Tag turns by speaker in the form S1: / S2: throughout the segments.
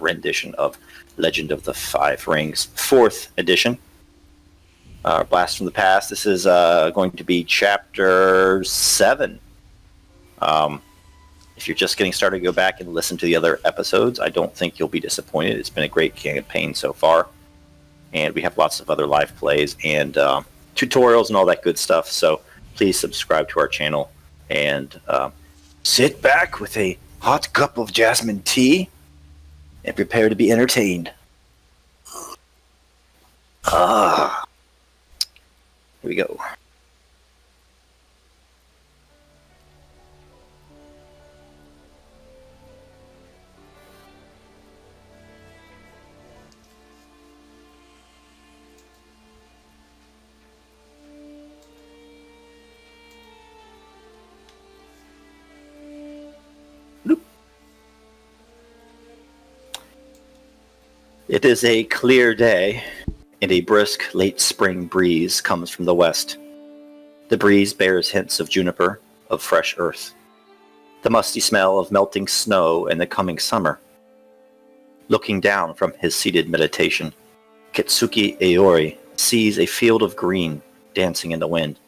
S1: rendition of Legend of the Five Rings, 4th edition. Blast from the Past. This is going to be Chapter 7. If you're just getting started, go back and listen to the other episodes. I don't think you'll be disappointed. It's been a great campaign so far. And we have lots of other live plays and tutorials and all that good stuff. So please subscribe to our channel and sit back with a hot cup of jasmine tea and prepare to be entertained. Here we go. It is a clear day, and a brisk late spring breeze comes from the west. The breeze bears hints of juniper, of fresh earth, the musty smell of melting snow and the coming summer. Looking down from his seated meditation, Kitsuki Aoi sees a field of green dancing in the wind,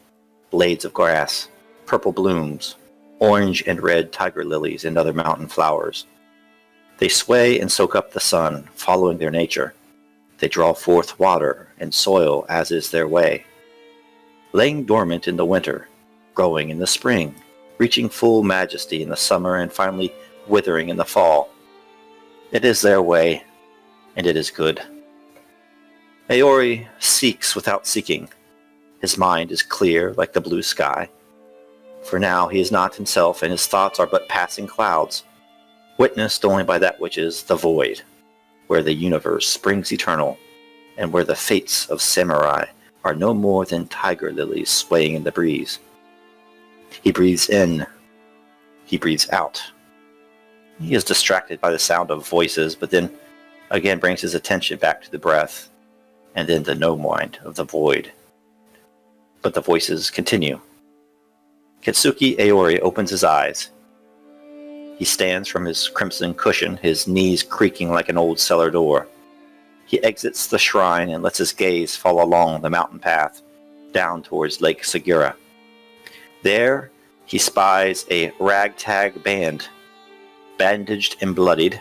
S1: blades of grass, purple blooms, orange and red tiger lilies and other mountain flowers. They sway and soak up the sun, following their nature. They draw forth water and soil as is their way. Laying dormant in the winter, growing in the spring, reaching full majesty in the summer and finally withering in the fall. It is their way, and it is good. Aoi seeks without seeking. His mind is clear like the blue sky. For now he is not himself, and his thoughts are but passing clouds, witnessed only by that which is the void, where the universe springs eternal, and where the fates of samurai are no more than tiger lilies swaying in the breeze. He breathes in, he breathes out. He is distracted by the sound of voices, but then again brings his attention back to the breath, and then the no-mind of the void. But the voices continue. Kitsuki Aoi opens his eyes. He stands from his crimson cushion, his knees creaking like an old cellar door. He exits the shrine and lets his gaze fall along the mountain path, down towards Lake Segura. There, he spies a ragtag band, bandaged and bloodied,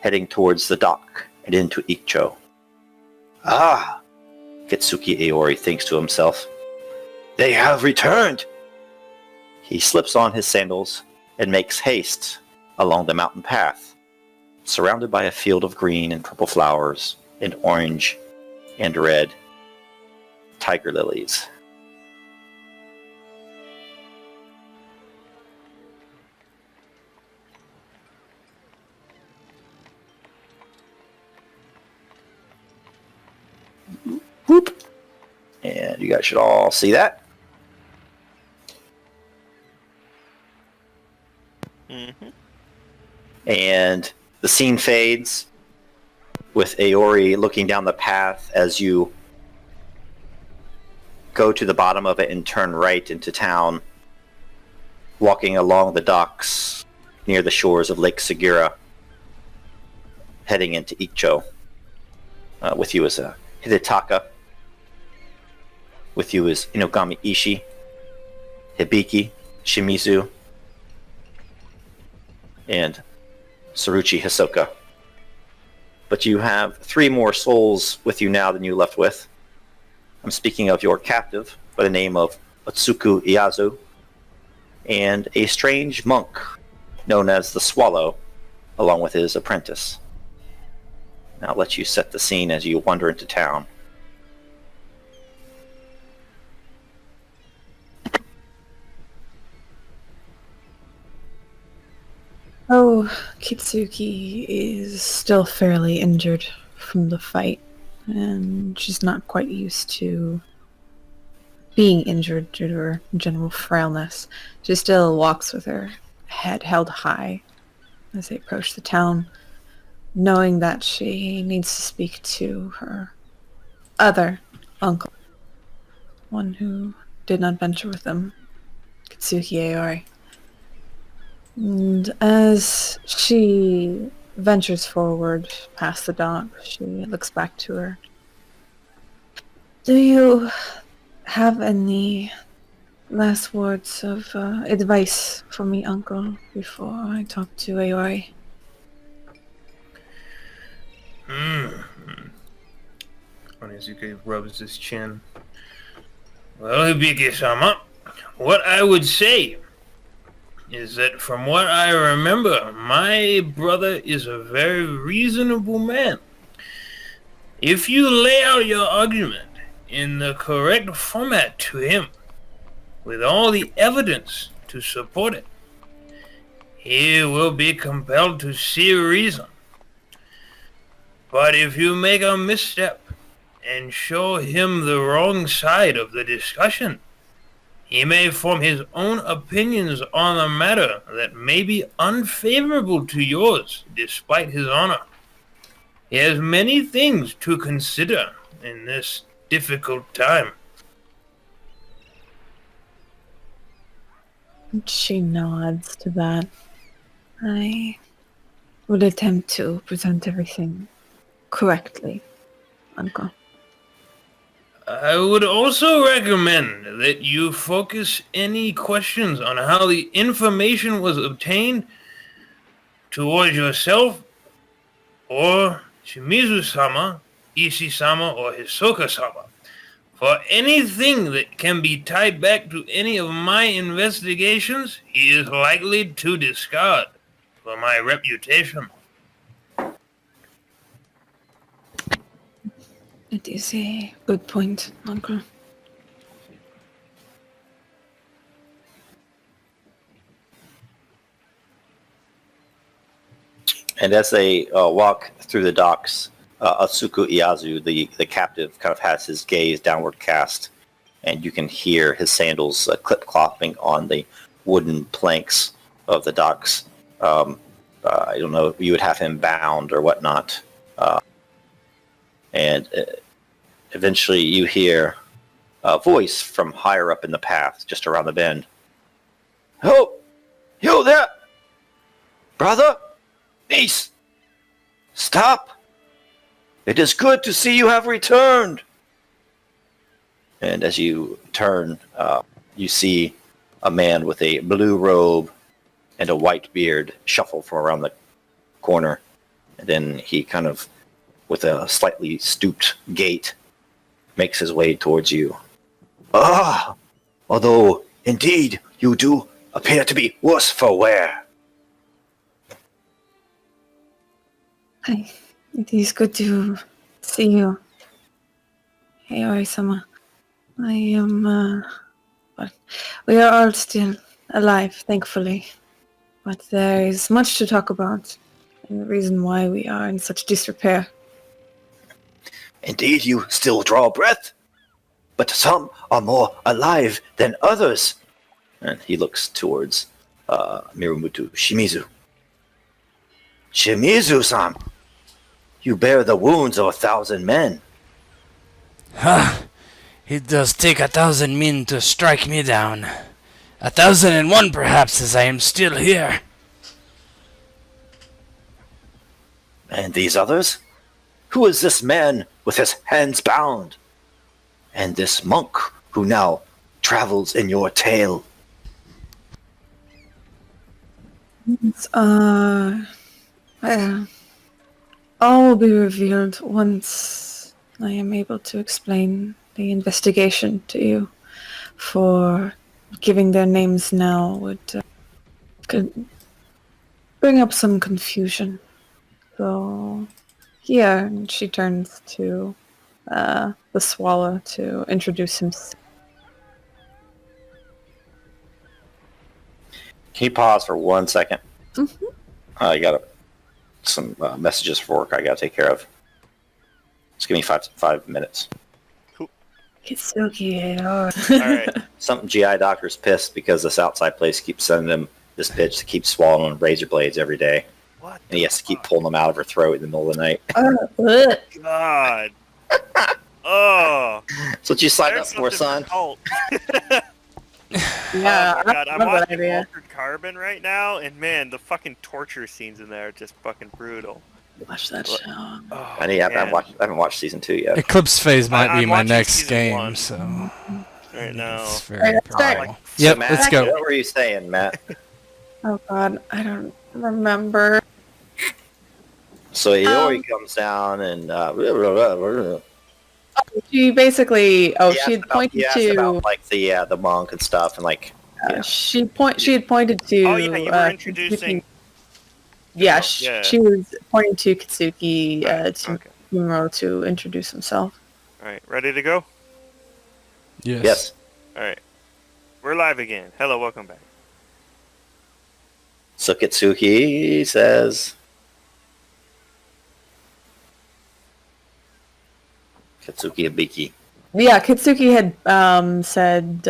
S1: heading towards the dock and into Ikcho. Ah! Kitsuki Aoi thinks to himself. They have returned! He slips on his sandals and makes haste along the mountain path, surrounded by a field of green and purple flowers and orange and red tiger lilies. Whoop! And you guys should all see that.
S2: Mm-hmm.
S1: And the scene fades with Aoi looking down the path as you go to the bottom of it and turn right into town, walking along the docks near the shores of Lake Segura, heading into Ikcho. With you is Hidetaka. With you is Inogami Ishii, Hibiki, Shimizu, and Saruchi Hisoka. But you have 3 more souls with you now than you left with. I'm speaking of your captive by the name of Otsuku Iazu, and a strange monk known as the Swallow, along with his apprentice. Now I'll let you set the scene as you wander into town.
S3: Oh, Kitsuki is still fairly injured from the fight, and she's not quite used to being injured due to her general frailness. She still walks with her head held high as they approach the town, knowing that she needs to speak to her other uncle, one who did not venture with them, Kitsuki Aoi. And as she ventures forward past the dog. She looks back to her. Do you have any last words of advice for me, Uncle, before I talk to Aoi?
S2: Onizuka rubs his chin. Well, Hibiki-sama, what I would say is that from what I remember, my brother is a very reasonable man. If you lay out your argument in the correct format to him, with all the evidence to support it, he will be compelled to see reason. But if you make a misstep and show him the wrong side of the discussion, he may form his own opinions on the matter that may be unfavorable to yours, despite his honor. He has many things to consider in this difficult time.
S3: She nods to that. I would attempt to present everything correctly, Uncle.
S2: I would also recommend that you focus any questions on how the information was obtained towards yourself or Shimizu-sama, Ishii-sama, or Hisoka-sama. For anything that can be tied back to any of my investigations, he is likely to discard for my reputation.
S3: It is a good point, Uncle.
S1: And as they walk through the docks, Asuku Iazu, the captive, kind of has his gaze downward cast, and you can hear his sandals clip-clopping on the wooden planks of the docks. I don't know, you would have him bound or whatnot. And eventually you hear a voice from higher up in the path, just around the bend. "Oh, you there! Brother? Niece! Stop! It is good to see you have returned!" And as you turn, you see a man with a blue robe and a white beard shuffle from around the corner. And then he kind of, with a slightly stooped gait, makes his way towards you. "Ah! Although, indeed, you do appear to be worse for wear."
S3: Hi. It is good to see you. Hey, Ori-sama. I am, but we are all still alive, thankfully. But there is much to talk about, and the reason why we are in such disrepair.
S1: Indeed, you still draw breath, but some are more alive than others. And he looks towards Mirumoto Shimizu. "Shimizu-san, you bear the wounds of 1,000 men."
S4: Ha! It does take 1,000 men to strike me down. 1,001 perhaps, as I am still here.
S1: "And these others? Who is this man with his hands bound? And this monk who now travels in your tail?"
S3: Well, all will be revealed once I am able to explain the investigation to you. For giving their names now could bring up some confusion. So, here, and she turns to the swallow to introduce himself.
S1: Can you pause for 1 second?
S3: Mm-hmm.
S1: I got some messages for work I got to take care of. Just give me five minutes.
S3: Kitsuki,
S5: Alright.
S1: Something GI doctor's pissed because this outside place keeps sending him this bitch to keep swallowing razor blades every day.
S5: What?
S1: And he has to keep pulling them out of her throat in the middle of the night.
S5: God. Oh.
S1: That's what you signed up
S5: There's
S1: for,
S5: something
S1: son.
S5: cult.
S3: Yeah,
S5: Oh my god,
S3: I
S5: I'm
S3: love that
S5: watching
S3: idea.
S5: Altered Carbon right now, and man, the fucking torture scenes in there are just fucking brutal.
S3: Watch that
S5: Look.
S3: show.
S5: Oh,
S1: I
S5: man.
S1: haven't watched season 2 yet.
S4: Eclipse Phase might be
S5: I'm
S4: my
S5: watching
S4: next
S5: season
S4: game,
S5: 1
S4: so
S5: right now.
S4: it's very
S3: Alright, let's start.
S4: probable.
S5: Like,
S4: Yep,
S1: Matt,
S4: let's go.
S1: What were you saying, Matt?
S3: Oh god, I don't remember.
S1: So Iori comes down and
S3: She basically,
S1: he
S3: she
S1: asked
S3: had
S1: about,
S3: pointed
S1: he asked
S3: to,
S1: about like the monk and stuff, and like
S3: she had pointed to.
S5: Oh yeah, you were
S3: Kitsuki.
S5: introducing.
S3: Yeah,
S5: Yeah.
S3: she was pointing to Kitsuki
S5: Alright,
S3: to
S5: okay.
S3: Mirumoto to introduce himself.
S5: All right, ready to go?
S1: yes.
S5: All right, we're live again. Hello, welcome back.
S1: So Kitsuki says, Kitsuki Abiki.
S3: Yeah, Kitsuki had said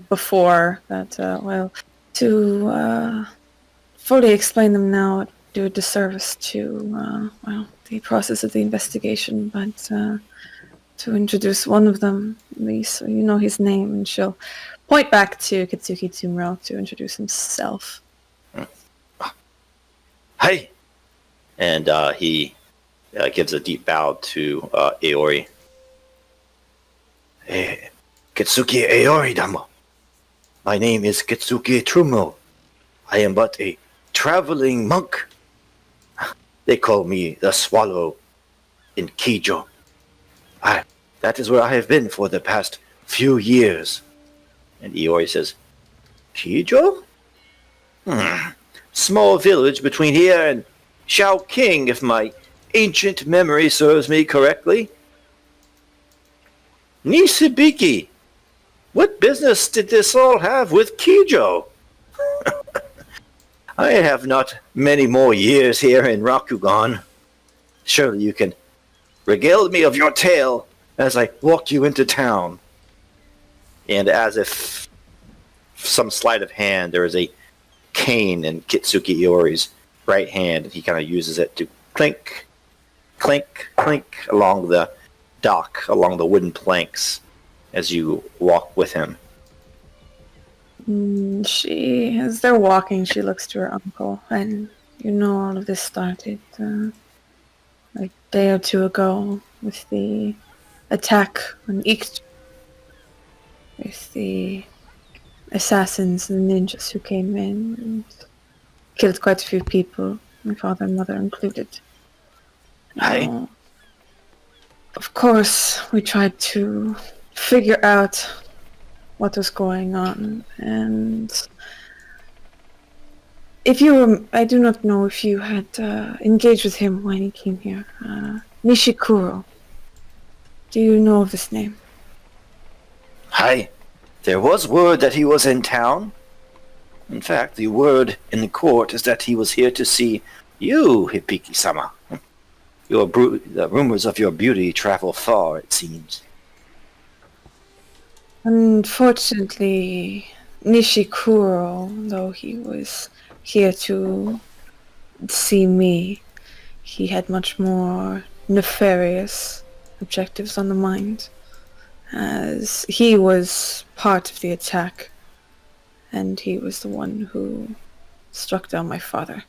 S3: before that, to fully explain them now would do a disservice to, the process of the investigation, but to introduce one of them, at least, so you know his name, and she'll point back to Kitsuki Tsumuro to introduce himself.
S1: Hey! And he gives a deep bow to Aori. Hey, Kitsuki Aori Damo. My name is Kitsuki Trumo. I am but a traveling monk. They call me the Swallow in Kijo. That is where I have been for the past few years. And Iori says, Kijo? Small village between here and Shaoqing, if my ancient memory serves me correctly. Nisibiki, what business did this all have with Kijo? I have not many more years here in Rakugan. Surely you can regale me of your tale as I walk you into town. And as if some sleight of hand, there is a cane in Kitsuki Iori's right hand, and he kind of uses it to clink, clink, clink along the dock, along the wooden planks as you walk with him.
S3: As they're walking, she looks to her uncle, and you know all of this started like a day or two ago with the attack on Ikcho, with the assassins and ninjas who came in and killed quite a few people, my father and mother included.
S1: Aye.
S3: Of course, we tried to figure out what was going on, and I do not know if you had engaged with him when he came here. Nishikuro. Do you know of his name?
S1: Hi. There was word that he was in town. In fact, the word in the court is that he was here to see you, Hibiki-sama. The rumors of your beauty travel far, it seems.
S3: Unfortunately, Nishikuro, though he was here to see me, he had much more nefarious objectives on the mind, as he was part of the attack, and he was the one who struck down my father.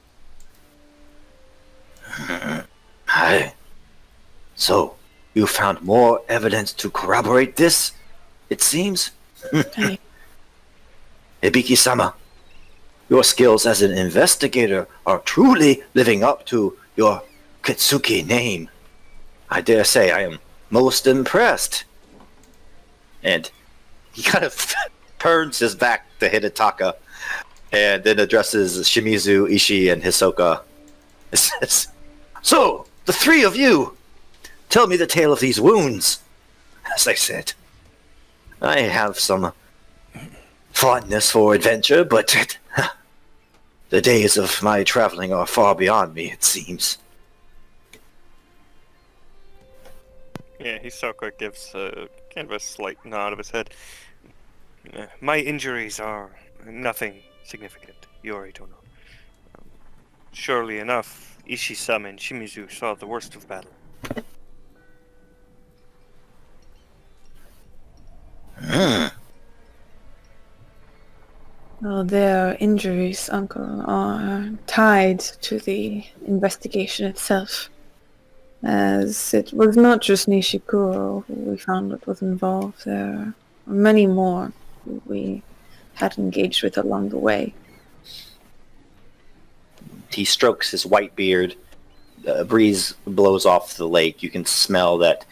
S1: Hi. So, you found more evidence to corroborate this, it seems?
S3: Hey,
S1: Hibiki-sama, your skills as an investigator are truly living up to your Kitsuki name. I dare say I am most impressed. And he kind of turns his back to Hidetaka and then addresses Shimizu, Ishii, and Hisoka. It says, so, the three of you, tell me the tale of these wounds. As I said, I have some fondness for adventure, but the days of my traveling are far beyond me, it seems.
S5: Yeah, Hisoka gives kind of a slight nod of his head. My injuries are nothing significant. You already don't know. Surely enough, Ishii-sama and Shimizu saw the worst of battle.
S3: Well, their injuries, Uncle, are tied to the investigation itself. As it was not just Nishikuro who we found that was involved. There are many more who we had engaged with along the way.
S1: He strokes his white beard. A breeze blows off the lake. You can smell that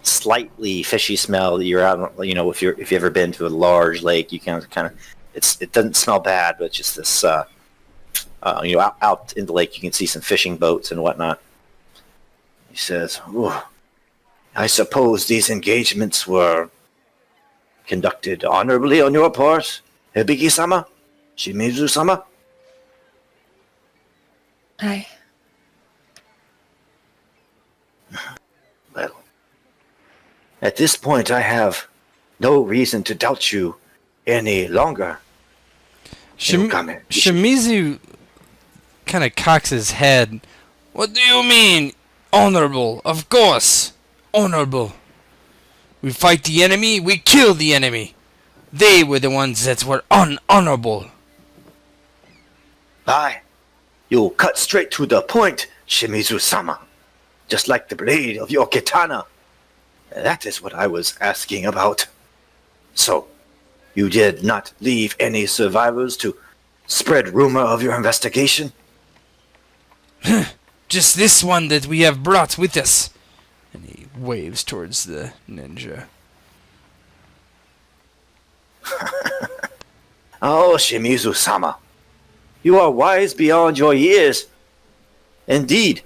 S1: slightly fishy smell that you're out. You know, if you've ever been to a large lake, you can kind of. It doesn't smell bad, but just this. Out in the lake, you can see some fishing boats and whatnot. He says, "I suppose these engagements were conducted honorably on your part, Hibiki-sama, Shimizu-sama."
S3: Aye.
S1: Well, at this point, I have no reason to doubt you any longer.
S4: Shimizu kind of cocks his head. What do you mean, honorable? Of course, honorable. We fight the enemy, we kill the enemy. They were the ones that were unhonorable.
S1: Aye, you cut straight to the point, Shimizu-sama. Just like the blade of your katana. That is what I was asking about. So, you did not leave any survivors to spread rumor of your investigation?
S4: Just this one that we have brought with us. And he waves towards the ninja.
S1: Oh, Shimizu-sama. You are wise beyond your years. Indeed,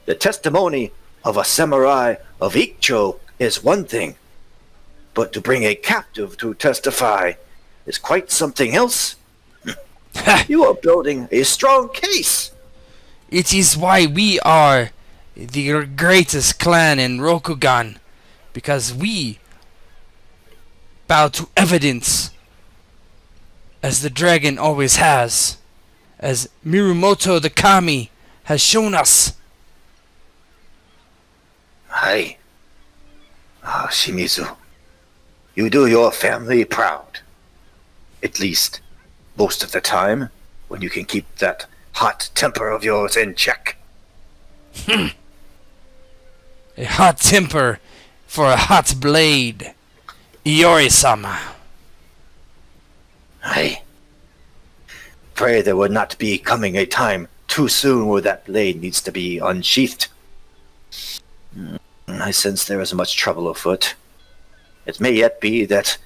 S1: the testimony of a samurai of Ikcho is one thing, but to bring a captive to testify is quite something else. You are building a strong case.
S4: It is why we are the greatest clan in Rokugan, because we bow to evidence, as the dragon always has, as Mirumoto the Kami has shown us.
S1: Aye. Ah, Shimizu. You do your family proud. At least, most of the time, when you can keep that hot temper of yours in check.
S4: A hot temper for a hot blade. Iori-sama.
S1: Aye. Pray there would not be coming a time too soon where that blade needs to be unsheathed. I sense there is much trouble afoot. It may yet be that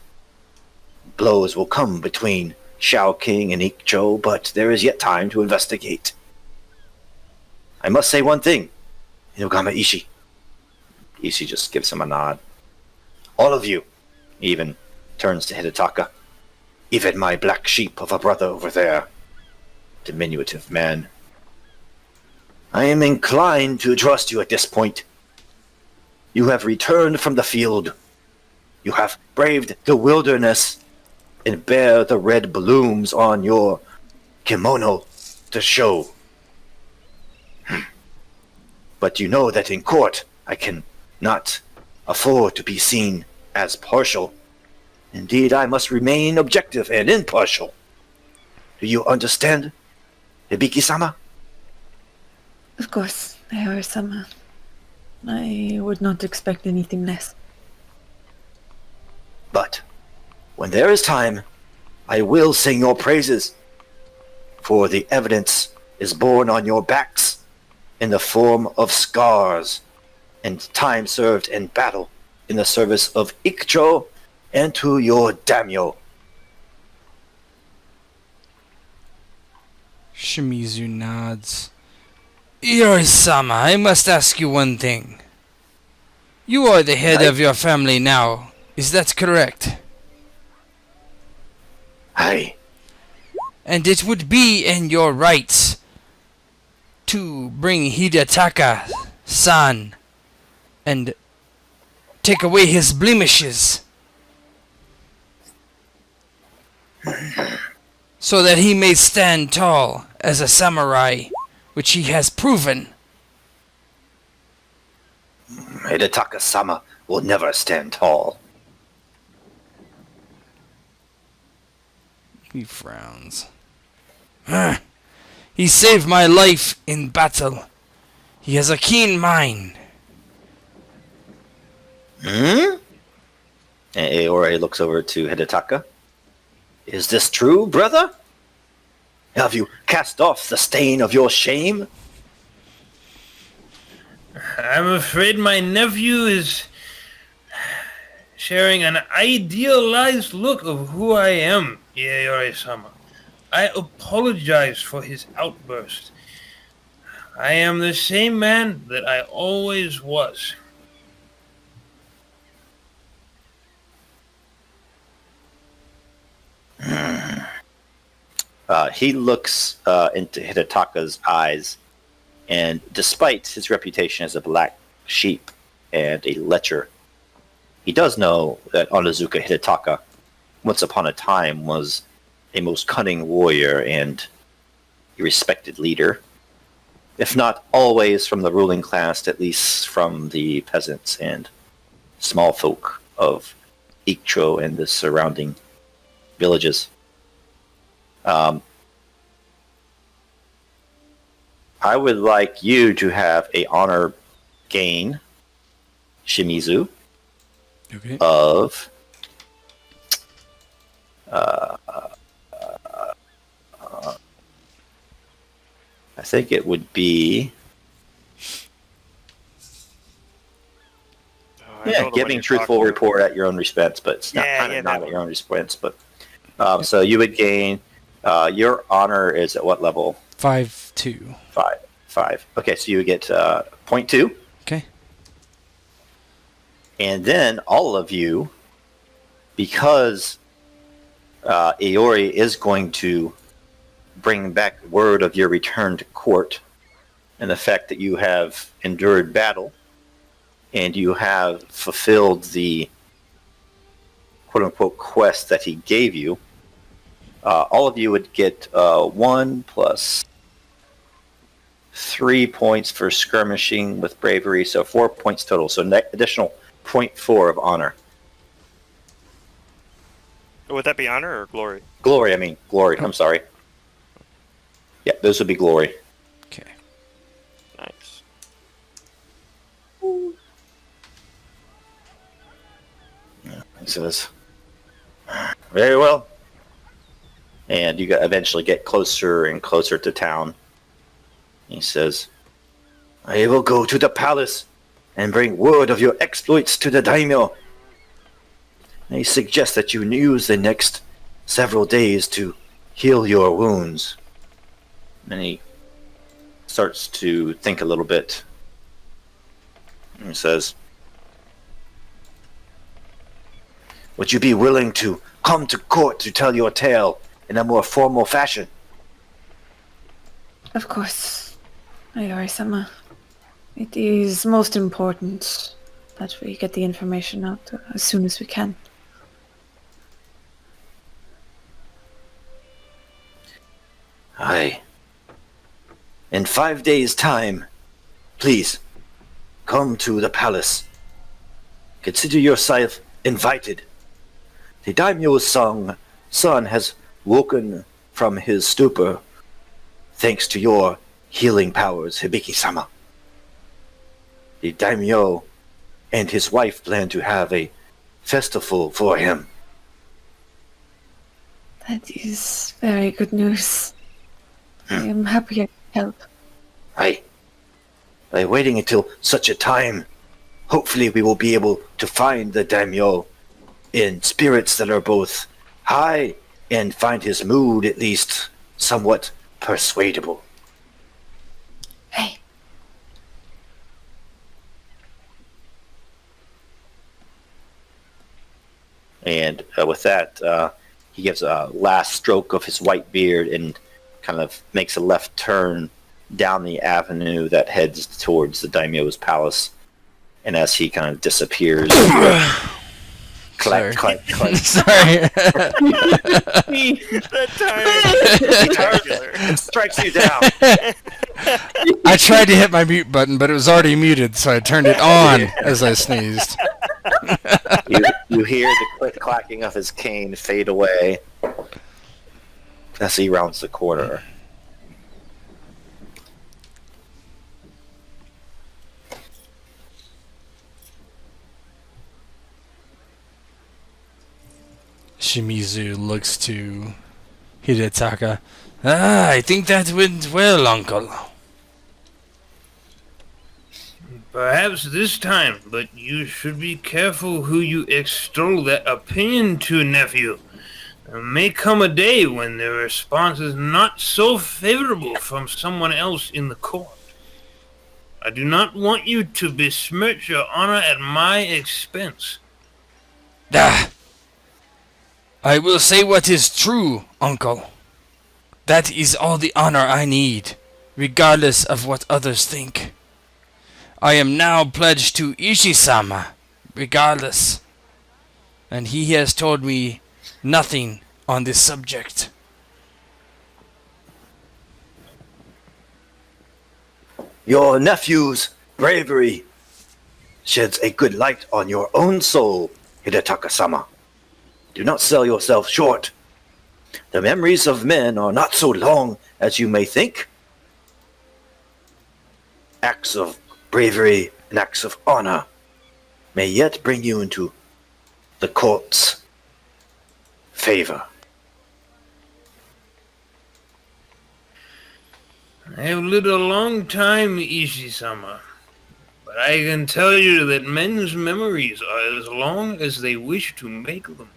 S1: blows will come between Shao King and Ikcho, but there is yet time to investigate. I must say one thing, Inugama Ishii. Ishii just gives him a nod. All of you, even turns to Hidetaka. Even my black sheep of a brother over there. Diminutive man. I am inclined to trust you at this point. You have returned from the field. You have braved the wilderness and bear the red blooms on your kimono to show. But you know that in court I can not afford to be seen as partial. Indeed, I must remain objective and impartial. Do you understand, Hibiki-sama?
S3: Of course, Iori-sama. I would not expect anything less.
S1: But when there is time, I will sing your praises, for the evidence is borne on your backs in the form of scars and time served in battle in the service of Ikcho and to your Daimyo.
S4: Shimizu nods. Iori-sama, I must ask you one thing. You are the head of your family now, is that correct?
S1: Aye.
S4: And it would be in your rights to bring Hidetaka-san and take away his blemishes, so that he may stand tall as a samurai, which he has proven.
S1: Hidetaka-sama will never stand tall.
S4: He frowns. He saved my life in battle. He has a keen mind.
S1: And Aori looks over to Hidetaka. Is this true, brother? Have you cast off the stain of your shame?
S2: I'm afraid my nephew is sharing an idealized look of who I am, Ieyori-sama. I apologize for his outburst. I am the same man that I always was.
S1: He looks into Hidetaka's eyes, and despite his reputation as a black sheep and a lecher, he does know that Onizuka Hidetaka, once upon a time, was a most cunning warrior and a respected leader, if not always from the ruling class, at least from the peasants and small folk of Ikcho and the surrounding villages. I would like you to have a honor gain, Shimizu,
S4: Okay.
S1: of I think it would be giving truthful report at your own expense, but it's not not at your own expense. But so you would gain your honor is at what level?
S4: 5-2.
S1: 5. Okay, so you would get 0.2.
S4: Okay.
S1: And then all of you, because Aori is going to bring back word of your return to court and the fact that you have endured battle and you have fulfilled the quote-unquote quest that he gave you, all of you would get 1 plus 3 points for skirmishing with bravery, so 4 points total. So additional 0.4 of honor.
S5: Would that be honor or glory?
S1: Glory, I'm sorry. Yeah, those would be glory.
S4: Okay.
S5: Nice.
S1: He says, very well. And you eventually get closer and closer to town. He says, I will go to the palace and bring word of your exploits to the daimyo. I suggest that you use the next several days to heal your wounds. And he starts to think a little bit. And he says, would you be willing to come to court to tell your tale in a more formal fashion?
S3: Of course, Ayori-sama. It is most important that we get the information out as soon as we can.
S1: Aye. In 5 days' time, please, come to the palace. Consider yourself invited. The daimyo's son has woken from his stupor, thanks to your healing powers, Hibiki-sama. The daimyo and his wife plan to have a festival for him.
S3: That is very good news. I am happy I could help.
S1: Aye. By waiting until such a time, hopefully we will be able to find the daimyo in spirits that are both high and find his mood at least somewhat persuadable.
S3: Hey.
S1: And with that, he gives a last stroke of his white beard and kind of makes a left turn down the avenue that heads towards the daimyo's palace. And as he kind of disappears, clack, clack, clack.
S4: Sorry.
S5: That time.
S1: It strikes you down.
S4: I tried to hit my mute button, but it was already muted, so I turned it on as I sneezed.
S1: You hear the click clacking of his cane fade away. as he rounds the corner.
S4: Shimizu looks to Hidetaka. I think that went well, uncle.
S2: Perhaps this time, but you should be careful who you extol that opinion to, nephew. There may come a day when the response is not so favorable from someone else in the court. I do not want you to besmirch your honor at my expense.
S4: Ah, I will say what is true, uncle. That is all the honor I need, regardless of what others think. I am now pledged to Ishi-sama, regardless. And he has told me nothing on this subject.
S1: Your nephew's bravery sheds a good light on your own soul, Hidetaka-sama. Do not sell yourself short. The memories of men are not so long as you may think. Acts of bravery and acts of honor may yet bring you into the court's favor.
S2: I have lived a long time, Ishi-sama, but I can tell you that men's memories are as long as they wish to make them.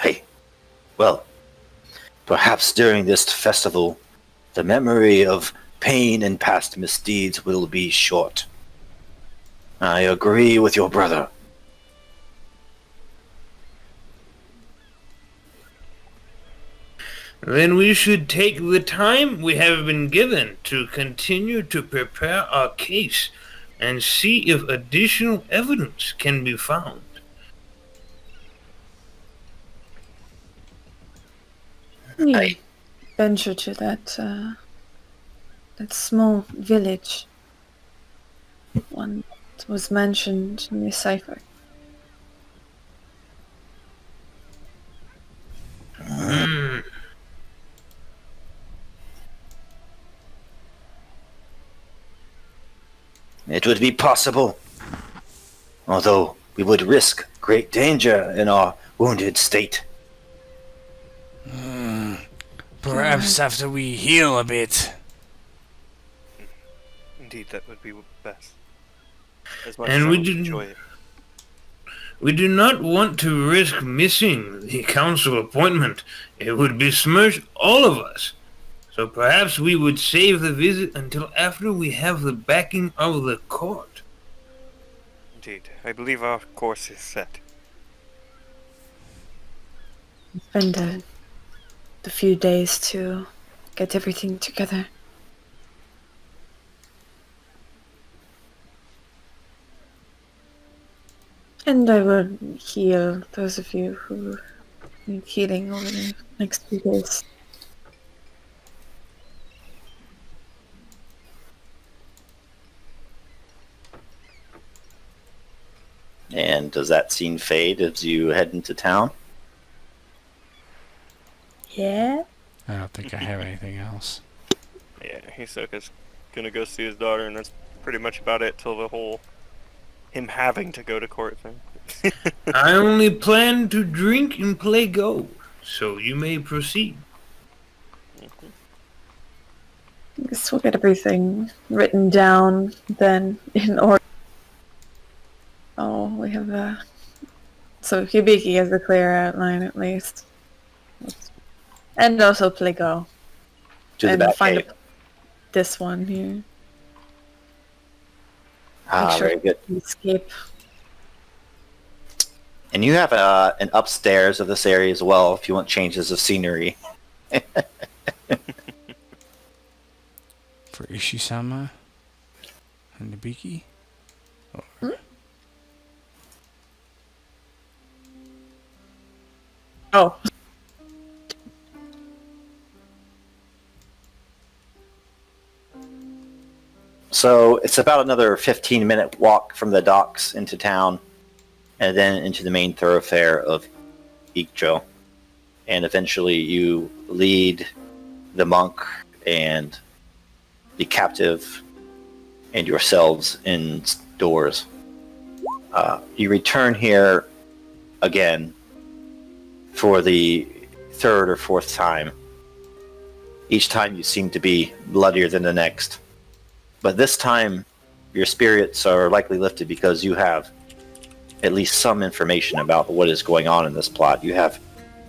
S1: Hey, well, perhaps during this festival, the memory of pain and past misdeeds will be short. I agree with your brother.
S2: Then we should take the time we have been given to continue to prepare our case and see if additional evidence can be found.
S3: We venture to that small village. One that was mentioned in the cipher.
S1: It would be possible, although we would risk great danger in our wounded state.
S4: Perhaps after we heal a bit.
S5: Indeed, that would be best. As much
S2: And
S5: as I
S2: we
S5: would
S2: didn't-
S5: enjoy it.
S2: We do not want to risk missing the council appointment. It would besmirch all of us. So perhaps we would save the visit until after we have the backing of the court.
S5: Indeed, I believe our course is set.
S3: Spend the few days to get everything together. And I will heal those of you who need healing over the next few days.
S1: And does that scene fade as you head into town?
S3: Yeah?
S4: I don't think I have anything else.
S5: Yeah, Hisoka's gonna go see his daughter, and that's pretty much about it till the whole him having to go to court thing.
S2: I only plan to drink and play Go, so you may proceed.
S3: I guess we'll get everything written down then in order. Oh, we have so Hibiki has a clear outline at least. And also play Go.
S1: To the
S3: And
S1: back
S3: find
S1: gate.
S3: this one here.
S1: Ah,
S3: sure
S1: very good.
S3: we escape.
S1: And you have an upstairs of this area as well if you want changes of scenery.
S4: For Ishi-sama and Nabiki? Or...
S3: Oh.
S1: So it's about another 15-minute walk from the docks into town and then into the main thoroughfare of Ikcho. and eventually you lead the monk and the captive and yourselves indoors. You return here again for the third or fourth time. Each time you seem to be bloodier than the next. But this time, your spirits are likely lifted because you have at least some information about what is going on in this plot. You have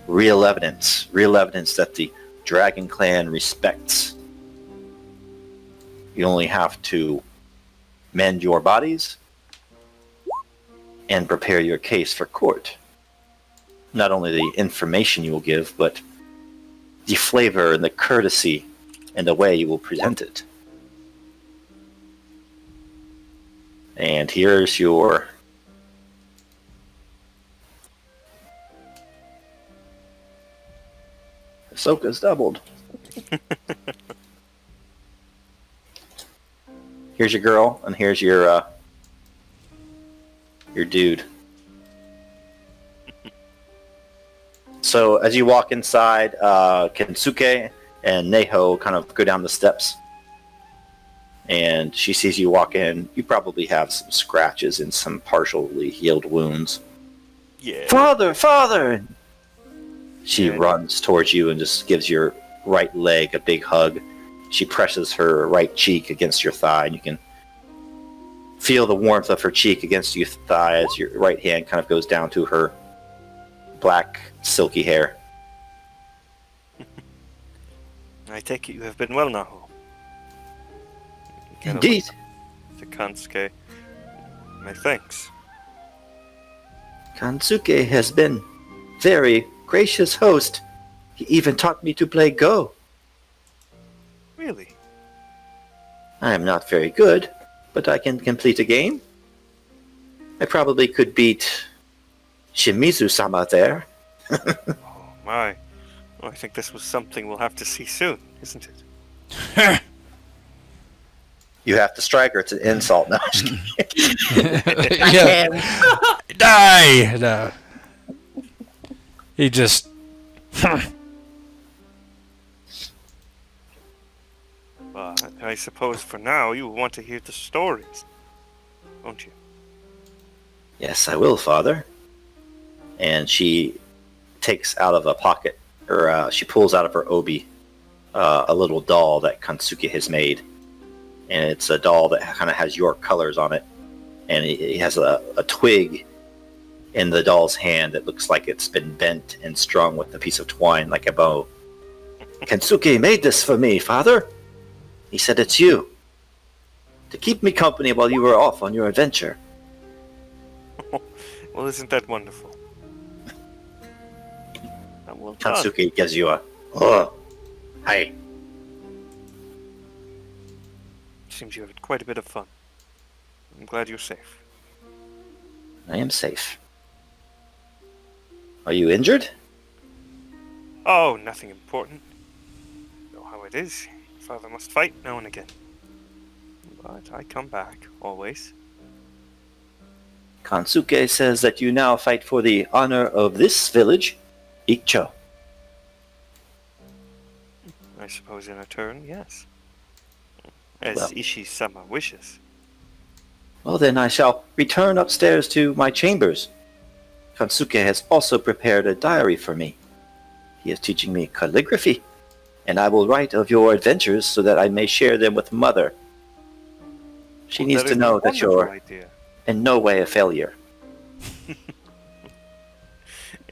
S1: real evidence that the Dragon Clan respects. You only have to mend your bodies and prepare your case for court. Not only the information you will give, but the flavor and the courtesy and the way you will present it. And here's your Ahsoka's doubled. Here's your girl, and here's your dude. So as you walk inside, Kensuke and Neho kind of go down the steps, and she sees you walk in. You probably have some scratches and some partially healed wounds.
S5: Yeah.
S1: Father! She runs towards you and just gives your right leg a big hug. She presses her right cheek against your thigh, and you can feel the warmth of her cheek against your thigh as your right hand kind of goes down to her black, silky hair.
S5: I take it you have been well, Naho.
S1: Indeed.
S5: To Kansuke. My thanks.
S1: Kansuke has been very gracious host. He even taught me to play Go.
S5: Really?
S1: I am not very good, but I can complete a game. I probably could beat Shimizu-sama there.
S5: Oh my. Well, I think this was something we'll have to see soon, isn't it?
S1: You have to strike her. It's an insult. No, I'm just kidding.
S4: Yeah. Die! No. He just...
S5: Well, I suppose for now you want to hear the stories, won't you?
S1: Yes, I will, Father. And she takes out of a pocket, or she pulls out of her obi, a little doll that Kansuke has made. And it's a doll that kind of has your colors on it. And it has a twig in the doll's hand that looks like it's been bent and strung with a piece of twine like a bow. Kansuke made this for me, Father. He said it's you. To keep me company while you were off on your adventure.
S5: Well, isn't that wonderful? Well done.
S1: Kansuke gives you a, oh, hi.
S5: Seems you had quite a bit of fun. I'm glad you're safe.
S1: I am safe. Are you injured?
S5: Oh, nothing important. You know how it is. Father must fight now and again. But I come back, always.
S1: Kansuke says that you now fight for the honor of this village, Ikcho.
S5: I suppose in a turn, yes. As
S1: Well.
S5: Ishi-sama wishes.
S1: Well then, I shall return upstairs to my chambers. Kansuke has also prepared a diary for me. He is teaching me calligraphy, and I will write of your adventures so that I may share them with Mother. She needs to know that you're
S5: Idea.
S1: in no way a failure.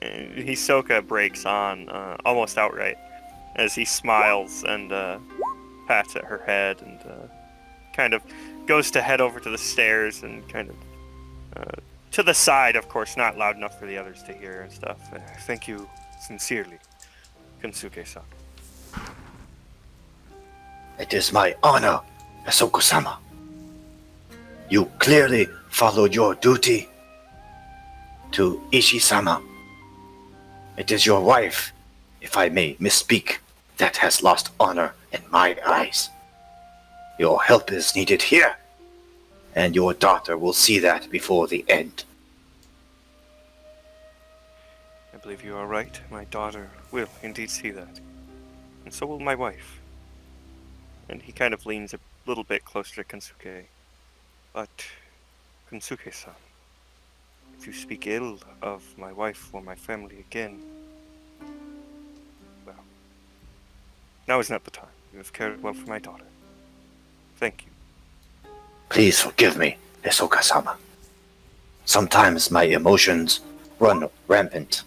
S5: Hisoka breaks on almost outright as he smiles and pats at her head and kind of goes to head over to the stairs and kind of to the side, of course, not loud enough for the others to hear and stuff. Thank you sincerely, Kensuke-san.
S1: It is my honor, Ahsoka-sama. You clearly followed your duty to Ishi-sama. It is your wife, if I may misspeak, that has lost honor in my eyes. Your help is needed here, and your daughter will see that before the end.
S5: I believe you are right. My daughter will indeed see that. And so will my wife. And he kind of leans a little bit closer to Kensuke. But, Kensuke-san, if you speak ill of my wife or my family again, well, now is not the time. You have cared well for my daughter. Thank you.
S1: Please forgive me, Hisoka-sama. Sometimes my emotions run rampant,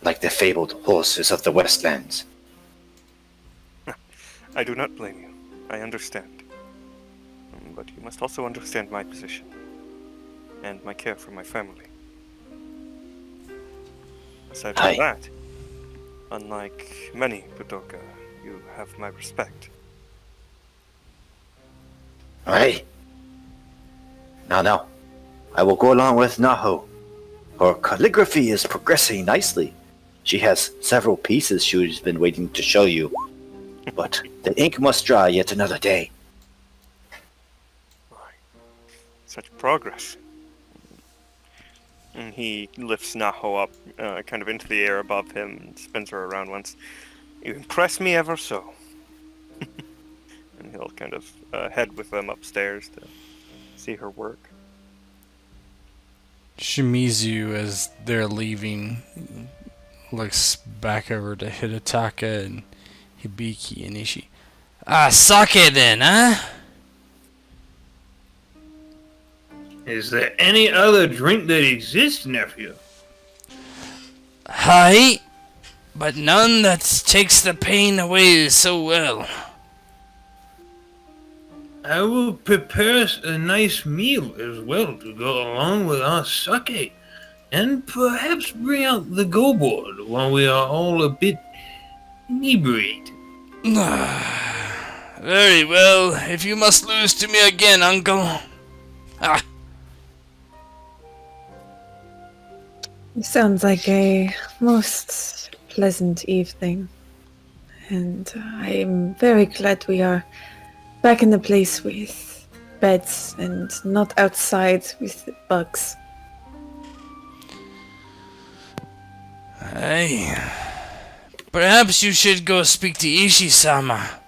S1: like the fabled horses of the Westlands.
S5: I do not blame you. I understand. But you must also understand my position and my care for my family. Aside from
S1: Aye.
S5: that, unlike many Budoka, you have my respect.
S1: Aye. Now, I will go along with Naho. Her calligraphy is progressing nicely. She has several pieces she's been waiting to show you. But the ink must dry yet another day.
S5: Such progress. And he lifts Naho up, kind of into the air above him and spins her around once. You impress me ever so. And he'll kind of head with them upstairs to see her work.
S4: Shimizu, as they're leaving, looks back over to Hidetaka and Hibiki and Ishi. Sake then, huh?
S2: Is there any other drink that exists, nephew?
S4: Hi, but none that takes the pain away so well.
S2: I will prepare us a nice meal as well to go along with our sake, and perhaps bring out the go board while we are all a bit inebriated.
S4: Very well, if you must lose to me again, uncle. Ah.
S3: Sounds like a most pleasant evening, and I'm very glad we are back in the place with beds and not outside with bugs.
S4: Hey, perhaps you should go speak to Ishi-sama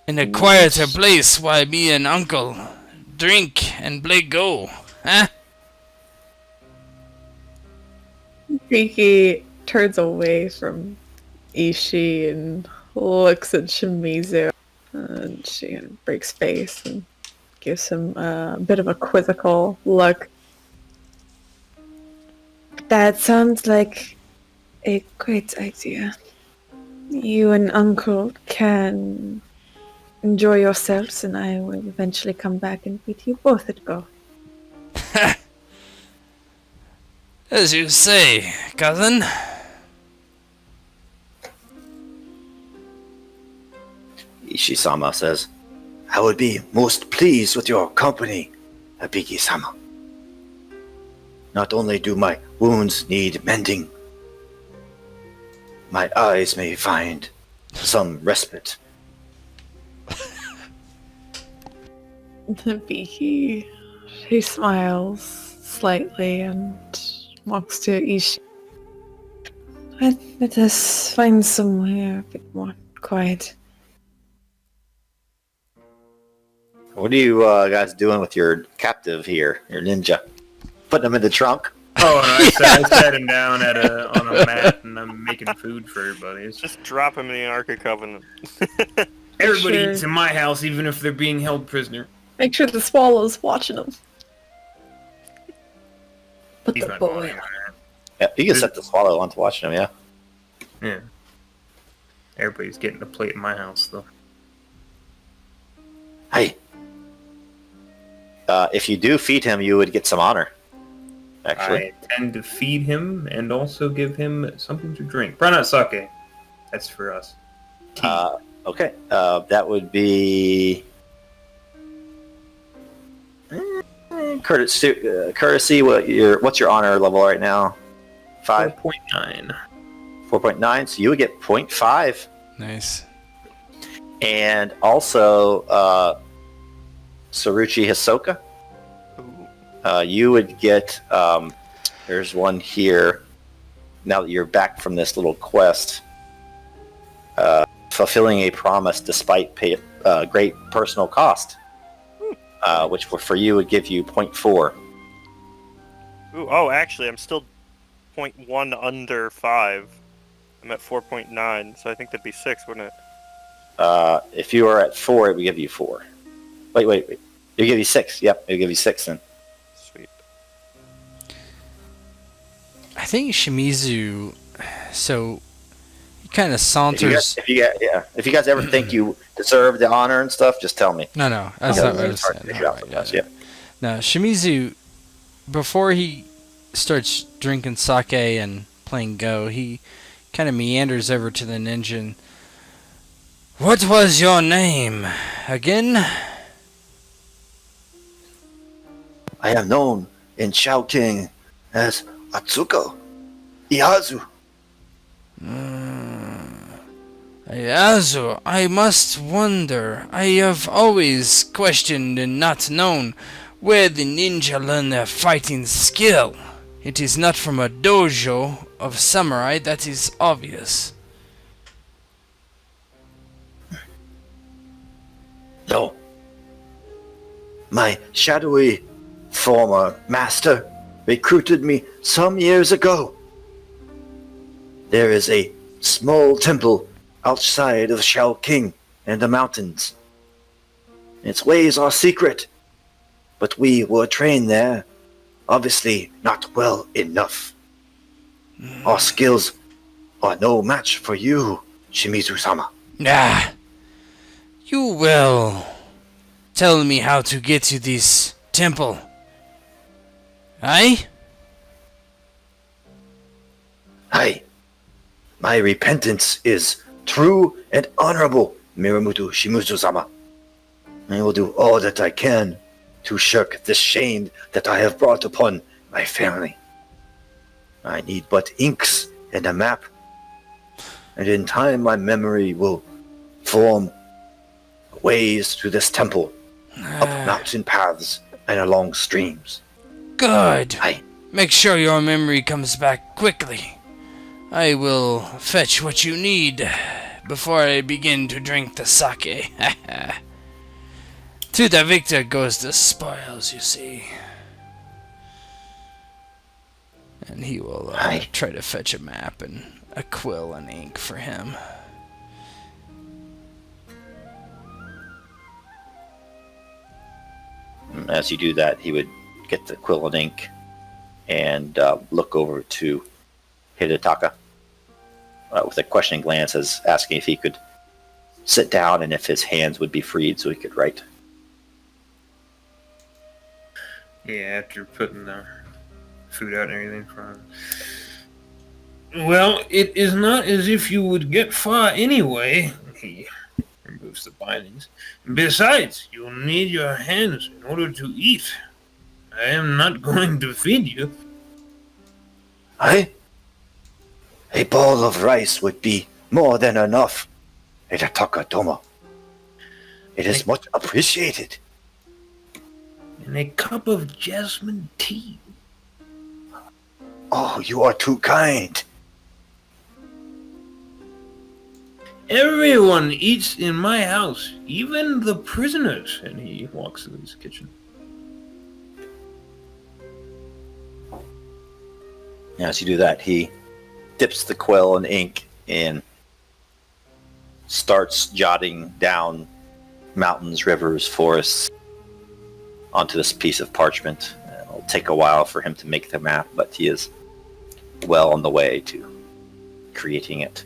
S4: in a quieter place while me and uncle drink and play Go, huh?
S3: Riki turns away from Ishi and looks at Shimizu, and she breaks face and gives him a bit of a quizzical look. That sounds like a great idea. You and Uncle can enjoy yourselves, and I will eventually come back and beat you both at Go.
S4: As you say, cousin.
S1: Ishi-sama says, I would be most pleased with your company, Abiki-sama. Not only do my wounds need mending, my eyes may find some respite.
S3: He smiles slightly and walks to Ishi. Let us find somewhere a bit more quiet.
S1: What are you guys doing with your captive here, your ninja? Putting him in the trunk?
S2: Oh, and I sat him down on a mat, and I'm making food for everybody. It's
S5: Just drop him in the Ark of Covenant.
S2: everybody
S3: Sure.
S2: eats in my house, even if they're being held prisoner.
S3: Make sure the swallow's watching them. But
S2: He's
S3: the
S2: not
S3: boy.
S2: going anywhere.
S1: Yeah, you can set the swallow onto watching him, yeah.
S2: Yeah. Everybody's getting a plate in my house, though.
S1: Hey. If you do feed him, you would get some honor. Actually.
S2: I intend to feed him and also give him something to drink. Probably not sake. That's for us. Tea.
S1: Okay. That would be... courtesy, what's your honor level right now? 5?
S2: 4.9.
S1: 4.9, so you would get 0.5.
S4: Nice.
S1: And also, Saruchi Hisoka, you would get There's one here. Now that you're back from this little quest, fulfilling a promise despite great personal cost, which for you would give you 0.4.
S5: Ooh, oh, actually, I'm still 0.1 under 5. I'm at 4.9, so I think that'd be 6, wouldn't it?
S1: If you are at 4, it would give you 4. Wait. It would give you 6. Yep, it would give you 6 then.
S5: Sweet.
S4: I think Shimizu. So he kind of saunters.
S1: If you guys ever think you deserve the honor and stuff, just tell me.
S4: No, that's not what I was saying. No, Shimizu, before he starts drinking sake and playing Go, he kind of meanders over to the ninja. What was your name again?
S1: I am known in Chowking as Atsuko Iazu.
S4: Iazu, I must wonder. I have always questioned and not known where the ninja learn their fighting skill. It is not from a dojo of samurai, that is obvious.
S1: No. My shadowy former master recruited me some years ago. There is a small temple outside of Chowking in the mountains. Its ways are secret, but we were trained there, obviously not well enough. Our skills are no match for you, Shimizu-sama.
S4: Ah, you will tell me how to get to this temple. Aye?
S1: Aye. My repentance is true and honorable, Mirumoto Shimizu-sama. I will do all that I can to shirk this shame that I have brought upon my family. I need but inks and a map, and in time my memory will form ways to this temple, up mountain paths and along streams.
S4: Good.
S1: Aye.
S4: Make sure your memory comes back quickly. I will fetch what you need before I begin to drink the sake. To the victor goes the spoils, you see. And he will try to fetch a map and a quill and ink for him.
S1: As you do that, he would get the quill and ink and look over to Hidetaka with a questioning glance, as asking if he could sit down and if his hands would be freed so he could write.
S2: Yeah, after putting the food out and everything for him. Well, it is not as if you would get far anyway. He removes the bindings. Besides, you'll need your hands in order to eat. I am not going to feed you.
S1: Aye? A bowl of rice would be more than enough, Hidetaka Tomo. It is much appreciated.
S2: And a cup of jasmine tea.
S1: Oh, you are too kind.
S2: Everyone eats in my house, even the prisoners. And he walks to his kitchen.
S1: As you do that, he dips the quill in ink and starts jotting down mountains, rivers, forests onto this piece of parchment. It'll take a while for him to make the map, but he is well on the way to creating it.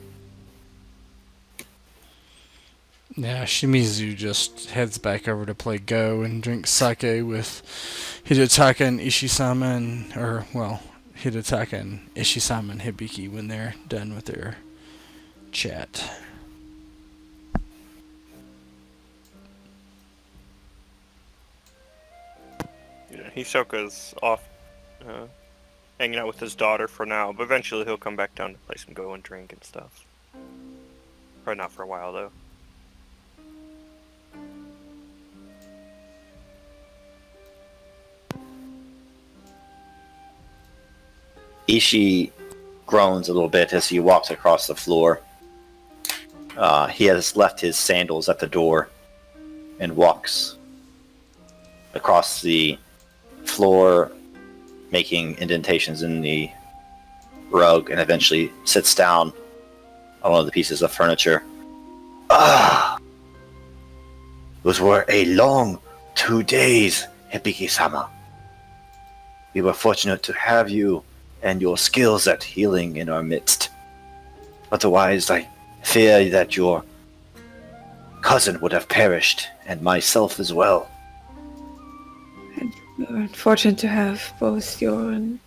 S4: Yeah, Shimizu just heads back over to play Go and drink sake with Hidetaka and Ishisama, Hidetaka and Ishisama and Hibiki when they're done with their chat.
S5: Yeah, Hisoka's off hanging out with his daughter for now, but eventually he'll come back down to play some Go and drink and stuff. Probably not for a while, though.
S1: Ishii groans a little bit as he walks across the floor. He has left his sandals at the door and walks across the floor, making indentations in the rug, and eventually sits down on one of the pieces of furniture. Ah! Those were a long 2 days, Hibiki-sama. We were fortunate to have you and your skills at healing in our midst. Otherwise, I fear that your cousin would have perished, and myself as well.
S3: We were fortunate to have both your and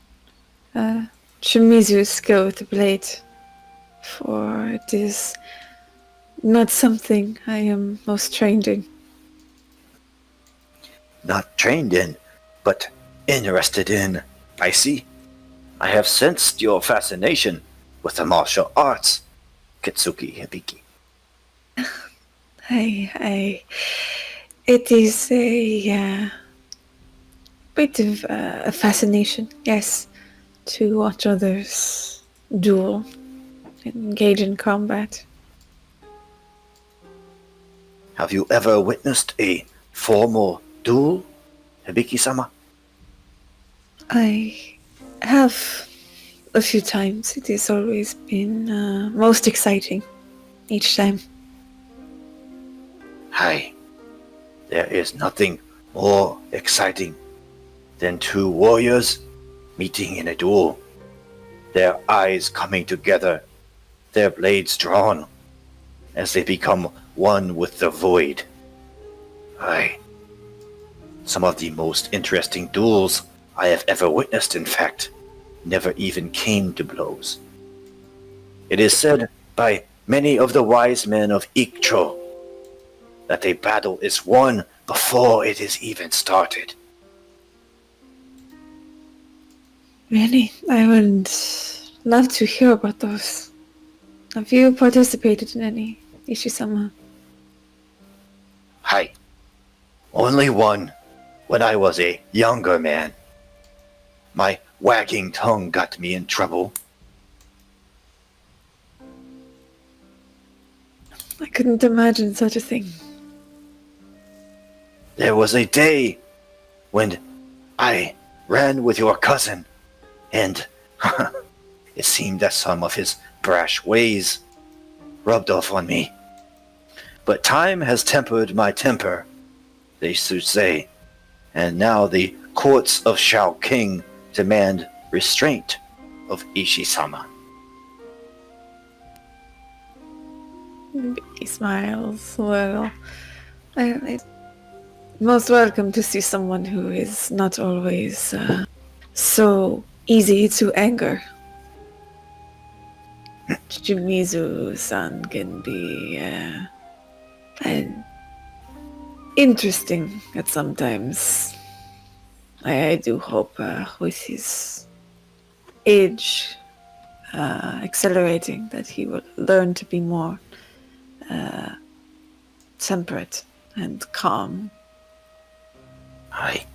S3: Shimizu's skill with the blade, for it is not something I am most trained in.
S1: Not trained in, but interested in. I see. I have sensed your fascination with the martial arts, Kitsuki Hibiki.
S3: It is a bit of a fascination, yes, to watch others duel and engage in combat.
S1: Have you ever witnessed a formal duel, Hibiki-sama?
S3: I have a few times. It has always been most exciting each time.
S1: Hi. There is nothing more exciting than two warriors meeting in a duel, their eyes coming together, their blades drawn, as they become one with the void. Aye. Some of the most interesting duels I have ever witnessed, in fact, never even came to blows. It is said by many of the wise men of Ikcho that a battle is won before it is even started.
S3: Really? I would love to hear about those. Have you participated in any, Ishii-sama?
S1: Hi. Only one when I was a younger man. My wagging tongue got me in trouble.
S3: I couldn't imagine such a thing.
S1: There was a day when I ran with your cousin, and it seemed that some of his brash ways rubbed off on me. But time has tempered my temper, they should say, and now the courts of Shao King demand restraint of Ishii-sama.
S3: He smiles. Well, I'm most welcome to see someone who is not always so easy to anger. Shimizu-san can be interesting at sometimes. I do hope with his age accelerating that he will learn to be more temperate and calm.
S1: Aye.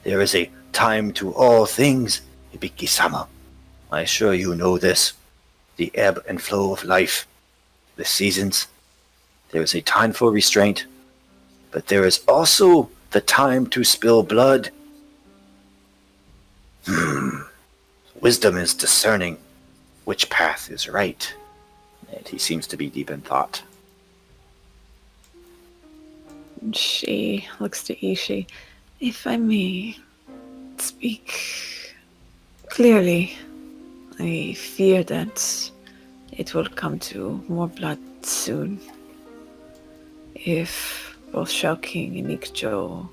S1: There is a time to all things, Hibiki-sama. I assure you know this. The ebb and flow of life, the seasons. There is a time for restraint, but there is also the time to spill blood. Wisdom is discerning which path is right. And he seems to be deep in thought.
S3: She looks to Ishii. If I may speak clearly, I fear that it will come to more blood soon. If both Shao King and Ikcho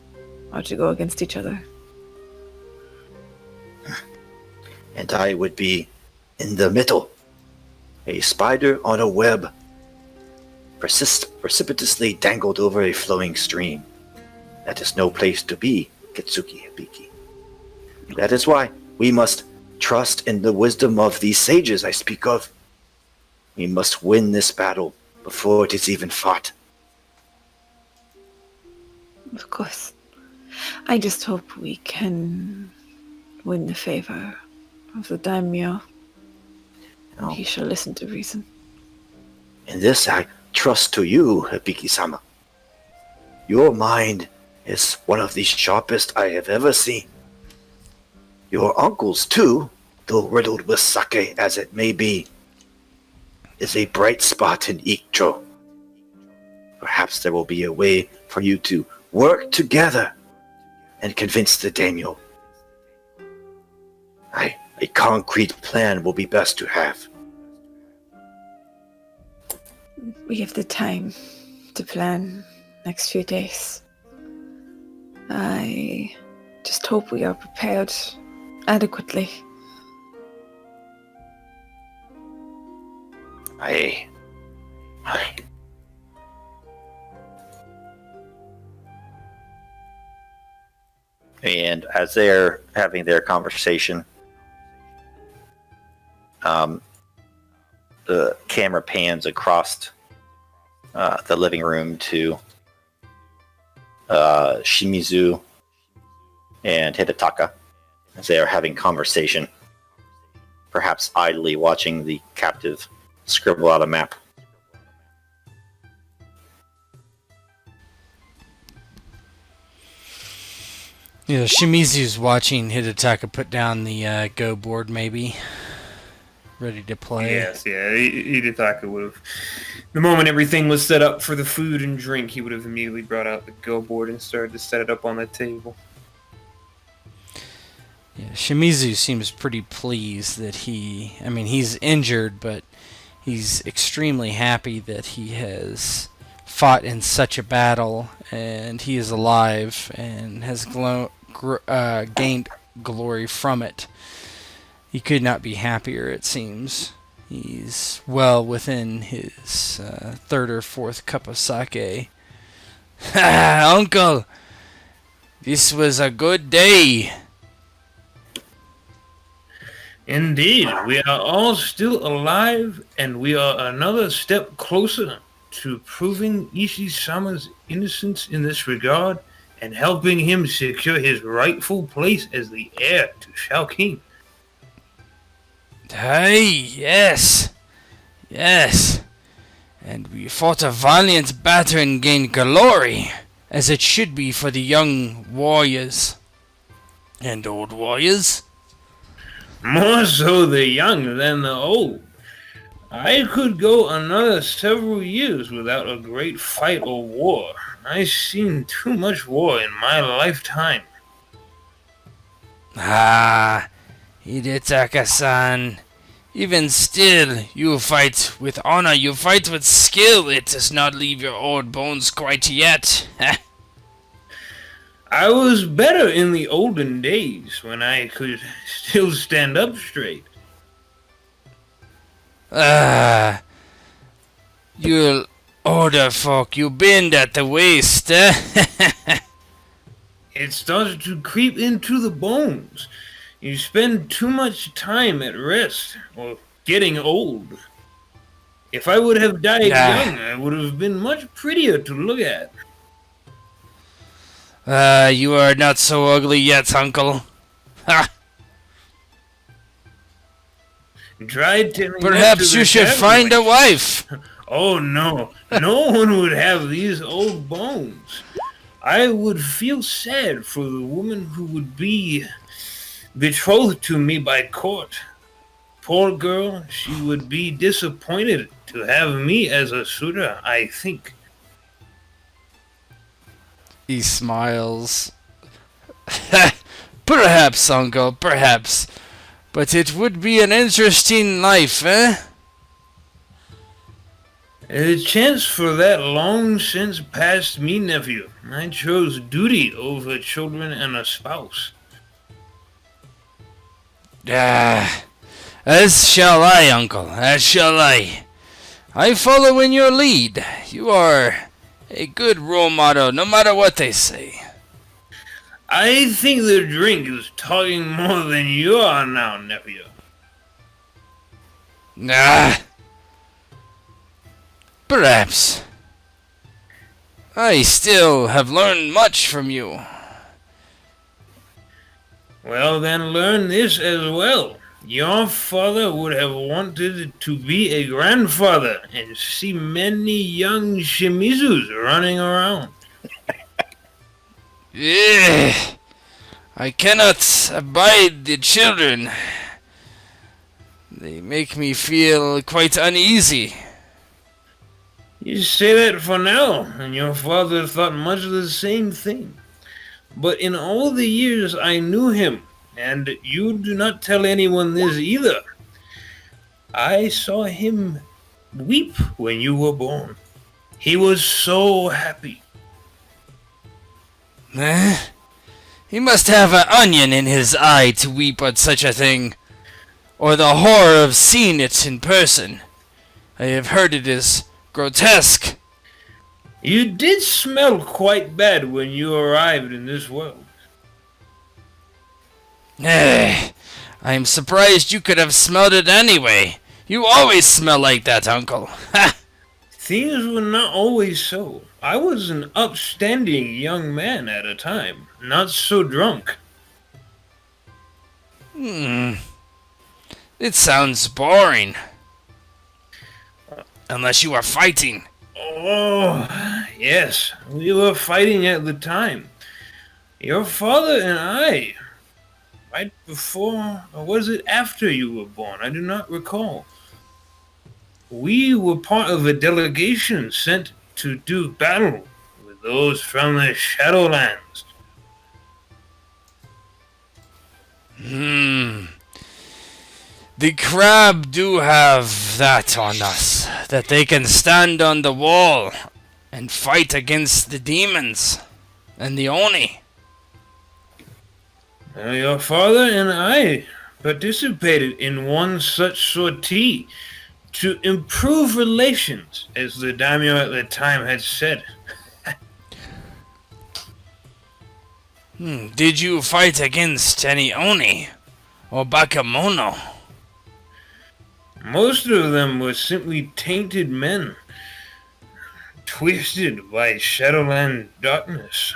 S3: are to go against each other.
S1: And I would be in the middle, a spider on a web, precipitously dangled over a flowing stream. That is no place to be, Kitsuki Hibiki. That is why we must trust in the wisdom of these sages I speak of. We must win this battle before it is even fought.
S3: Of course. I just hope we can win the favor of the Daimyo.
S1: Oh.
S3: He shall listen to reason.
S1: In this I trust to you, Hibiki-sama. Your mind is one of the sharpest I have ever seen. Your uncle's too, though riddled with sake as it may be, is a bright spot in Ikcho. Perhaps there will be a way for you to work together and convince the daimyo. A concrete plan will be best to have.
S3: We have the time to plan next few days. I just hope we are prepared adequately.
S1: I And as they're having their conversation, the camera pans across the living room to Shimizu and Hidetaka as they are having conversation, perhaps idly watching the captive scribble out a map.
S4: Yeah, Shimizu's watching Hidetaka put down the Go board, maybe. Ready to play.
S2: Yes, yeah. Hidetaka would have... The moment everything was set up for the food and drink, he would have immediately brought out the Go board and started to set it up on the table.
S4: Yeah, Shimizu seems pretty pleased that he's injured, but he's extremely happy that he has fought in such a battle, and he is alive and has gained glory from it. He could not be happier, it seems. He's well within his third or fourth cup of sake. Ha! Uncle! This was a good day!
S2: Indeed, we are all still alive, and we are another step closer to proving Ishii-sama's innocence in this regard and helping him secure his rightful place as the heir to Shaoqing.
S4: Hey, yes. Yes. And we fought a valiant battle and gained glory, as it should be for the young warriors. And old warriors?
S2: More so the young than the old. I could go another several years without a great fight or war. I've seen too much war in my lifetime.
S4: Ah, Hidetaka-san. Even still, you fight with honor, you fight with skill. It does not leave your old bones quite yet.
S2: I was better in the olden days when I could still stand up straight.
S4: You older folk, you bend at the waist, eh?
S2: It starts to creep into the bones. You spend too much time at rest or getting old. If I would have died young, I would have been much prettier to look at.
S4: You are not so ugly yet, uncle. Ha!
S2: Tried telling
S4: Perhaps you should find a wife.
S2: Oh no, no one would have these old bones. I would feel sad for the woman who would be betrothed to me by court. Poor girl, she would be disappointed to have me as a suitor, I think.
S4: He smiles. Perhaps, uncle, perhaps. But it would be an interesting life, eh?
S2: A chance for that long since passed me, nephew. I chose duty over children and a spouse.
S4: As shall I, uncle, as shall I. I follow in your lead. You are a good role model, no matter what they say.
S2: I think the drink is talking more than you are now, nephew.
S4: Perhaps. I still have learned much from you.
S2: Well, then learn this as well. Your father would have wanted to be a grandfather and see many young Shimizus running around.
S4: Ugh, I cannot abide the children. They make me feel quite uneasy.
S2: You say that for now, and your father thought much of the same thing. But in all the years I knew him, and you do not tell anyone this either, I saw him weep when you were born. He was so happy.
S4: Eh? He must have an onion in his eye to weep at such a thing, or the horror of seeing it in person. I have heard it is grotesque.
S2: You did smell quite bad when you arrived in this world.
S4: Eh, I am surprised you could have smelled it anyway. You always smell like that, Uncle. Ha!
S2: Things were not always so. I was an upstanding young man at a time, not so drunk.
S4: It sounds boring. Unless you are fighting.
S2: Oh, yes, we were fighting at the time. Your father and I, right before, or was it after you were born? I do not recall. We were part of a delegation sent to do battle with those from the Shadowlands.
S4: The crab do have that on us, that they can stand on the wall and fight against the demons and the Oni.
S2: Your father and I participated in one such sortie to improve relations, as the Daimyo at the time had said.
S4: Did you fight against any Oni or Bakemono?
S2: Most of them were simply tainted men, twisted by Shadowland darkness.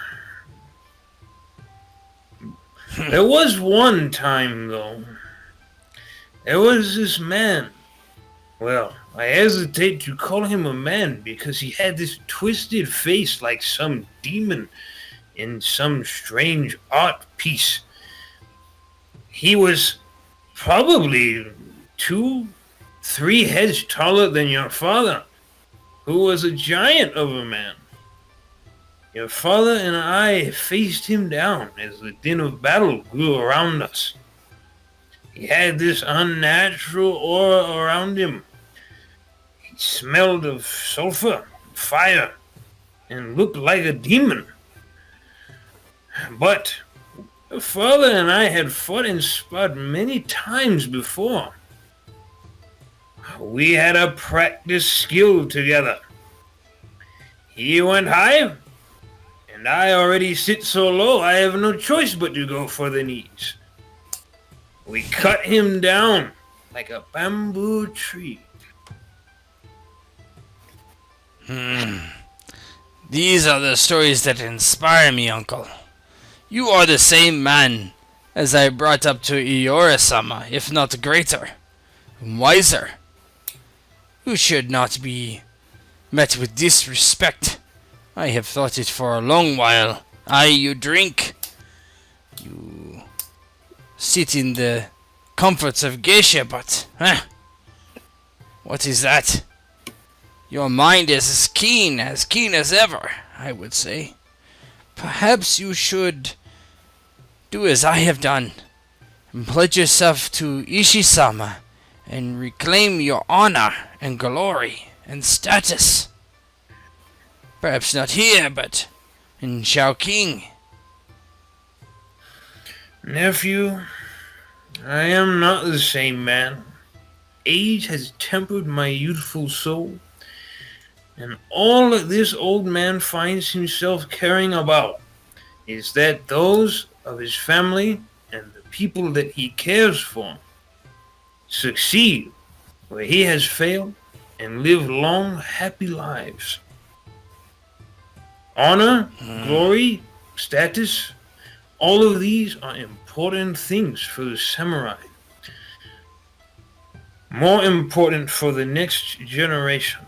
S2: There was one time, though. There was this man. Well, I hesitate to call him a man because he had this twisted face like some demon in some strange art piece. He was probably 2-3 heads taller than your father, who was a giant of a man. Your father and I faced him down as the din of battle grew around us. He had this unnatural aura around him. He smelled of sulfur, fire, and looked like a demon. But your father and I had fought and sparred many times before. We had a practiced skill together. He went high, and I already sit so low I have no choice but to go for the knees. We cut him down like a bamboo tree.
S4: These are the stories that inspire me, Uncle. You are the same man as I brought up to Iora-sama, if not greater, wiser. You should not be met with disrespect. I have thought it for a long while. You drink. You sit in the comforts of geisha, but, what is that? Your mind is as keen as ever, I would say. Perhaps you should do as I have done, and pledge yourself to Ishi-sama, and reclaim your honor and glory and status. Perhaps not here, but in Chowking.
S2: Nephew, I am not the same man. Age has tempered my youthful soul, and all that this old man finds himself caring about is that those of his family and the people that he cares for succeed where he has failed and live long, happy lives. Honor, glory, status, all of these are important things for the samurai. more important for the next generation,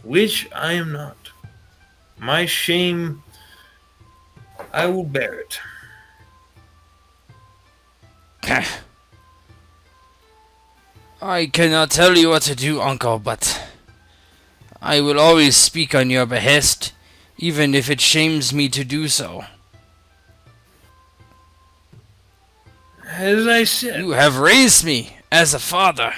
S2: which I am not. My shame, I will bear it.
S4: I cannot tell you what to do, uncle, but I will always speak on your behest, even if it shames me to do so.
S2: As I said,
S4: You have raised me as a father.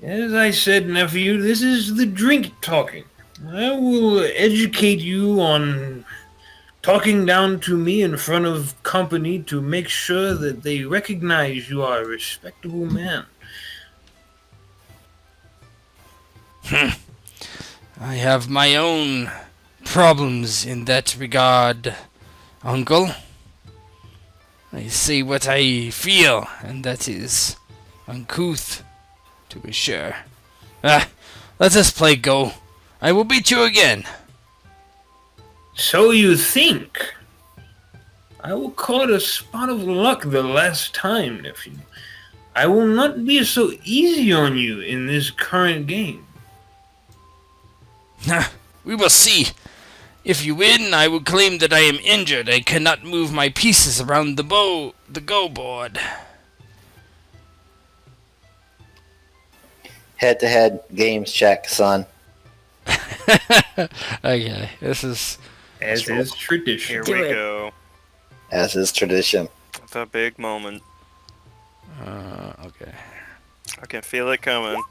S2: nephew, this is the drink talking. I will educate you on talking down to me in front of company to make sure that they recognize you are a respectable man.
S4: I have my own problems in that regard, uncle. I say what I feel, and that is uncouth, to be sure. Let us play Go. I will beat you again.
S2: So you think? I will call it a spot of luck the last time, nephew. I will not be so easy on you in this current game.
S4: We will see. If you win, I will claim that I am injured. I cannot move my pieces around the Go board.
S1: Head-to-head games check, son.
S4: Okay, this is...
S2: As is tradition.
S5: Here
S3: Do
S5: we
S3: it.
S5: go.
S1: As is tradition.
S5: It's a big moment.
S4: okay.
S5: I can feel it coming.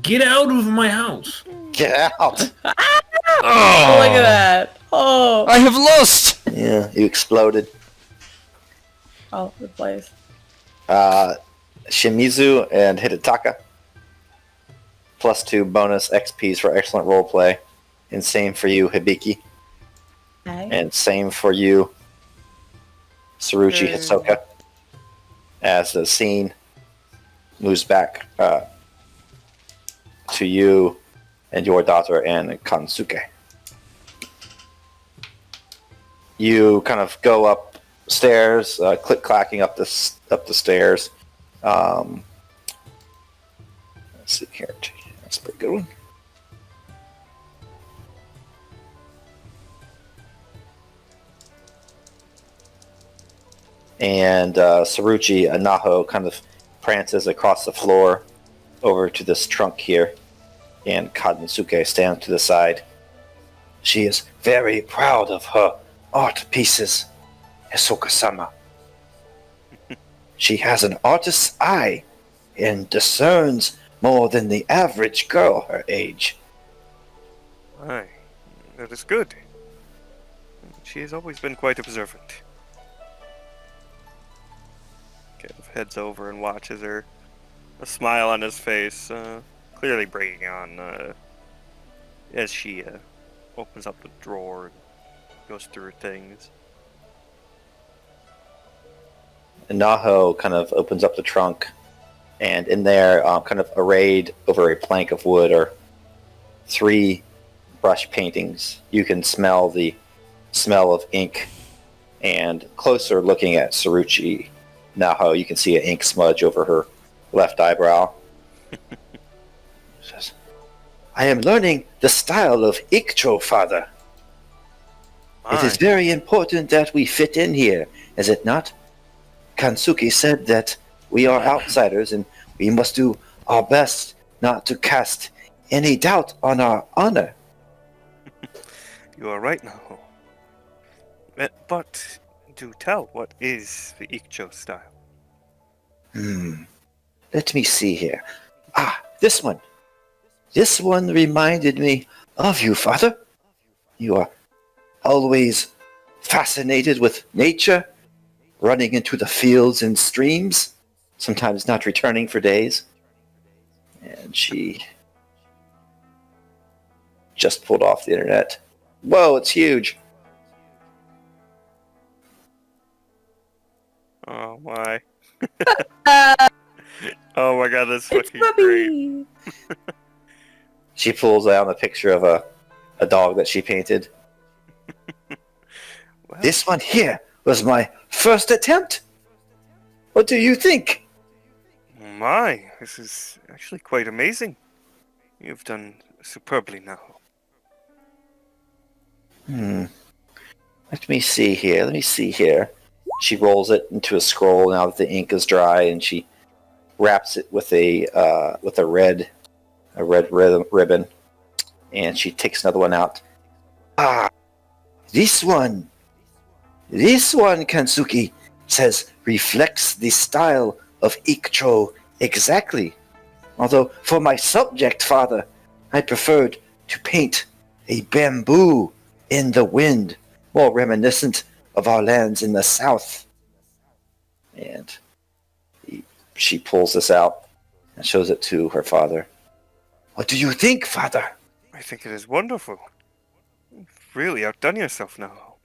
S2: Get out of my house.
S1: Get out!
S3: Oh, look at that. Oh.
S4: I have lost!
S1: Yeah, you exploded.
S3: All over the place.
S1: Shimizu and Hidetaka. +2 bonus XPs for excellent roleplay. And same for you, Hibiki.
S3: Okay.
S1: And same for you, Saruchi Hisoka. As the scene moves back to you and your daughter and Kansuke. You kind of go upstairs, click-clacking up the stairs. Let's see here. That's a pretty good one. And Saruchi Anaho kind of prances across the floor over to this trunk here, and Kansuke stands to the side. She is very proud of her art pieces, Hisoka-sama. She has an artist's eye and discerns more than the average girl her age.
S5: Aye, that is good. She has always been quite observant. Kind of heads over and watches her. A smile on his face, clearly breaking on as she opens up the drawer and goes through things.
S1: And Naho kind of opens up the trunk, and in there, kind of arrayed over a plank of wood, are 3 brush paintings. You can smell the smell of ink, and closer looking at Saruchi Naho, you can see an ink smudge over her left eyebrow. Says, I am learning the style of Ikcho, father. It is very important that we fit in here, is it not? Kansuke said that we are outsiders and we must do our best not to cast any doubt on our honor.
S5: You are right now. But do tell, what is the Ikcho style?
S1: Let me see here. This one. This one reminded me of you, father. You are always fascinated with nature, running into the fields and streams, sometimes not returning for days. And she just pulled off the internet. Whoa, it's huge.
S5: Oh my. Oh my god, that's
S3: It's
S5: fucking great.
S3: puppy.
S1: She pulls out a picture of a dog that she painted.
S5: Well,
S1: This one here was my first attempt. What do you think?
S5: my, this is actually quite amazing. You've done superbly now.
S1: Let me see here. She rolls it into a scroll now that the ink is dry, and she wraps it with a red ribbon, and she takes another one out. Ah, this one, Kansuki says reflects the style of Ikcho exactly. Although for my subject, father, I preferred to paint a bamboo in the wind, more reminiscent of our lands in the south. And she pulls this out and shows it to her father. What do you think, father?
S5: I think it is wonderful. You've really outdone yourself now.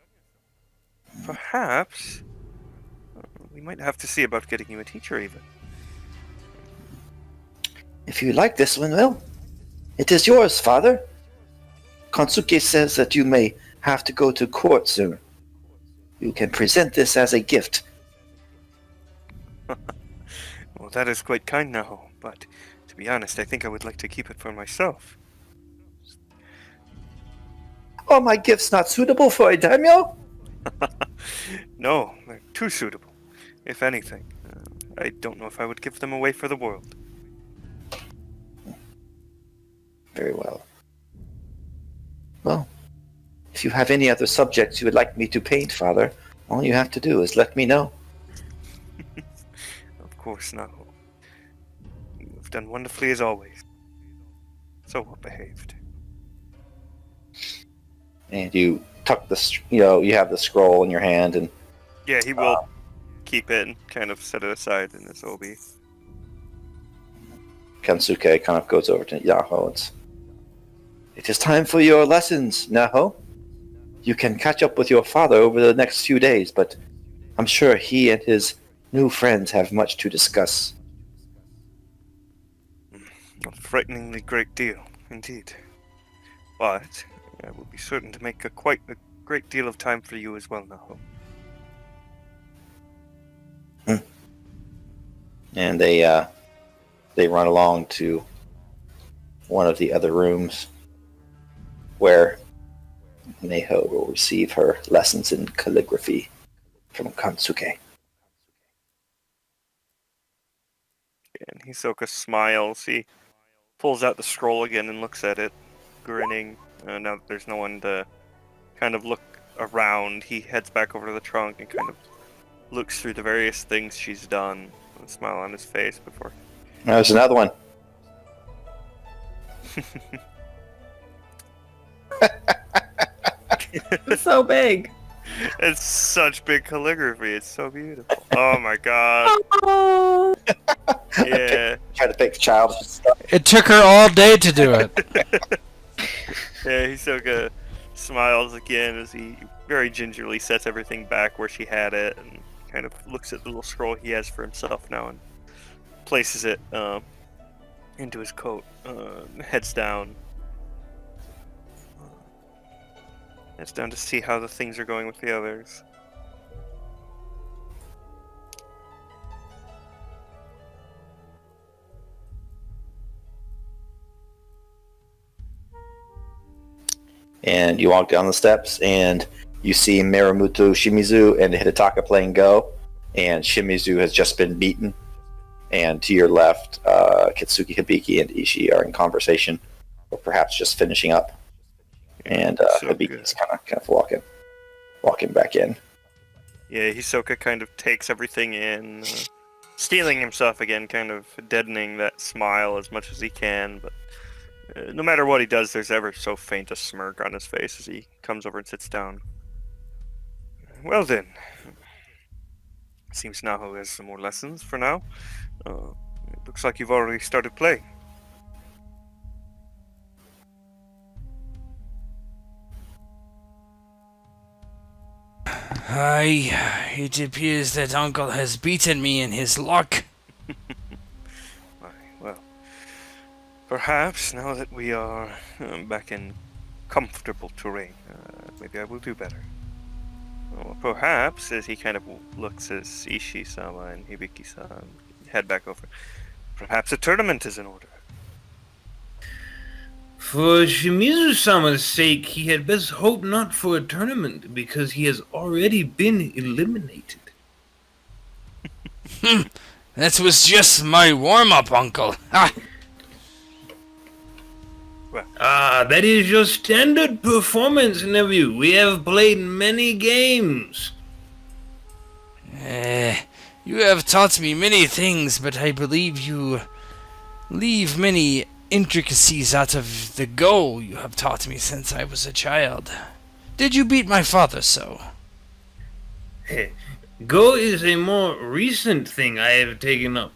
S5: Perhaps we might have to see about getting you a teacher even.
S1: If you like this one, well, it is yours, father. Kansuke says that you may have to go to court soon. You can present this as a gift.
S5: Well, that is quite kind now, but to be honest, I think I would like to keep it for myself.
S1: Are my gifts not suitable for a daimyo?
S5: No, they're too suitable. If anything, I don't know if I would give them away for the world.
S1: Very well. Well, if you have any other subjects you would like me to paint, father, all you have to do is let me know.
S5: Of course not. You've done wonderfully as always. So well behaved.
S1: And you tuck you have the scroll in your hand, and
S5: Yeah, he will keep it and kind of set it aside in his obi.
S1: Kansuke kind of goes over to Yaho. It is time for your lessons, Naho. You can catch up with your father over the next few days, but I'm sure he and his new friends have much to discuss.
S5: A frighteningly great deal, indeed. But I will be certain to make quite a great deal of time for you as well, Naho.
S1: And they run along to one of the other rooms where Neho will receive her lessons in calligraphy from Kansuke.
S5: And Hisoka smiles. He pulls out the scroll again and looks at it, grinning. Now that there's no one to kind of look around, he heads back over to the trunk and kind of looks through the various things she's done, with a smile on his face before.
S1: There's another one.
S3: It's so big.
S5: It's such big calligraphy. It's so beautiful. Oh my god.
S3: Oh.
S5: Yeah.
S1: Try to pick childish stuff.
S4: It took her all day to do it.
S5: Yeah, Hisoka smiles again as he very gingerly sets everything back where she had it and kind of looks at the little scroll he has for himself now and places it into his coat, heads down. Heads down to see how the things are going with the others.
S1: And you walk down the steps, and you see Mirumoto Shimizu and Hidetaka playing Go, and Shimizu has just been beaten. And to your left, Kitsuki Hibiki and Ishii are in conversation, or perhaps just finishing up. And Hibiki's kind of walking back in.
S5: Yeah, Hisoka kind of takes everything in, steeling himself again, kind of deadening that smile as much as he can, but no matter what he does, there's ever so faint a smirk on his face as he comes over and sits down. Well then, seems Naho has some more lessons for now. It looks like you've already started playing.
S4: It appears that Uncle has beaten me in his luck.
S5: Well, perhaps now that we are back in comfortable terrain, maybe I will do better. Or perhaps, as he kind of looks as Ishii-sama and Hibiki-san head back over, Perhaps a tournament is in order.
S2: For Shimizu-sama's sake, he had best hope not for a tournament, because he has already been eliminated.
S4: That was just my warm-up, Uncle. Ha!
S2: That is your standard performance, nephew. We have played many games.
S4: You have taught me many things, but I believe you leave many intricacies out of the Go you have taught me since I was a child. Did you beat my father so?
S2: Go is a more recent thing I have taken up.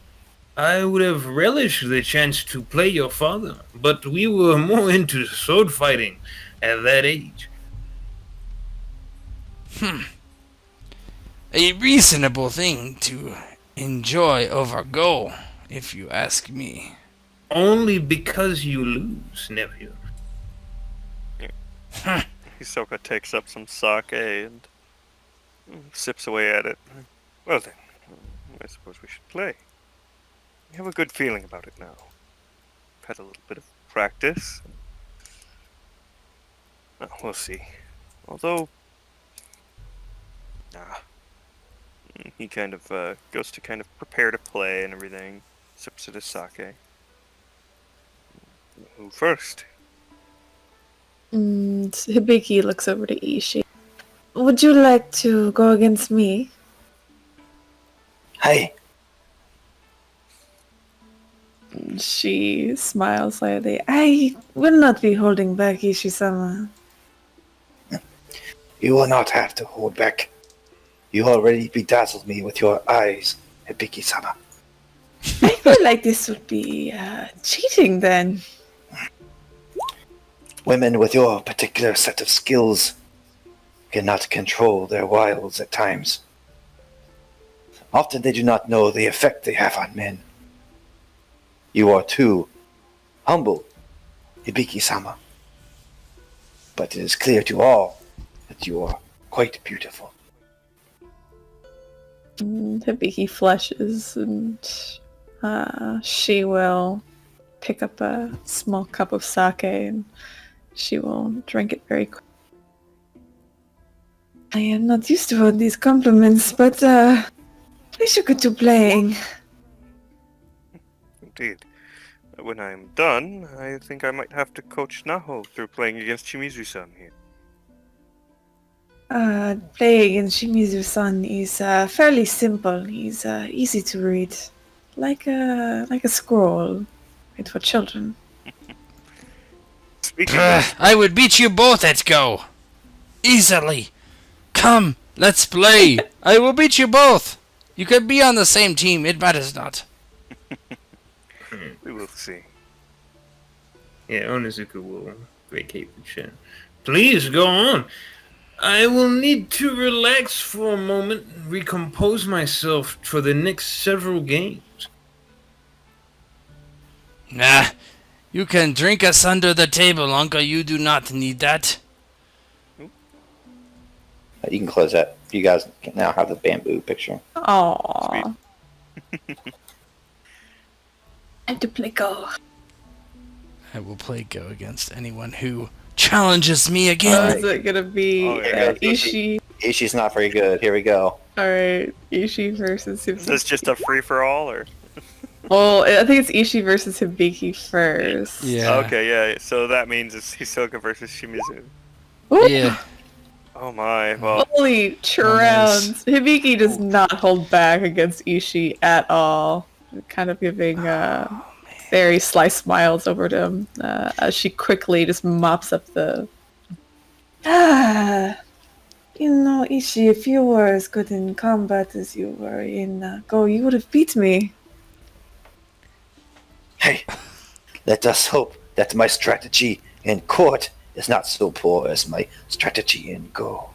S2: I would have relished the chance to play your father, but we were more into sword fighting at that age.
S4: A reasonable thing to enjoy over Go, if you ask me.
S2: Only because you lose, nephew.
S5: Hisoka takes up some sake and sips away at it. Well then, I suppose we should play. I have a good feeling about it now. I've had a little bit of practice. We'll see. Although, he kind of goes to kind of prepare to play and everything. Sips at his sake. Who first?
S3: Hibiki looks over to Ishii. Would you like to go against me?
S1: Hey,
S3: She smiles slightly. I will not be holding back, Ishii-sama.
S1: you will not have to hold back. You already bedazzled me with your eyes, Hibiki-sama.
S3: I feel like this would be cheating then.
S1: Women with your particular set of skills cannot control their wiles at times. Often they do not know the effect they have on men. You are too humble, Hibiki-sama. But it is clear to all that you are quite beautiful.
S3: Hibiki flushes and she will pick up a small cup of sake and she will drink it very quickly. I am not used to all these compliments, but we should get to playing.
S5: Indeed. When I'm done, I think I might have to coach Naho through playing against Shimizu-san here.
S3: Playing against Shimizu-san is fairly simple. He's easy to read, like a scroll, made for children.
S5: Speaking of,
S4: I would beat you both at Go. Easily. Come, let's play. I will beat you both. You could be on the same team, it matters not.
S5: we will see.
S2: Yeah, Onizuka will vacate the chair. Please, go on. I will need to relax for a moment and recompose myself for the next several games.
S4: Nah, you can drink us under the table, Uncle. You do not need that.
S1: You can close that. You guys can now have the bamboo picture.
S3: Aww. And to play Go.
S4: I will play Go against anyone who challenges me again.
S3: Is it gonna be Ishii?
S1: Ishii's not very good. Here we go.
S3: Alright, Ishii versus
S5: Is
S3: Hibiki.
S5: this just a free-for-all, or?
S3: Well, I think it's Ishii versus Hibiki first.
S4: Yeah.
S5: Okay, yeah, so that means it's Hisoka versus Shimizu.
S3: Ooh,
S4: Yeah.
S5: Oh my, well,
S3: holy trouns. Hibiki does not hold back against Ishii at all. Kind of giving very sly smiles over to him as she quickly just mops up the... You know, Ishii, if you were as good in combat as you were in Go, you would have beat me.
S1: Hey, let us hope that my strategy in court is not so poor as my strategy in Go.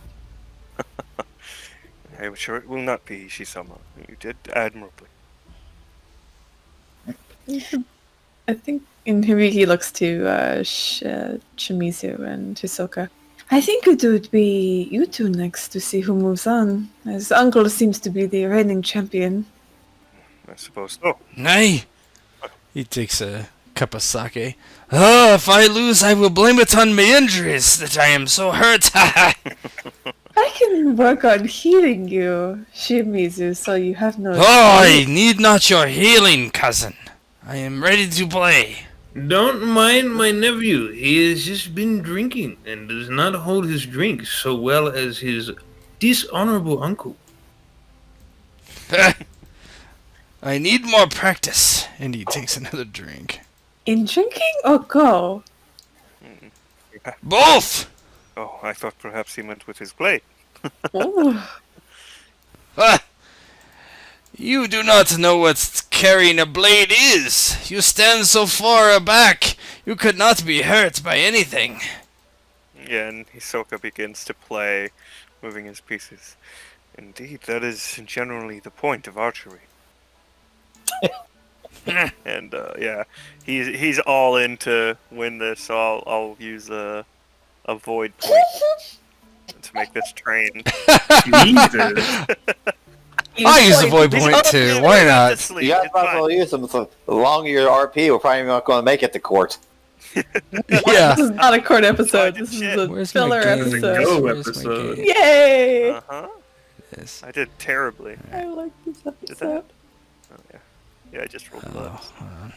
S5: I'm sure it will not be, Ishii-sama. You did admirably.
S3: I think in Hibiki looks to Shimizu and Hisoka. I think it would be you two next to see who moves on, as Uncle seems to be the reigning champion.
S5: I suppose so.
S4: Nay, He takes a cup of sake. Oh, if I lose, I will blame it on my injuries that I am so hurt.
S3: I can work on healing you, Shimizu, so you have no...
S4: Oh, I need not your healing, cousin. I am ready to play.
S2: Don't mind my nephew. He has just been drinking and does not hold his drink so well as his dishonorable uncle.
S4: I need more practice. And he takes another drink.
S3: In drinking or go?
S4: Both!
S5: Oh, I thought perhaps he meant with his blade.
S3: Oh.
S4: Ah, you do not know what carrying a blade is. You stand so far aback, you could not be hurt by anything.
S5: Yeah, and Hisoka begins to play, moving his pieces. Indeed, that is generally the point of archery. And yeah, he's all in to win this, so I'll use a void point to make this train.
S2: Jesus.
S4: I use the void point too. Why not?
S1: You guys might as well use them. So the longer your RP, we're probably not going to make it to court.
S4: Yeah.
S3: This is not a court episode. This is a
S4: Where's my
S3: filler
S4: game?
S3: episode.
S2: Go
S4: Where's my
S2: episode.
S4: game?
S3: Yay!
S5: Uh-huh.
S4: Yes.
S5: I did terribly.
S3: I like this
S5: Did
S3: episode.
S5: that? Oh, yeah. Yeah, I just rolled
S4: Oh,
S5: gloves.
S4: hold on.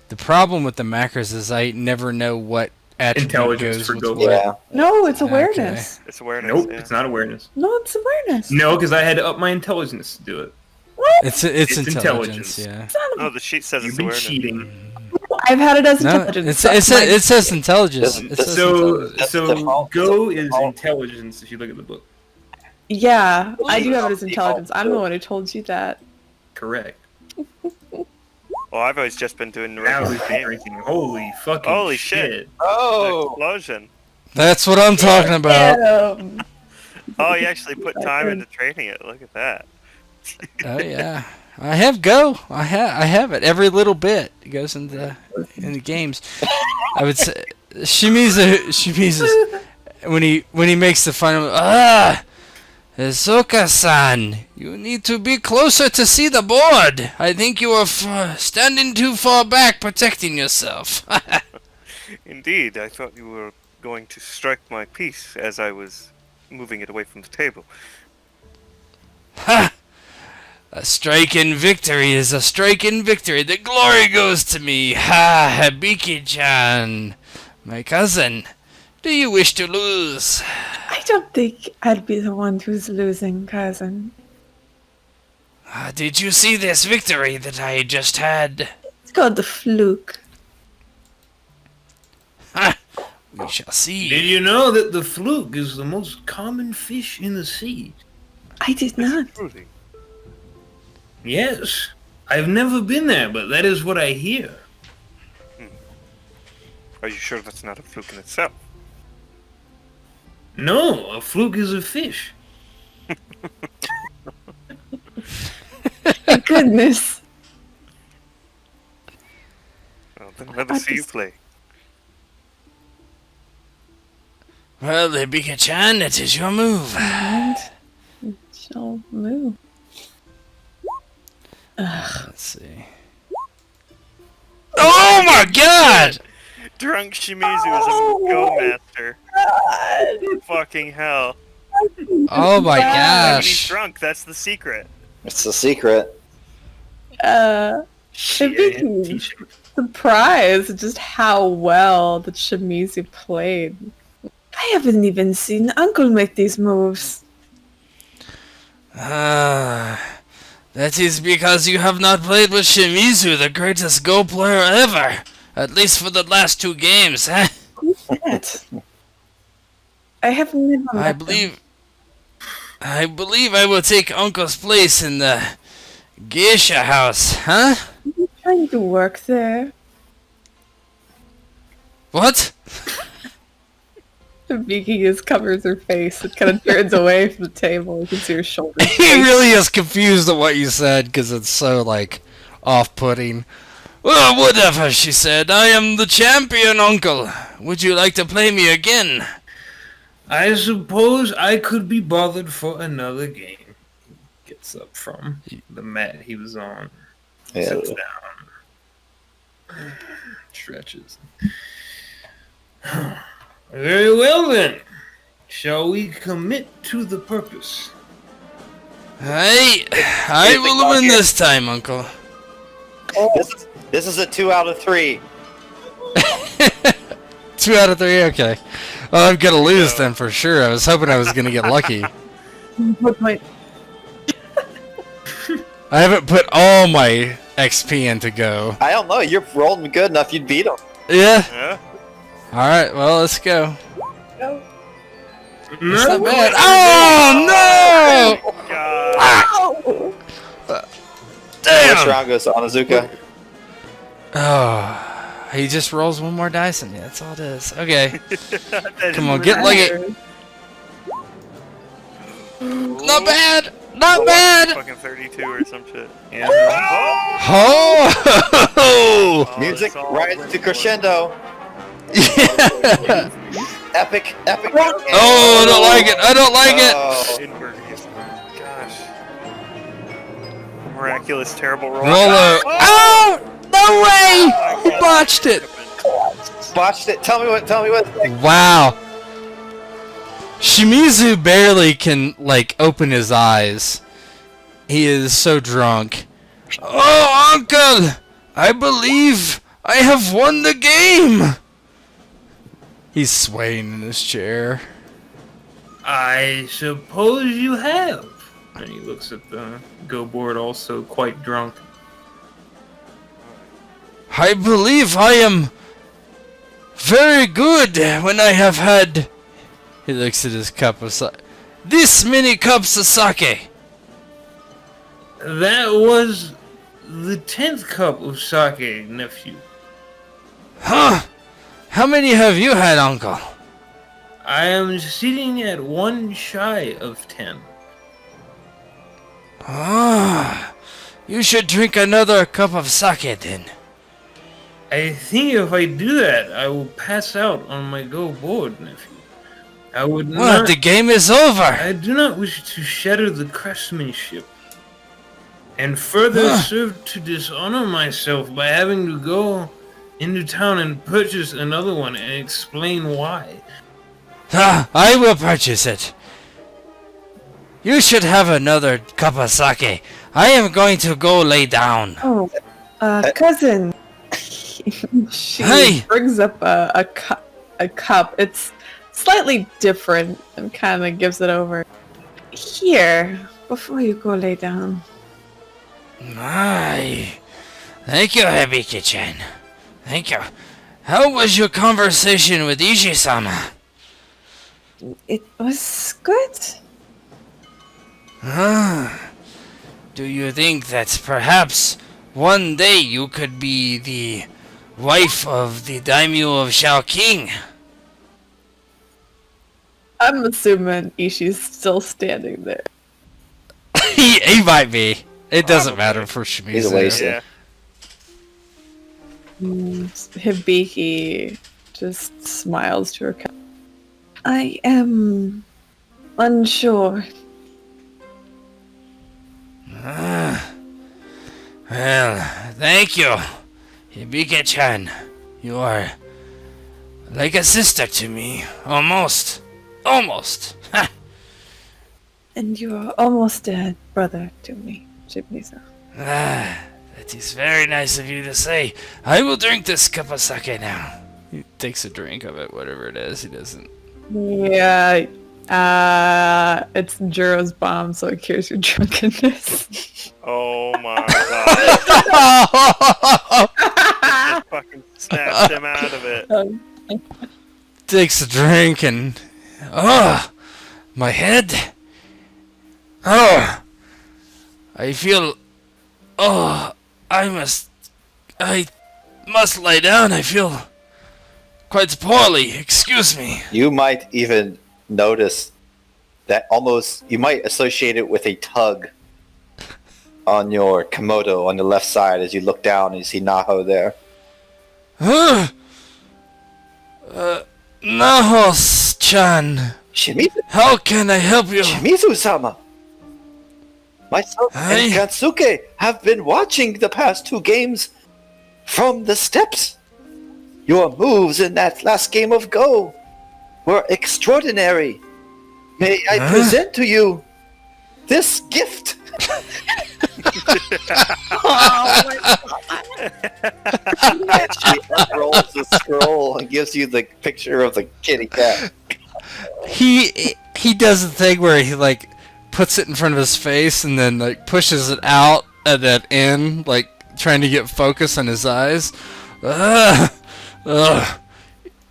S4: The problem with the macros is I never know what attribute
S2: Intelligence
S4: goes
S2: for
S4: with
S2: go
S4: what.
S1: Yeah.
S3: No, it's
S4: Okay.
S3: awareness.
S5: It's awareness.
S2: Nope,
S5: yeah.
S2: it's not awareness.
S3: No, it's awareness.
S2: No, because I had to up my intelligence to do it.
S3: What?
S4: It's
S2: It's
S4: intelligence.
S2: intelligence.
S4: Yeah.
S3: It's not
S5: No, the sheet says
S2: You've
S5: it's
S2: been
S5: awareness.
S2: cheating.
S3: I've had it as
S4: No,
S3: intelligence.
S4: it says intelligence. It says
S2: So,
S4: intelligence.
S1: That's
S2: so
S1: the default.
S2: go
S1: That's the
S2: is
S1: default.
S2: intelligence if you look at the book.
S3: Yeah, I do have it as
S1: Default
S3: intelligence. I'm the
S1: too.
S3: one who told you that.
S2: Correct.
S5: Well, I've always just been doing the
S2: Now
S5: regular
S2: he's
S5: game.
S2: drinking. Holy fucking
S5: Holy
S2: shit.
S5: shit.
S1: Oh!
S5: Explosion.
S4: That's what I'm talking about.
S5: Oh, you actually put time into training it. Look at that.
S4: Oh yeah, I have Go. I have it every little bit. It goes into the games. I would say Shimizu when he makes the final Hisoka-san, you need to be closer to see the board. I think you are standing too far back, protecting yourself.
S5: Indeed, I thought you were going to strike my piece as I was moving it away from the table.
S4: Ha! A strike in victory is a strike in victory. The glory goes to me. Ha! Hibiki-chan, my cousin. Do you wish to lose?
S3: I don't think I'd be the one who's losing, cousin.
S4: Did you see this victory that I just had?
S3: It's called the fluke.
S4: Ha! We shall see.
S2: Did you know that the fluke is the most common fish in the sea?
S3: I did not.
S5: Truly.
S2: Yes. I've never been there, but that is what I hear.
S5: Are you sure that's not a fluke in itself?
S2: No, a fluke is a fish.
S3: My goodness.
S5: Well, then let us see you play.
S4: Well, Hibiki-chan, it is your move.
S3: And shall move. Ugh.
S4: Let's see. Oh my god!
S5: Drunk Shimizu is a go master. Fucking hell.
S4: Oh my
S5: When he's
S4: gosh.
S5: drunk, that's the secret.
S1: It's a secret.
S2: Shit,
S3: Hibiki.
S2: t-shirt.
S3: Surprised at just how well that Shimizu played. I haven't even seen Uncle make these moves.
S4: That is because you have not played with Shimizu, the greatest Go player ever. At least for the last 2 games, huh?
S3: Who's that? I have never met
S4: I
S3: them.
S4: believe I will take Uncle's place in the geisha house, huh?
S3: Are you trying to work there?
S4: What?
S3: Hibiki just covers her face and kind of turns away from the table. You can see her shoulders.
S4: He really is confused at what you said because it's so, like, off-putting. Well, whatever, she said. I am the champion, Uncle. Would you like to play me again?
S2: I suppose I could be bothered for another game. Gets up from the mat he was on.
S1: Yeah.
S2: Sits down. Stretches. Very well then. Shall we commit to the purpose?
S4: I will win this time, Uncle.
S1: This is a 2 out of 3.
S4: 2 out of 3, okay. Well, I'm gonna lose then for sure. I was hoping I was gonna get lucky.
S3: What point?
S4: I haven't put all my XP in to go.
S1: I don't know. You're rolling good enough. You'd beat him.
S4: Yeah.
S5: Yeah.
S4: All right. Well, let's go.
S3: No.
S4: It's not bad. Oh no!
S5: God.
S3: Ow!
S1: First
S4: Damn!
S1: round goes to Onizuka.
S4: Oh, he just rolls one more dice, and that's all it is. Okay.
S5: That
S4: Come on,
S5: is
S4: get like it. Not bad. Not bad.
S5: fucking 32 or some shit.
S2: Yeah.
S4: Oh!
S5: Oh,
S1: Music
S5: it's all
S1: rises to
S5: Blink
S1: crescendo. Epic.
S4: Oh, I don't like it. I don't like it.
S1: Oh.
S5: Inversions. Gosh. Miraculous, terrible roll.
S4: Roller. Oh! No way! He botched it.
S1: Botched it. Tell me what.
S4: Wow. Shimizu barely can, like, open his eyes. He is so drunk. Oh, Uncle! I believe I have won the game! He's swaying in his chair.
S2: I suppose you have. And he looks at the go board, also quite drunk.
S4: I believe I am very good when I have had... He looks at his cup of sake. This many cups of sake!
S2: That was the 10th cup of sake, nephew.
S4: Huh? How many have you had, Uncle?
S2: I am sitting at 1 shy of 10.
S4: Ah, you should drink another cup of sake then.
S2: I think if I do that, I will pass out on my go board, nephew. I would
S4: What?
S2: not.
S4: The game is over.
S2: I do not wish to shatter the craftsmanship, and further serve to dishonor myself by having to go into town and purchase another one and explain why.
S4: Ah, I will purchase it. You should have another cup of sake. I am going to go lay down.
S3: Oh, cousin. She
S4: Hey!
S3: brings up a cup. It's slightly different and kind of gives it over. Here, before you go lay down.
S4: My. Thank you, Hibiki-chan. Thank you. How was your conversation with Ishi-sama?
S3: It was good.
S4: Ah. Do you think that perhaps one day you could be the wife of the Daimyo of King?
S3: I'm assuming Ishi's still standing there.
S4: he might be. It doesn't matter for Shimizu.
S1: He's a waste.
S5: Yeah.
S3: Hibiki just smiles to her cousin. I am unsure.
S4: Well, thank you, Hibiki-chan. You are like a sister to me. Almost. Almost. Ha!
S3: And you are almost a brother to me, Shimizu.
S4: That is very nice of you to say. I will drink this cup of sake now. He takes a drink of it, whatever it is. He doesn't.
S3: Yeah, it's Juro's bomb, so it cures your drunkenness.
S5: Oh my god. Just fucking snatched him out of it.
S4: Takes a drink and... Oh! My head! Oh! I feel... Oh! I must lie down. I feel quite poorly. Excuse me.
S1: You might even notice that almost you might associate it with a tug on your komodo on the left side as you look down and you see Naho there.
S4: Nahos-chan.
S1: Shimizu,
S4: How can I help you?
S1: Shimizu-sama. Myself and
S4: Hey.
S1: Katsuke have been watching the past 2 games from the steps. Your moves in that last game of Go were extraordinary. May I present to you this gift? She unrolls the scroll and gives you the picture of the kitty cat.
S4: He does the thing where he like puts it in front of his face and then like pushes it out and then in, like trying to get focus on his eyes.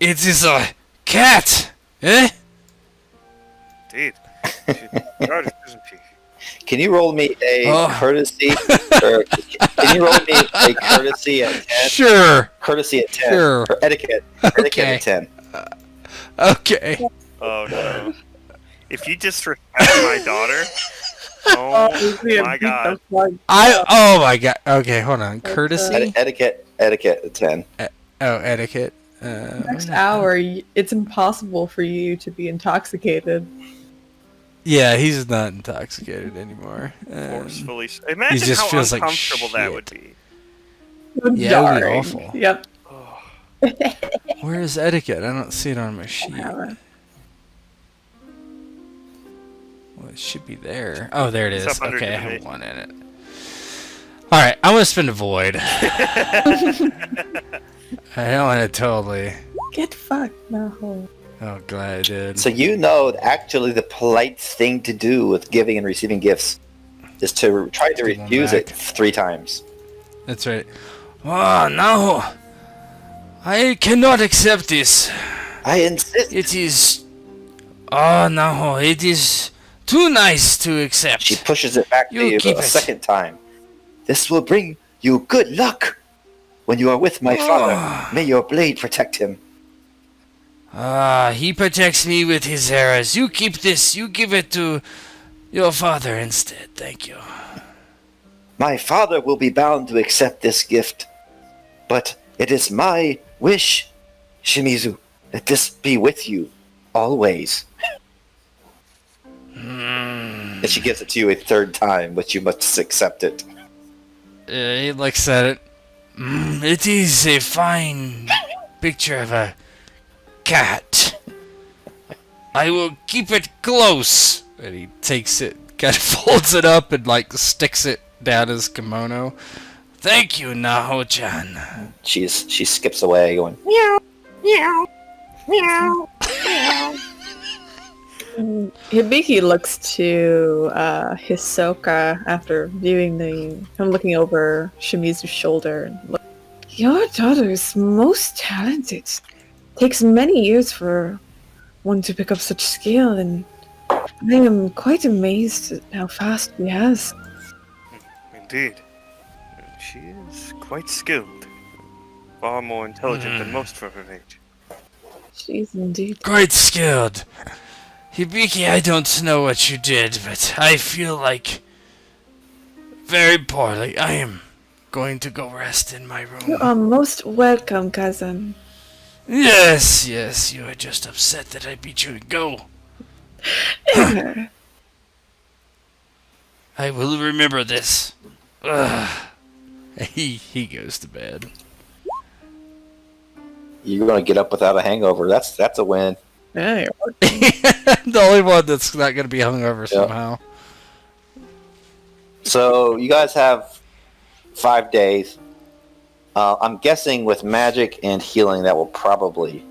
S4: It is a cat, eh?
S5: Dude. God, it isn't he?
S1: Can you roll me a
S4: Oh.
S1: courtesy? Or can you roll me a courtesy at 10?
S4: Sure.
S1: Courtesy at 10.
S4: Sure.
S1: Or etiquette. Etiquette
S4: Okay.
S1: at 10.
S4: Okay.
S5: Oh no. If you disrespect my daughter, oh my god.
S4: Oh my god. Okay, hold on. Courtesy.
S1: Etiquette at 10.
S4: Oh, etiquette.
S3: Next hour, it's impossible for you to be intoxicated.
S4: Yeah, he's not intoxicated anymore.
S5: Forcefully. Imagine
S4: just
S5: how
S4: feels like
S5: uncomfortable that
S4: shit.
S5: would be.
S4: Yeah, it would be
S3: Jarring.
S4: awful.
S3: Yep.
S4: Where is etiquette? I don't see it on my sheet.
S3: Hour.
S4: Well, it should be there. Oh, there it
S5: It's
S4: is.
S5: up under
S4: Okay, I have
S5: divination.
S4: one in it. Alright, I'm gonna spin a void. I don't want to totally.
S3: Get fucked, no.
S4: Oh, glad I did.
S1: So you know that actually the polite thing to do with giving and receiving gifts is to try to
S4: Give one
S1: refuse it
S4: back.
S1: 3 times.
S4: That's right. Oh, no! I cannot accept this.
S1: I insist.
S4: It is. Oh, no, it is too nice to accept.
S1: She pushes it back to
S4: You
S1: you
S4: keep
S1: a
S4: it.
S1: second time. This will bring you good luck when you are with my father. May your blade protect him.
S4: He protects me with his arrows. You keep this. You give it to your father instead. Thank you.
S1: My father will be bound to accept this gift. But it is my wish, Shimizu, that this be with you always. And she gives it to you a 3rd time, but you must accept it.
S4: He looks at it. It is a fine picture of a cat. I will keep it close. And he takes it, kind of folds it up, and like sticks it down his kimono. Thank you, Naho-chan.
S1: She skips away, going,
S3: Hibiki looks to Hisoka after viewing him looking over Shimizu's shoulder. And your daughter is most talented. Takes many years for one to pick up such skill, and I am quite amazed at how fast she has.
S5: Indeed. She is quite skilled. Far more intelligent than most for her age.
S3: She's indeed.
S4: Quite skilled. Hibiki, I don't know what you did, but I feel like very poorly. I am going to go rest in my room.
S3: You are most welcome, cousin.
S4: Yes, you are just upset that I beat you in Go. I will remember this. Ugh. He goes to bed.
S1: you're going to get up without a hangover. That's a win.
S3: Yeah, you're
S4: The only one that's not going to be hungover somehow.
S1: So you guys have 5 days. I'm guessing with magic and healing that will probably...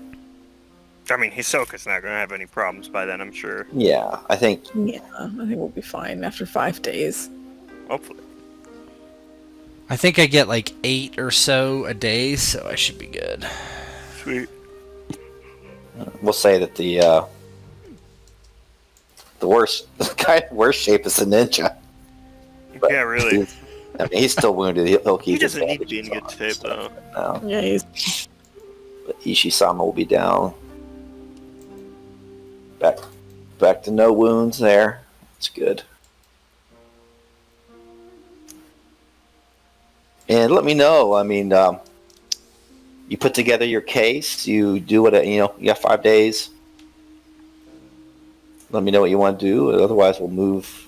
S5: I mean, Hisoka's not going to have any problems by then, I'm sure.
S1: Yeah, I think...
S3: Yeah, I think we'll be fine after 5 days.
S5: Hopefully.
S4: I think I get like 8 or so a day, so I should be good.
S5: Sweet.
S1: We'll say that the worst, the kind of worst shape is the ninja. But
S5: Yeah, really.
S1: I mean, he's still wounded. He'll keep
S5: He
S1: his
S5: doesn't need to be in
S1: bandages
S5: good
S1: on,
S5: shape, though.
S1: No.
S3: Yeah, he's
S1: But Ishii-sama will be down. Back to no wounds there. That's good. And let me know. I mean, you put together your case. You do what you got 5 days. Let me know what you want to do. Otherwise, we'll move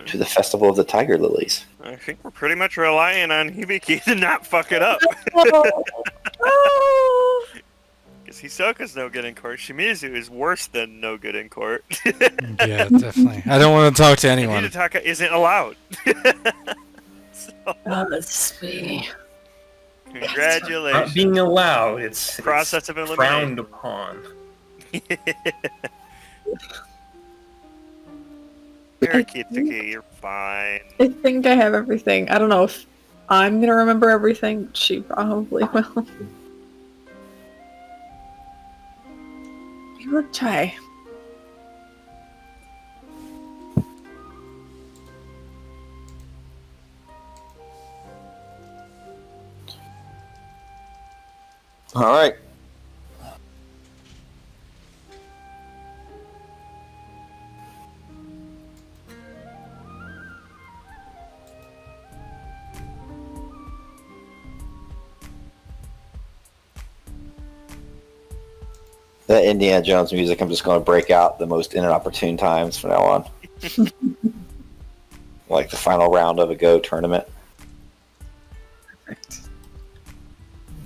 S1: to the Festival of the Tiger Lillies.
S5: I think we're pretty much relying on Hibiki to not fuck it up.
S3: Oh!
S5: Because Hisoka's no good in court. Shimizu is worse than no good in court.
S4: Yeah, definitely. I don't want to talk to anyone.
S5: Hidetaka isn't allowed. So,
S3: Oh, that's me.
S5: congratulations.
S2: Not being allowed. It's
S5: Process of elimination.
S2: frowned upon.
S5: You're Kitsuki, you're fine.
S3: I think I have everything. I don't know if I'm gonna remember everything. She probably will. We will try.
S1: All right. That Indiana Jones music, I'm just going to break out the most inopportune times from now on. Like the final round of a Go tournament.
S3: Perfect.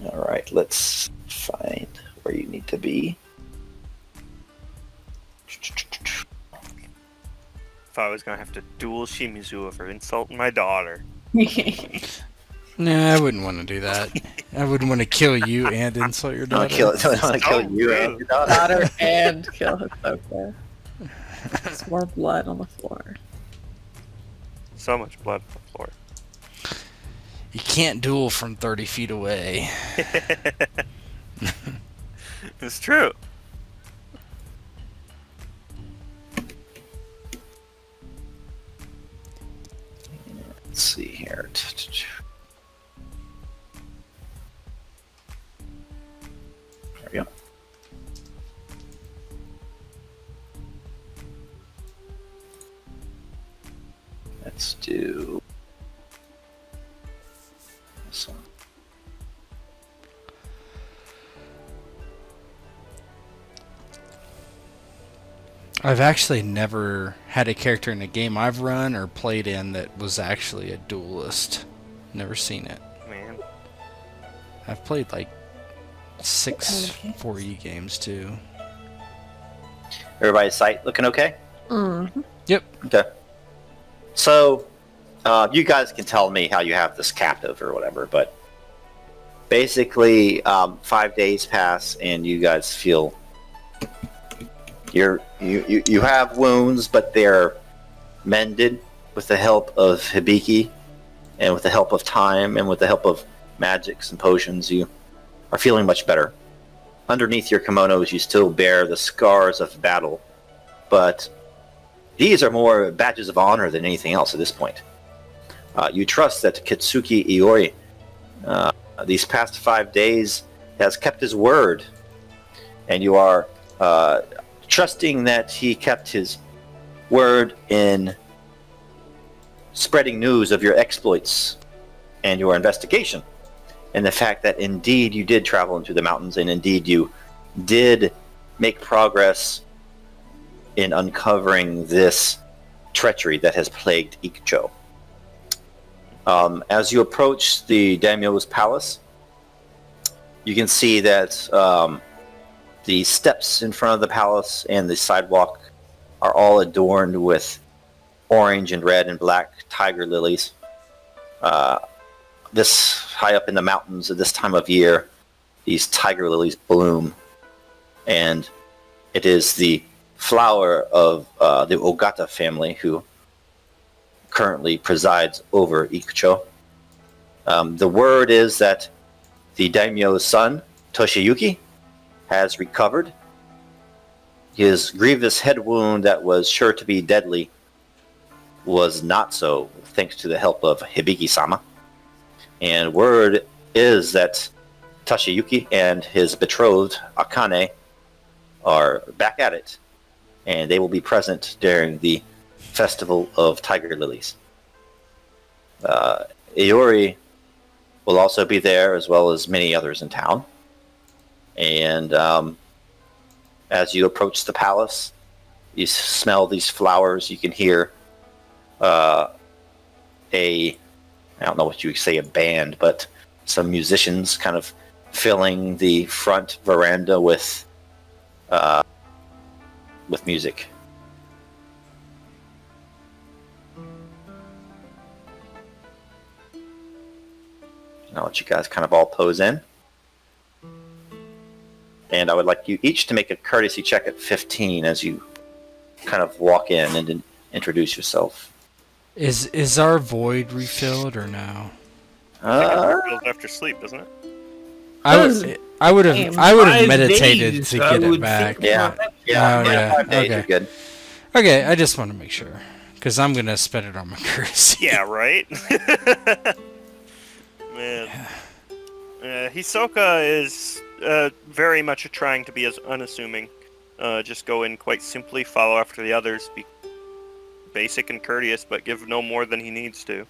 S1: All right, let's find where you need to be.
S5: If I was gonna have to duel Shimizu for insulting my daughter.
S4: Nah, I wouldn't want to do that. I wouldn't want to kill you and insult your
S1: I'm gonna
S4: daughter.
S1: kill you and your daughter.
S3: Daughter and kill Hisoka. There's more blood on the floor.
S5: So much blood on the floor.
S4: You can't duel from 30 feet away.
S5: It's true.
S1: Let's see here. There we go. Let's do this one.
S4: I've actually never had a character in a game I've run or played in that was actually a duelist. Never seen it.
S5: Man.
S4: I've played like 6
S3: Okay.
S4: 4E games too.
S1: Everybody's sight looking okay?
S3: Mm-hmm.
S1: Okay. So, you guys can tell me how you have this captive or whatever, but basically, 5 days pass and you guys feel you have wounds, but they're mended with the help of Hibiki and with the help of time and with the help of magics and potions. You are feeling much better. Underneath your kimonos, you still bear the scars of battle, but these are more badges of honor than anything else at this point. You trust that Kitsuki Iori, these past 5 days, has kept his word, and you are trusting that he kept his word in spreading news of your exploits and your investigation, and the fact that indeed you did travel into the mountains, and indeed you did make progress in uncovering this treachery that has plagued Ikcho. As you approach the Daimyo's palace, you can see that the steps in front of the palace and the sidewalk are all adorned with orange and red and black tiger lilies. This high up in the mountains at this time of year, these tiger lilies bloom, and it is the flower of the Ogata family who currently presides over Ikcho. The word is that the daimyo's son, Toshiyuki, has recovered. His grievous head wound that was sure to be deadly was not so, thanks to the help of Hibiki-sama. And word is that Toshiyuki and his betrothed, Akane, are back at it, and they will be present during the Festival of Tiger Lillies. Iori will also be there, as well as many others in town. And as you approach the palace, you smell these flowers. You can hear uh, I don't know what you would say, a band, but some musicians kind of filling the front veranda with music. I'll let you guys kind of all pose in. And I would like you each to make a courtesy check at 15 as you kind of walk in and introduce yourself.
S4: Is our void refilled or no?
S5: Feels after sleep, doesn't it?
S4: I would have
S2: 5
S4: meditated
S2: days,
S4: to
S2: I
S4: get it
S2: would
S4: back.
S2: think.
S1: Yeah.
S4: Oh, yeah.
S1: 5 days,
S4: Okay.
S1: you're good.
S4: Okay, I just want to make sure because I'm gonna spend it on my courtesy.
S5: Yeah, right? Man. Hisoka is very much trying to be as unassuming. Just go in quite simply, follow after the others, be basic and courteous, but give no more than he needs to.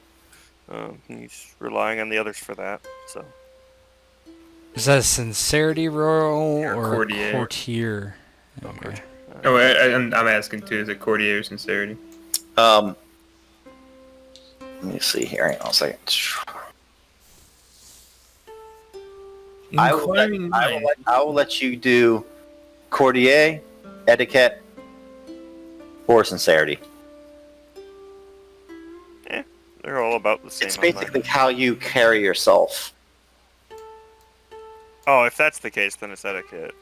S5: He's relying on the others for that, so...
S4: Is that a sincerity roll or
S2: courtier.
S4: a courtier? Okay.
S2: Oh, I'm asking too. Is it courtier or sincerity?
S1: Let me see here. Hang on a second. I will let you do courtier, etiquette, or sincerity.
S5: They're all about the same.
S1: It's basically how you carry yourself.
S5: Oh, if that's the case, then it's etiquette.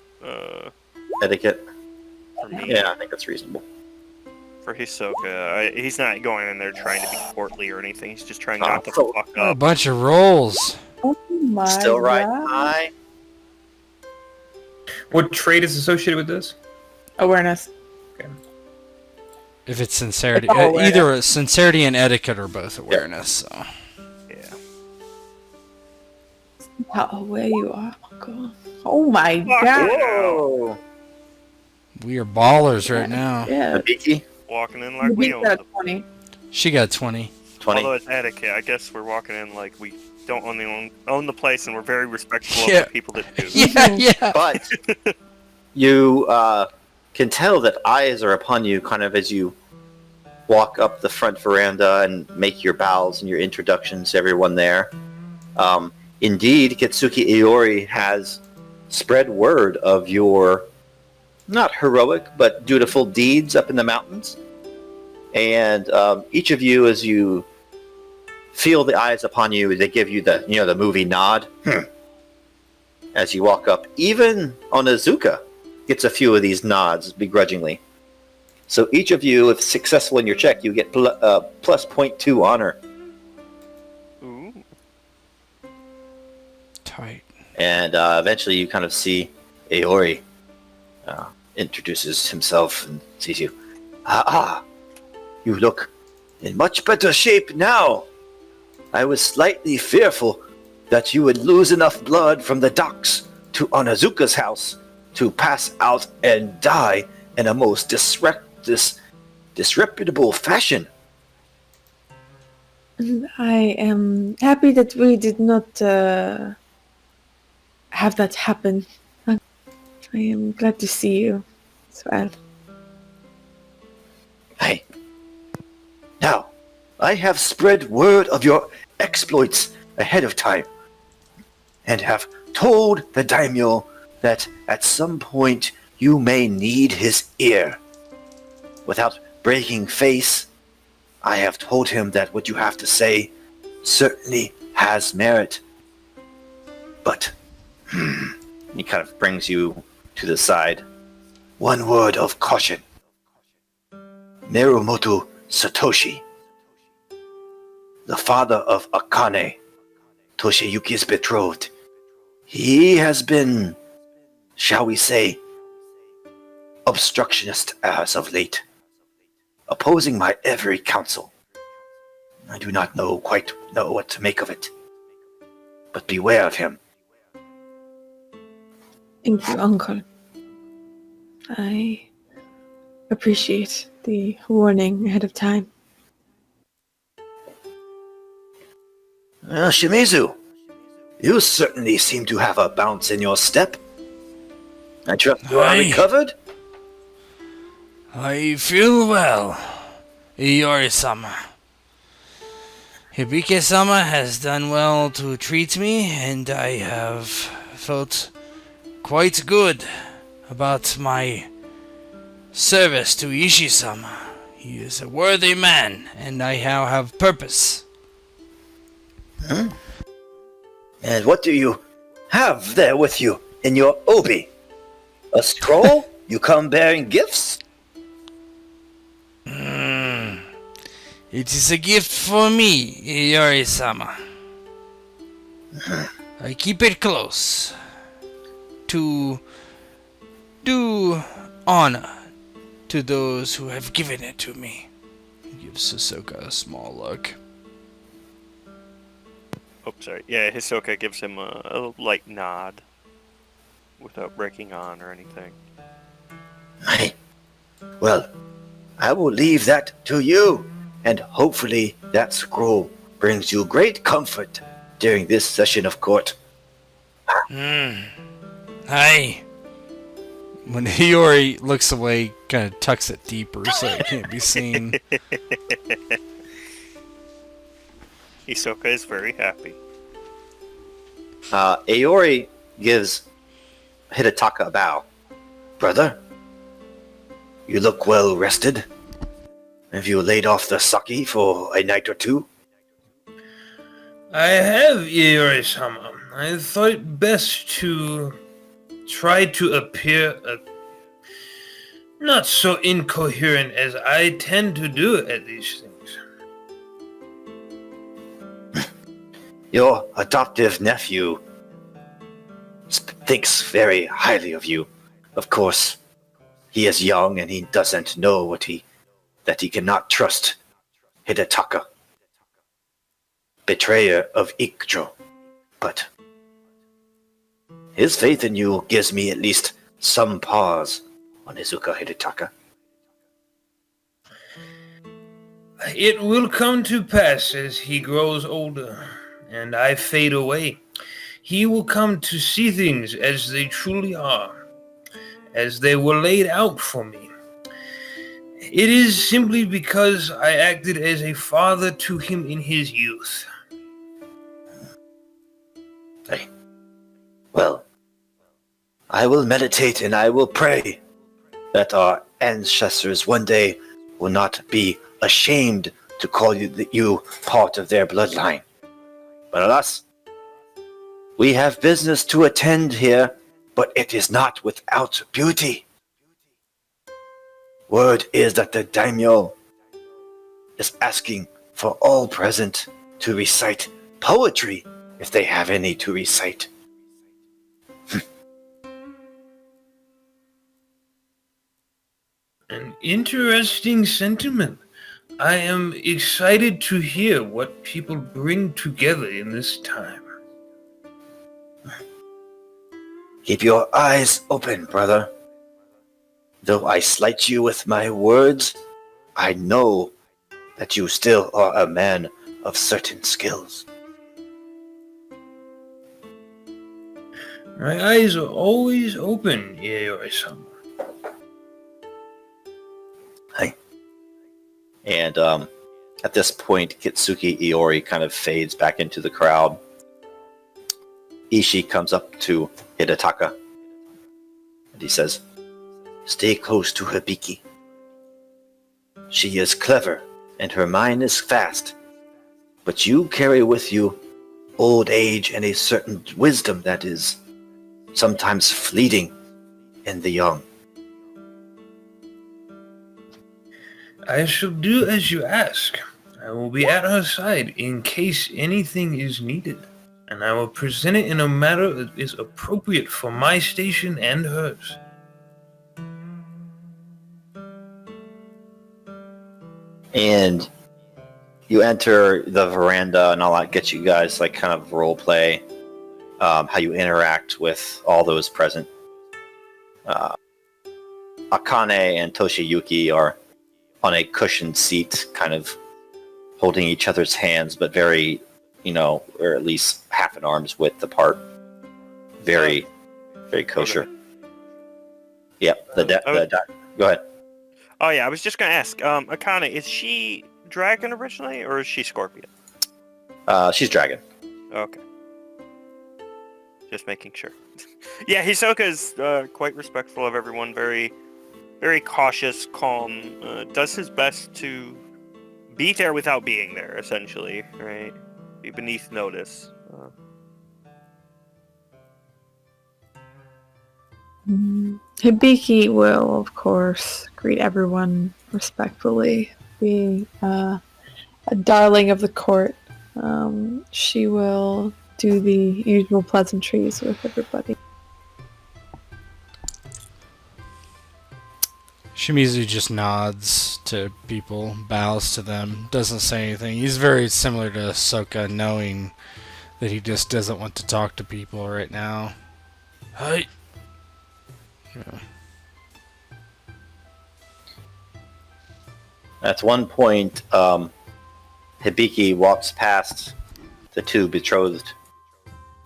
S1: Etiquette?
S5: For me.
S1: Yeah, I think that's reasonable.
S5: For Hisoka, he's not going in there trying to be courtly or anything. He's just trying not to
S1: Oh.
S5: fuck
S4: A
S5: up.
S4: bunch of rolls.
S3: Oh my
S1: Still right
S3: God.
S1: high.
S2: What trait is associated with this?
S3: Awareness.
S4: If it's sincerity,
S3: It's all awareness.
S4: either sincerity and etiquette are both awareness. So.
S5: Yeah.
S3: How aware you are. God. Oh my
S5: Fuck
S3: God.
S5: it.
S1: Whoa!
S4: We are ballers right now.
S3: Yeah.
S1: Abiki?
S5: Walking in
S3: The
S5: like we
S3: beat
S5: own
S3: got
S5: the...
S3: a 20.
S4: She got 20.
S1: 20.
S5: Although it's etiquette, I guess we're walking in like we don't own the place, and we're very respectful
S4: Yeah.
S5: of the people that do.
S4: Yeah.
S1: But you can tell that eyes are upon you kind of as you walk up the front veranda and make your bows and your introductions to everyone there. Indeed, Kitsuki Iori has spread word of your not heroic but dutiful deeds up in the mountains. And each of you, as you feel the eyes upon you, they give you the movie nod. As you walk up, even Onizuka gets a few of these nods begrudgingly. So each of you, if successful in your check, you get plus 0.2 honor.
S5: Ooh.
S4: Tight.
S1: And eventually you kind of see Aori introduces himself and sees you. You look in much better shape now. I was slightly fearful that you would lose enough blood from the docks to Onizuka's house to pass out and die in a most disreputable fashion.
S3: I am happy that we did not have that happen. I am glad to see you as well.
S1: Hey. Now, I have spread word of your exploits ahead of time, and have told the Daimyo that at some point you may need his ear. Without breaking face, I have told him that what you have to say certainly has merit. But, he kind of brings you to the side. One word of caution. Mirumoto Satoshi, the father of Akane, Toshiyuki's betrothed, he has been, shall we say, obstructionist as of late, opposing my every counsel. I do not quite know what to make of it, but beware of him.
S3: Thank you, Uncle. I appreciate the warning ahead of time.
S1: Shimizu, you certainly seem to have a bounce in your step. I trust you are
S4: Aye.
S1: recovered?
S4: I feel well. Iori-sama. Hibike-sama has done well to treat me, and I have felt quite good about my service to Ishi-sama. He is a worthy man, and I now have purpose.
S1: And what do you have there with you in your obi? A scroll? You come bearing gifts?
S4: It is a gift for me, Iori-sama. I keep it close to do honor to those who have given it to me. He gives Hisoka a small look.
S5: Oh, sorry. Yeah, Hisoka gives him a light nod without breaking on or anything.
S1: Well, I will leave that to you, and hopefully that scroll brings you great comfort during this session of court.
S4: Hi. When Hiyori looks away, kind of tucks it deeper so it can't be seen.
S5: Hisoka is very happy.
S1: Aori gives Hidetaka a bow. Brother, you look well rested. Have you laid off the sake for a night or two?
S2: I have, Iori-sama. I thought it best to try to appear not so incoherent as I tend to do at these things.
S1: Your adoptive nephew thinks very highly of you. Of course, he is young and he doesn't know that he cannot trust Hidetaka, betrayer of Ikcho. But his faith in you gives me at least some pause on Izuka Hidetaka.
S2: It will come to pass as he grows older, and I fade away. He will come to see things as they truly are, as they were laid out for me. It is simply because I acted as a father to him in his youth.
S1: Well, I will meditate and I will pray that our ancestors one day will not be ashamed to call you part of their bloodline. But alas, we have business to attend here, but it is not without beauty. Word is that the Daimyo is asking for all present to recite poetry if they have any to recite.
S2: An interesting sentiment. I am excited to hear what people bring together in this time.
S1: Keep your eyes open, brother. Though I slight you with my words, I know that you still are a man of certain skills.
S2: My eyes are always open, Iori-sama.
S1: And at this point, Kitsuki Iori kind of fades back into the crowd. Ishii comes up to Hidetaka, and he says, "Stay close to Hibiki. She is clever, and her mind is fast, but you carry with you old age and a certain wisdom that is sometimes fleeting in the young."
S2: I shall do as you ask. I will be at her side in case anything is needed, and I will present it in a manner that is appropriate for my station and hers.
S1: And you enter the veranda, and I'll get you guys kind of role play how you interact with all those present. Akane and Toshiyuki are on a cushioned seat, kind of holding each other's hands, but very, or at least half an arm's width apart. Very, very kosher. Yep. Go ahead.
S5: Oh yeah, I was just gonna ask. Akane, is she dragon originally, or is she scorpion?
S1: She's dragon.
S5: Okay. Just making sure. Yeah, Hisoka's quite respectful of everyone, very, very cautious, calm, does his best to be there without being there, essentially, right? Be beneath notice.
S3: Hibiki will, of course, greet everyone respectfully, being a darling of the court. She will do the usual pleasantries with everybody.
S4: Shimizu just nods to people, bows to them, doesn't say anything. He's very similar to Ahsoka, knowing that he just doesn't want to talk to people right now. Hi. Yeah.
S1: At one point, Hibiki walks past the two betrothed,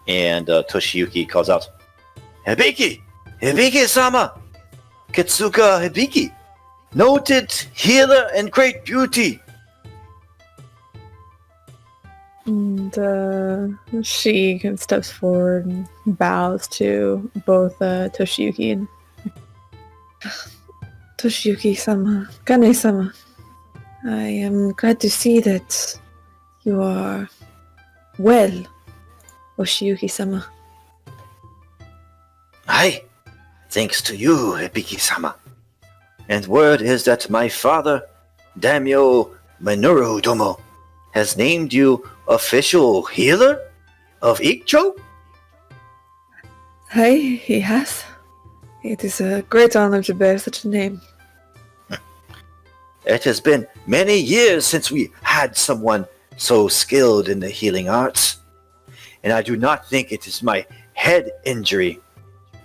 S1: and Toshiyuki calls out, "Hibiki! Hibiki-sama! Kitsuka Hibiki! Noted healer and great beauty!"
S3: And she kind of steps forward and bows to both Toshiyuki and Toshiyuki-sama, Kane-sama. I am glad to see that you are well, Toshiyuki-sama.
S1: Aye, thanks to you, Hibiki-sama. And word is that my father, Daimyo Minoru Domo, has named you official healer of Ikcho?
S3: Aye, he has. It is a great honor to bear such a name.
S1: It has been many years since we had someone so skilled in the healing arts, and I do not think it is my head injury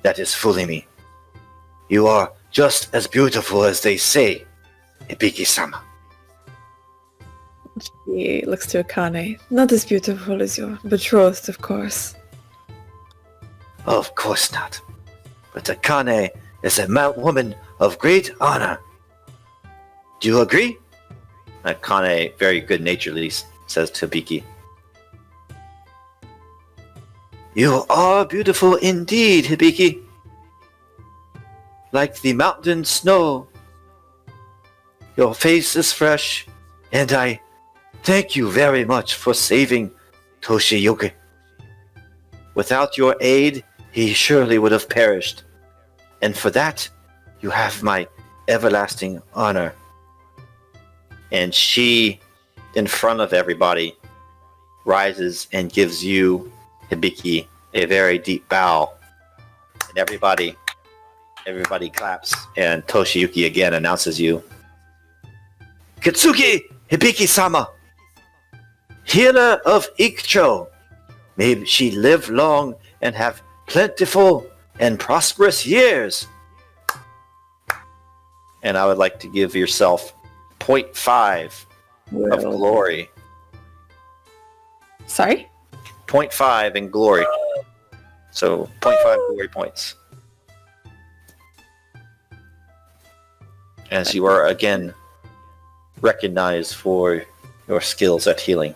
S1: that is fooling me. You are just as beautiful as they say, Hibiki-sama.
S3: She looks to Akane. Not as beautiful as your betrothed, of course.
S1: Of course not. But Akane is a woman of great honor. Do you agree? Akane very good-naturedly says to Hibiki. You are beautiful indeed, Hibiki. Like the mountain snow. Your face is fresh, and I thank you very much for saving Toshiyuki. Without your aid, he surely would have perished. And for that, you have my everlasting honor. And she, in front of everybody, rises and gives you, Hibiki, a very deep bow. And everybody claps, and Toshiyuki again announces you. Kitsuki Hibiki-sama, healer of Ikcho. May she live long and have plentiful and prosperous years. And I would like to give yourself 0.5 of glory.
S3: Sorry?
S1: 0.5 in glory. So 0.5 glory points. As you are again recognized for your skills at healing.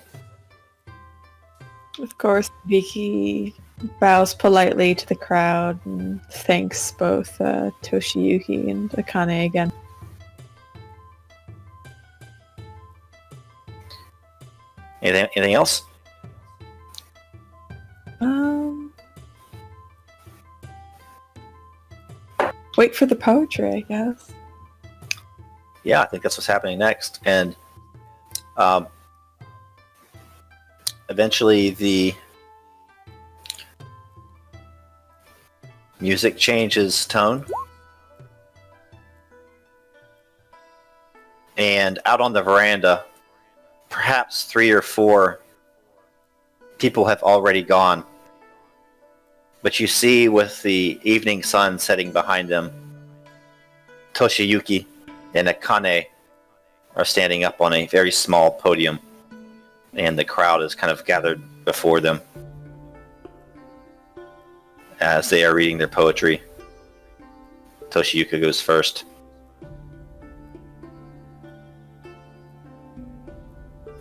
S3: Of course, Vicky bows politely to the crowd and thanks both Toshiyuki and Akane again.
S1: Anything else?
S3: Wait for the poetry, I guess.
S1: Yeah, I think that's what's happening next. And eventually the music changes tone. And out on the veranda, perhaps 3 or 4 people have already gone. But you see with the evening sun setting behind them, Toshiyuki and Akane are standing up on a very small podium, and the crowd is kind of gathered before them as they are reading their poetry. Toshiyuki goes first.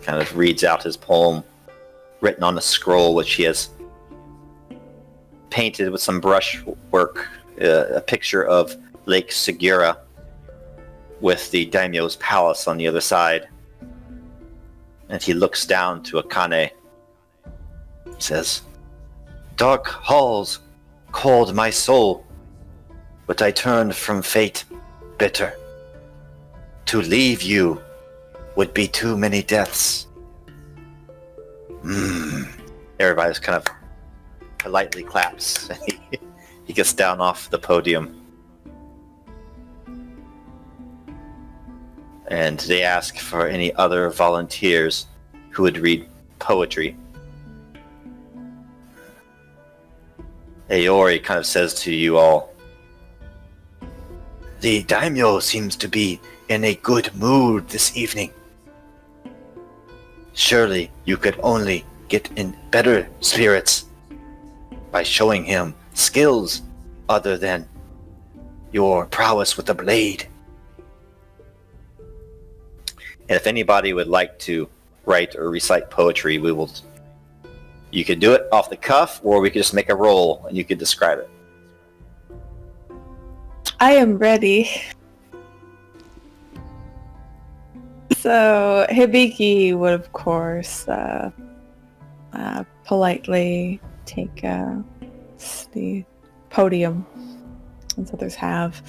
S1: Kind of reads out his poem written on a scroll which he has painted with some brush work, a picture of Lake Segura with the daimyo's palace on the other side. And he looks down to Akane. He says, "Dark halls called my soul, but I turned from fate bitter. To leave you would be too many deaths." Everybody's kind of politely claps. He gets down off the podium. And they ask for any other volunteers who would read poetry. Aori kind of says to you all, "The daimyo seems to be in a good mood this evening. Surely you could only get in better spirits by showing him skills other than your prowess with the blade." And if anybody would like to write or recite poetry, you could do it off the cuff, or we could just make a roll and you could describe it.
S3: I am ready. So Hibiki would, of course, politely take the podium, as others have,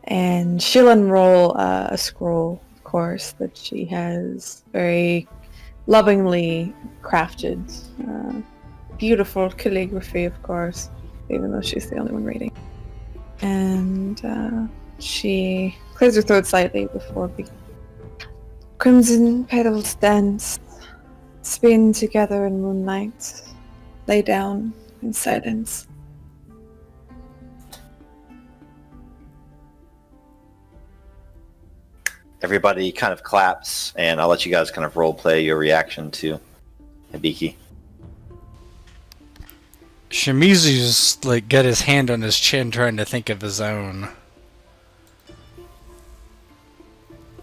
S3: and she'll unroll a scroll, of course, that she has very lovingly crafted. Beautiful calligraphy, of course, even though she's the only one reading. And she clears her throat slightly before crimson petals dance, spin together in moonlight, lay down in silence.
S1: Everybody kind of claps, and I'll let you guys kind of role play your reaction to Hibiki.
S4: Shimizu's like got his hand on his chin trying to think of his own.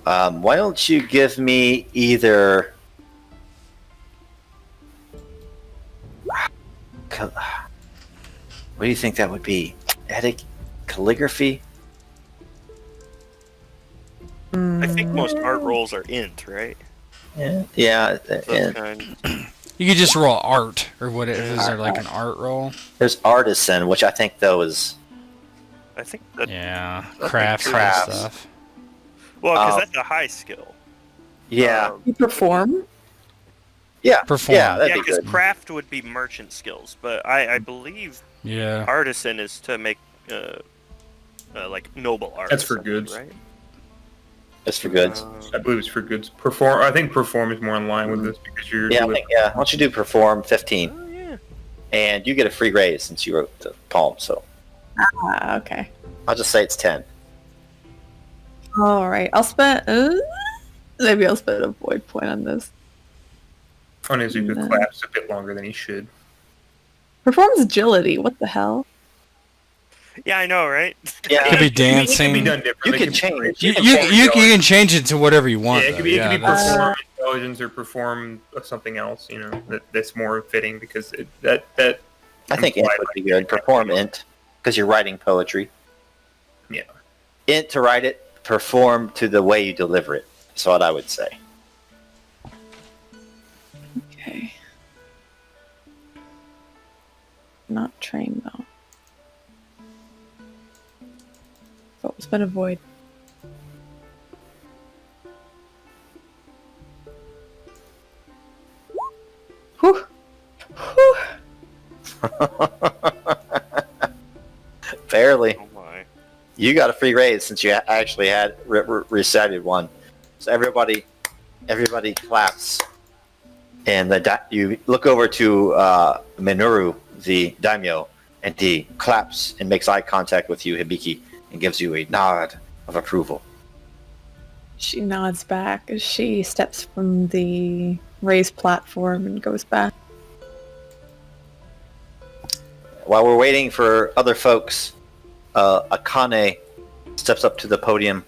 S1: Why don't you give me either... What do you think that would be? Calligraphy?
S5: I think most art rolls are int, right?
S1: Yeah.
S5: Those kind.
S4: You could just roll art, or what? Is there like an art roll?
S1: There's artisan, which I think though is...
S5: I think that.
S4: Yeah, crafts and
S1: crafts.
S4: stuff.
S5: Well, because that's a high skill.
S1: Yeah.
S3: You perform?
S1: Yeah.
S4: Perform.
S1: Yeah, that'd
S5: Yeah,
S1: be
S5: because
S1: good.
S5: craft would be merchant skills, but I believe
S4: Yeah.
S5: artisan is to make like noble art.
S2: That's for
S5: or something,
S2: goods.
S5: right?
S1: It's for goods.
S2: I believe it's for goods. Perform. I think perform is more in line with this because you're.
S1: Yeah, why don't you do perform 15?
S5: Oh yeah.
S1: And you get a free raise since you wrote the poem, so
S3: Okay.
S1: I'll just say it's 10.
S3: Alright, I'll spend... maybe I'll spend a void point on this.
S2: Onizuka claps a bit longer than he should.
S3: Performs agility, what the hell?
S5: Yeah, I know, right?
S1: Yeah.
S4: Could be
S2: It can
S4: dancing.
S2: be done differently.
S1: You can change.
S4: You can change it to whatever you want.
S2: Yeah, it could
S4: though.
S2: be,
S4: Yeah,
S2: it could be
S4: that's-
S2: perform intelligence or perform something else. You know, that's more fitting because that.
S1: I think int would be good. Perform int, because you're writing poetry.
S2: Yeah.
S1: Int to write it, perform to the way you deliver it. That's what I would say.
S3: Okay. Not trained though. So it's been a void. Whew. Whew.
S1: Barely.
S5: Oh my.
S1: You got a free raise since you actually had recited one. So everybody claps. And you look over to Minoru, the daimyo, and he claps and makes eye contact with you, Hibiki, and gives you a nod of approval.
S3: She nods back as she steps from the raised platform and goes back.
S1: While we're waiting for other folks, Akane steps up to the podium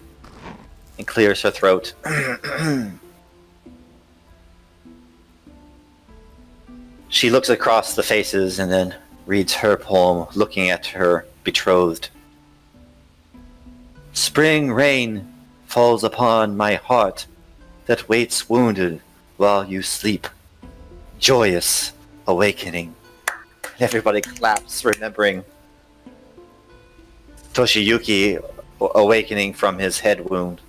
S1: and clears her throat. She looks across the faces and then reads her poem, looking at her betrothed. Spring rain falls upon my heart that waits wounded while you sleep. Joyous awakening. Everybody claps, remembering Toshiyuki awakening from his head wound.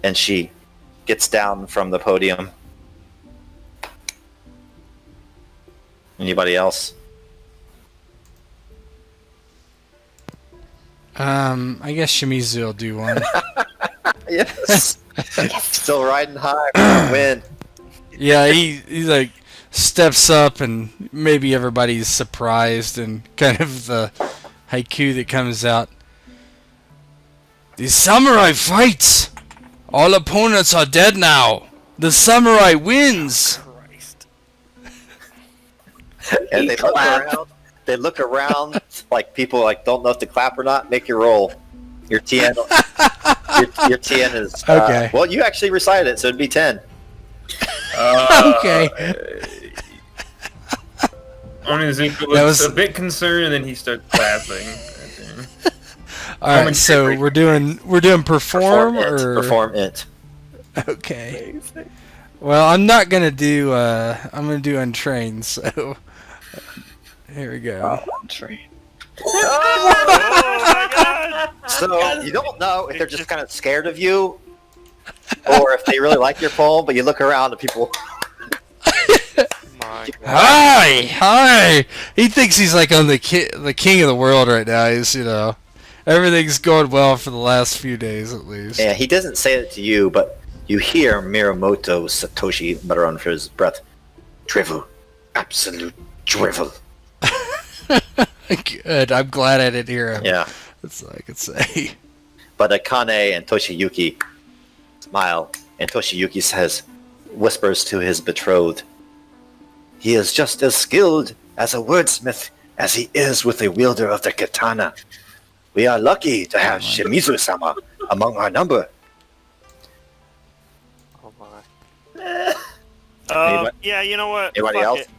S1: And she gets down from the podium. Anybody else?
S4: I guess Shimizu will do one.
S1: Yes. Still riding high for the win.
S4: Yeah, he like steps up and maybe everybody's surprised and kind of the haiku that comes out. The samurai fights! All opponents are dead now! The samurai wins!
S5: Christ.
S1: And they look around like people like don't know if to clap or not. Make your roll. Your TN. your TN is
S4: Okay.
S1: Well, you actually recited it, so it'd be 10.
S4: Okay.
S2: Onizuka
S4: That
S2: looks
S4: was-
S2: a bit concerned, and then he starts clapping.
S4: Alright, so we're doing perform
S1: it.
S4: or
S1: Perform it.
S4: Okay. Well, I'm not gonna do I'm gonna do untrained, so here we go.
S5: Oh my god!
S1: So you don't know if they're just kind of scared of you, or if they really like your poem. But you look around and people.
S5: My god.
S4: Hi! He thinks he's like on the king of the world right now. He's, everything's going well for the last few days at least.
S1: Yeah, he doesn't say it to you, but you hear Mirumoto Satoshi mutter under his breath, "Drivel, absolute drivel."
S4: Good. I'm glad I didn't hear him.
S1: Yeah.
S4: That's all I could say.
S1: But Akane and Toshiyuki smile, and Toshiyuki whispers to his betrothed, "He is just as skilled as a wordsmith as he is with the wielder of the katana. We are lucky to have Shimizu-sama among our number."
S5: Oh my. Yeah, you know what?
S1: Anybody
S5: Fuck
S1: else?
S5: it.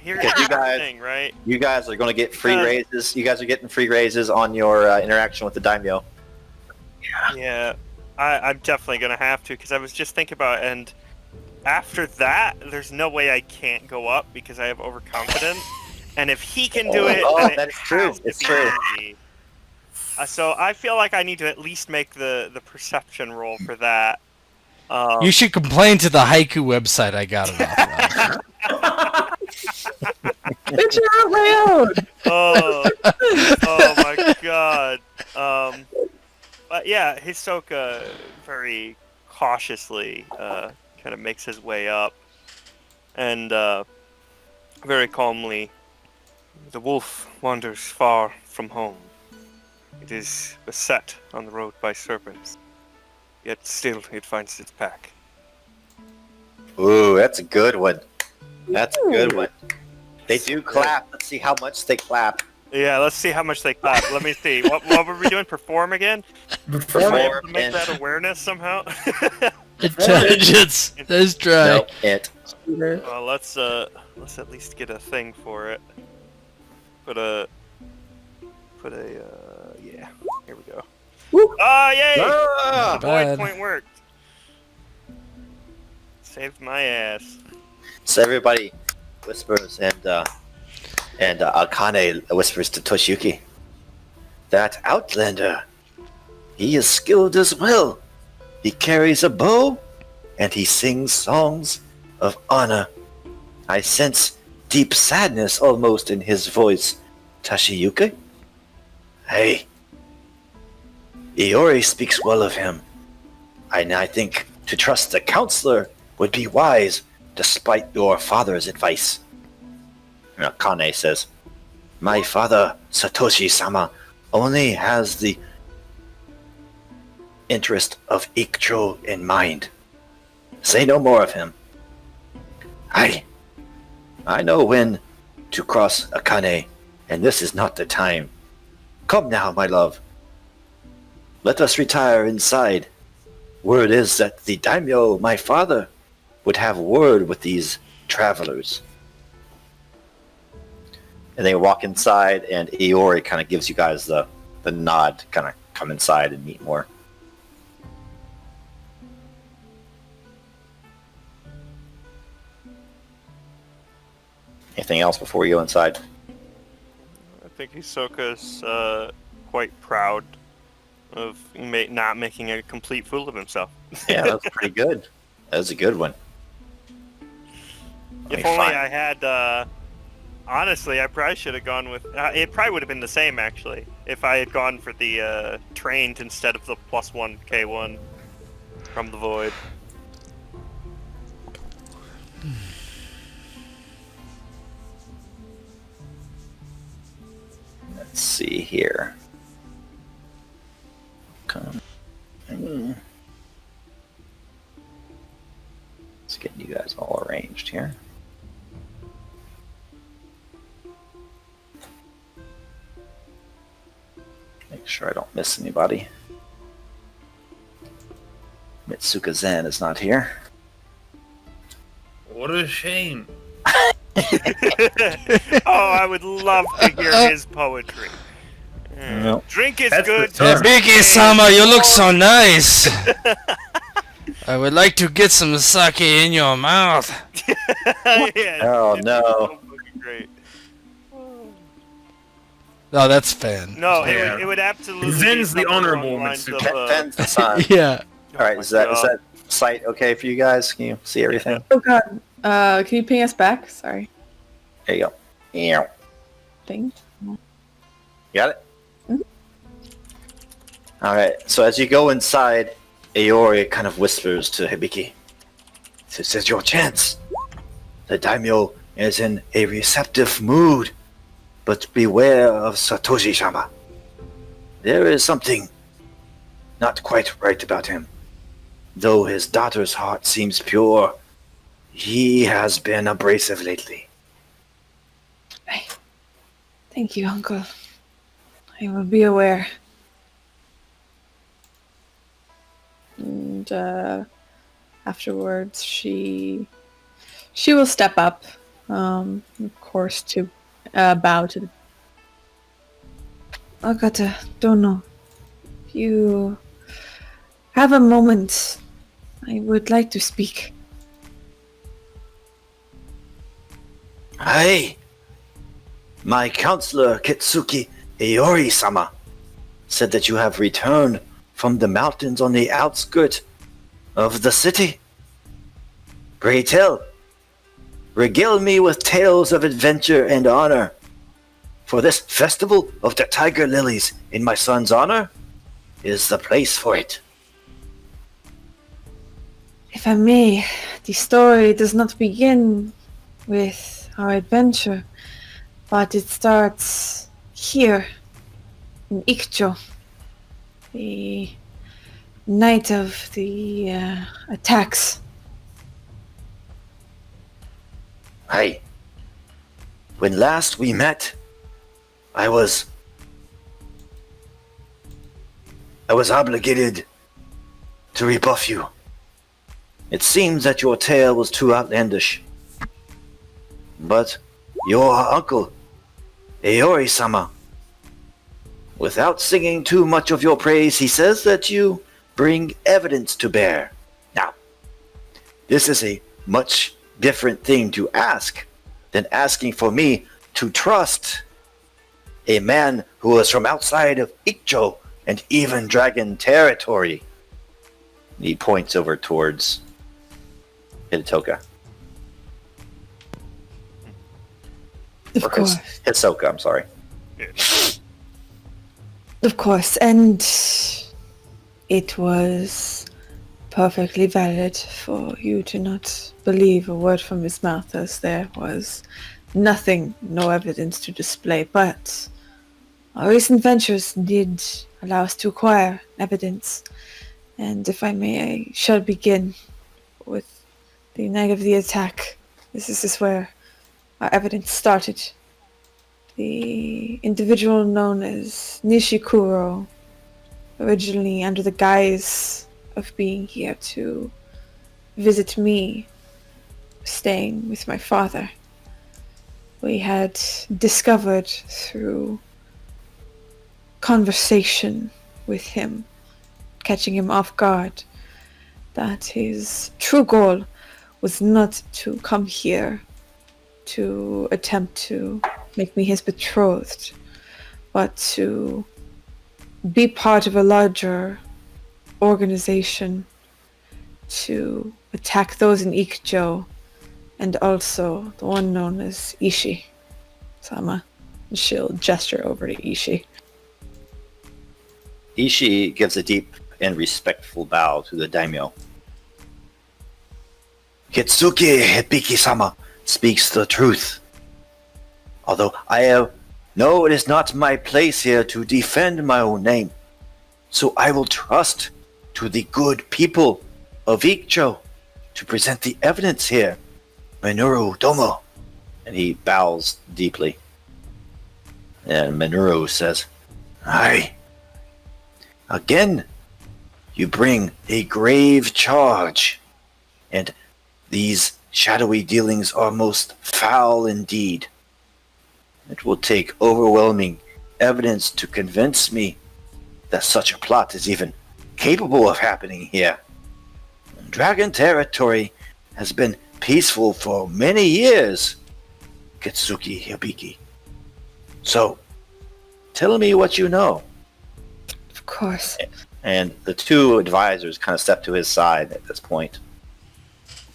S5: Here's
S1: Because you
S5: the
S1: guys-
S5: thing, right?
S1: You guys are going to get free
S5: Uh.
S1: raises. You guys are getting free raises on your interaction with the Daimyo.
S5: Yeah, I'm definitely gonna have to, because I was just thinking about it, and after that, there's no way I can't go up because I have overconfidence. And if he can do it,
S1: Oh,
S5: then it
S1: that is true.
S5: has to
S1: It's
S5: be
S1: true.
S5: me. So I feel like I need to at least make the perception roll for that.
S4: You should complain to the haiku website I got it off of.
S3: It's your own.
S5: Oh my god. But yeah, Hisoka very cautiously kind of makes his way up, and very calmly, "The wolf wanders far from home. It is beset on the road by serpents, yet still it finds its pack."
S1: Ooh, that's a good one. That's a good one. They do clap. Let's see how much they clap.
S5: Yeah, let's see how much they clap. Let me see. What were we doing? Perform again?
S1: Perform
S5: To make
S1: and-
S5: that awareness somehow.
S4: Intelligence. Let's try.
S1: No, it.
S5: Well, let's at least get a thing for it. Put a yeah. Here we go. Ah, yay!
S1: Ah!
S5: The void
S4: Bad.
S5: point worked. Saved my ass.
S1: So everybody whispers, and Akane whispers to Toshiyuki, "That outlander, he is skilled as well. He carries a bow, and he sings songs of honor. I sense deep sadness almost in his voice. Toshiyuki? Hey. Iori speaks well of him. And I think to trust the counselor would be wise, despite your father's advice." Akane says, "My father, Satoshi-sama, only has the interest of Ikcho in mind. Say no more of him. I know when to cross Akane, and this is not the time. Come now, my love. Let us retire inside. Word is that the Daimyo, my father, would have word with these travelers." And they walk inside, and Iori kind of gives you guys the nod to kind of come inside and meet more. Anything else before we go inside?
S5: I think Hisoka's quite proud of not making a complete fool of himself.
S1: Yeah, that's pretty good. That was a good one.
S5: If only I had... honestly, I probably should have gone with... it probably would have been the same, actually, if I had gone for the trained instead of the +1 K1 from the void.
S1: Let's see here. Come. Let's get you guys all arranged here. Make sure I don't miss anybody. Mitsuka Zen is not here.
S2: What a shame.
S5: Oh, I would love to hear his poetry.
S1: Nope.
S5: Drink is
S2: That's
S5: good.
S2: the
S4: Biggie-sama, you look so nice. I would like to get some sake in your mouth.
S5: Yeah,
S1: Oh,
S5: it's
S1: no.
S5: so fucking great.
S4: No, that's fan.
S5: No,
S2: Yeah.
S5: it would absolutely.
S2: Zen's
S5: be
S2: the
S5: something
S2: honorable
S5: along the lines of,
S2: Mitsuka.
S1: Fen's the sign.
S4: Yeah.
S1: All right, is that sight okay for you guys? Can you see everything?
S3: Oh god. Can you ping us back? Sorry.
S1: There you go. Yeah.
S3: Ping.
S1: Got it?
S3: Mhm.
S1: All right, so as you go inside, Aori kind of whispers to Hibiki, "This is your chance. The daimyo is in a receptive mood, but beware of Satoshi-sama. There is something not quite right about him. Though his daughter's heart seems pure, he has been abrasive lately."
S3: Thank you, Uncle. I will be aware. And afterwards, she will step up, of course, to bow to the. Agata, Dono, if you have a moment, I would like to speak.
S1: Aye. My counselor, Kitsuki Iori-sama, said that you have returned from the mountains on the outskirts of the city. Pray tell, regale me with tales of adventure and honor. For this Festival of the Tiger Lillies in my son's honor is the place for it.
S3: If I may, the story does not begin with our adventure, but it starts here in Ikcho, the night of the attacks.
S1: Aye. When last we met, I was obligated to rebuff you. It seems that your tale was too outlandish. But your uncle, Aori-sama, without singing too much of your praise, he says that you bring evidence to bear. Now, this is a much different thing to ask than asking for me to trust a man who is from outside of Ikcho and even Dragon territory. He points over towards Hitoka.
S3: Of course.
S1: Hisoka, I'm sorry.
S3: Of course, and it was perfectly valid for you to not believe a word from his mouth, as there was nothing, no evidence to display, but our recent ventures did allow us to acquire evidence, and if I may, I shall begin with the night of the attack. This is where our evidence started. The individual known as Nishikuro, originally under the guise of being here to visit me, staying with my father, we had discovered through conversation with him, catching him off guard, that his true goal was not to come here to attempt to make me his betrothed, but to be part of a larger organization to attack those in Ikcho, and also the one known as Ishii-sama. She'll gesture over to Ishii.
S1: Ishii gives a deep and respectful bow to the daimyo. Kitsuki Hibiki-sama speaks the truth. Although I know it is not my place here to defend my own name, so I will trust to the good people of Ikcho to present the evidence here. Minoru Domo. And he bows deeply. And Minoru says, Aye. Again, you bring a grave charge, and these shadowy dealings are most foul indeed. It will take overwhelming evidence to convince me that such a plot is even capable of happening here. Dragon territory has been peaceful for many years, Kitsuki Hibiki. So, tell me what you know.
S3: Of course.
S1: And the two advisors kind of step to his side at this point.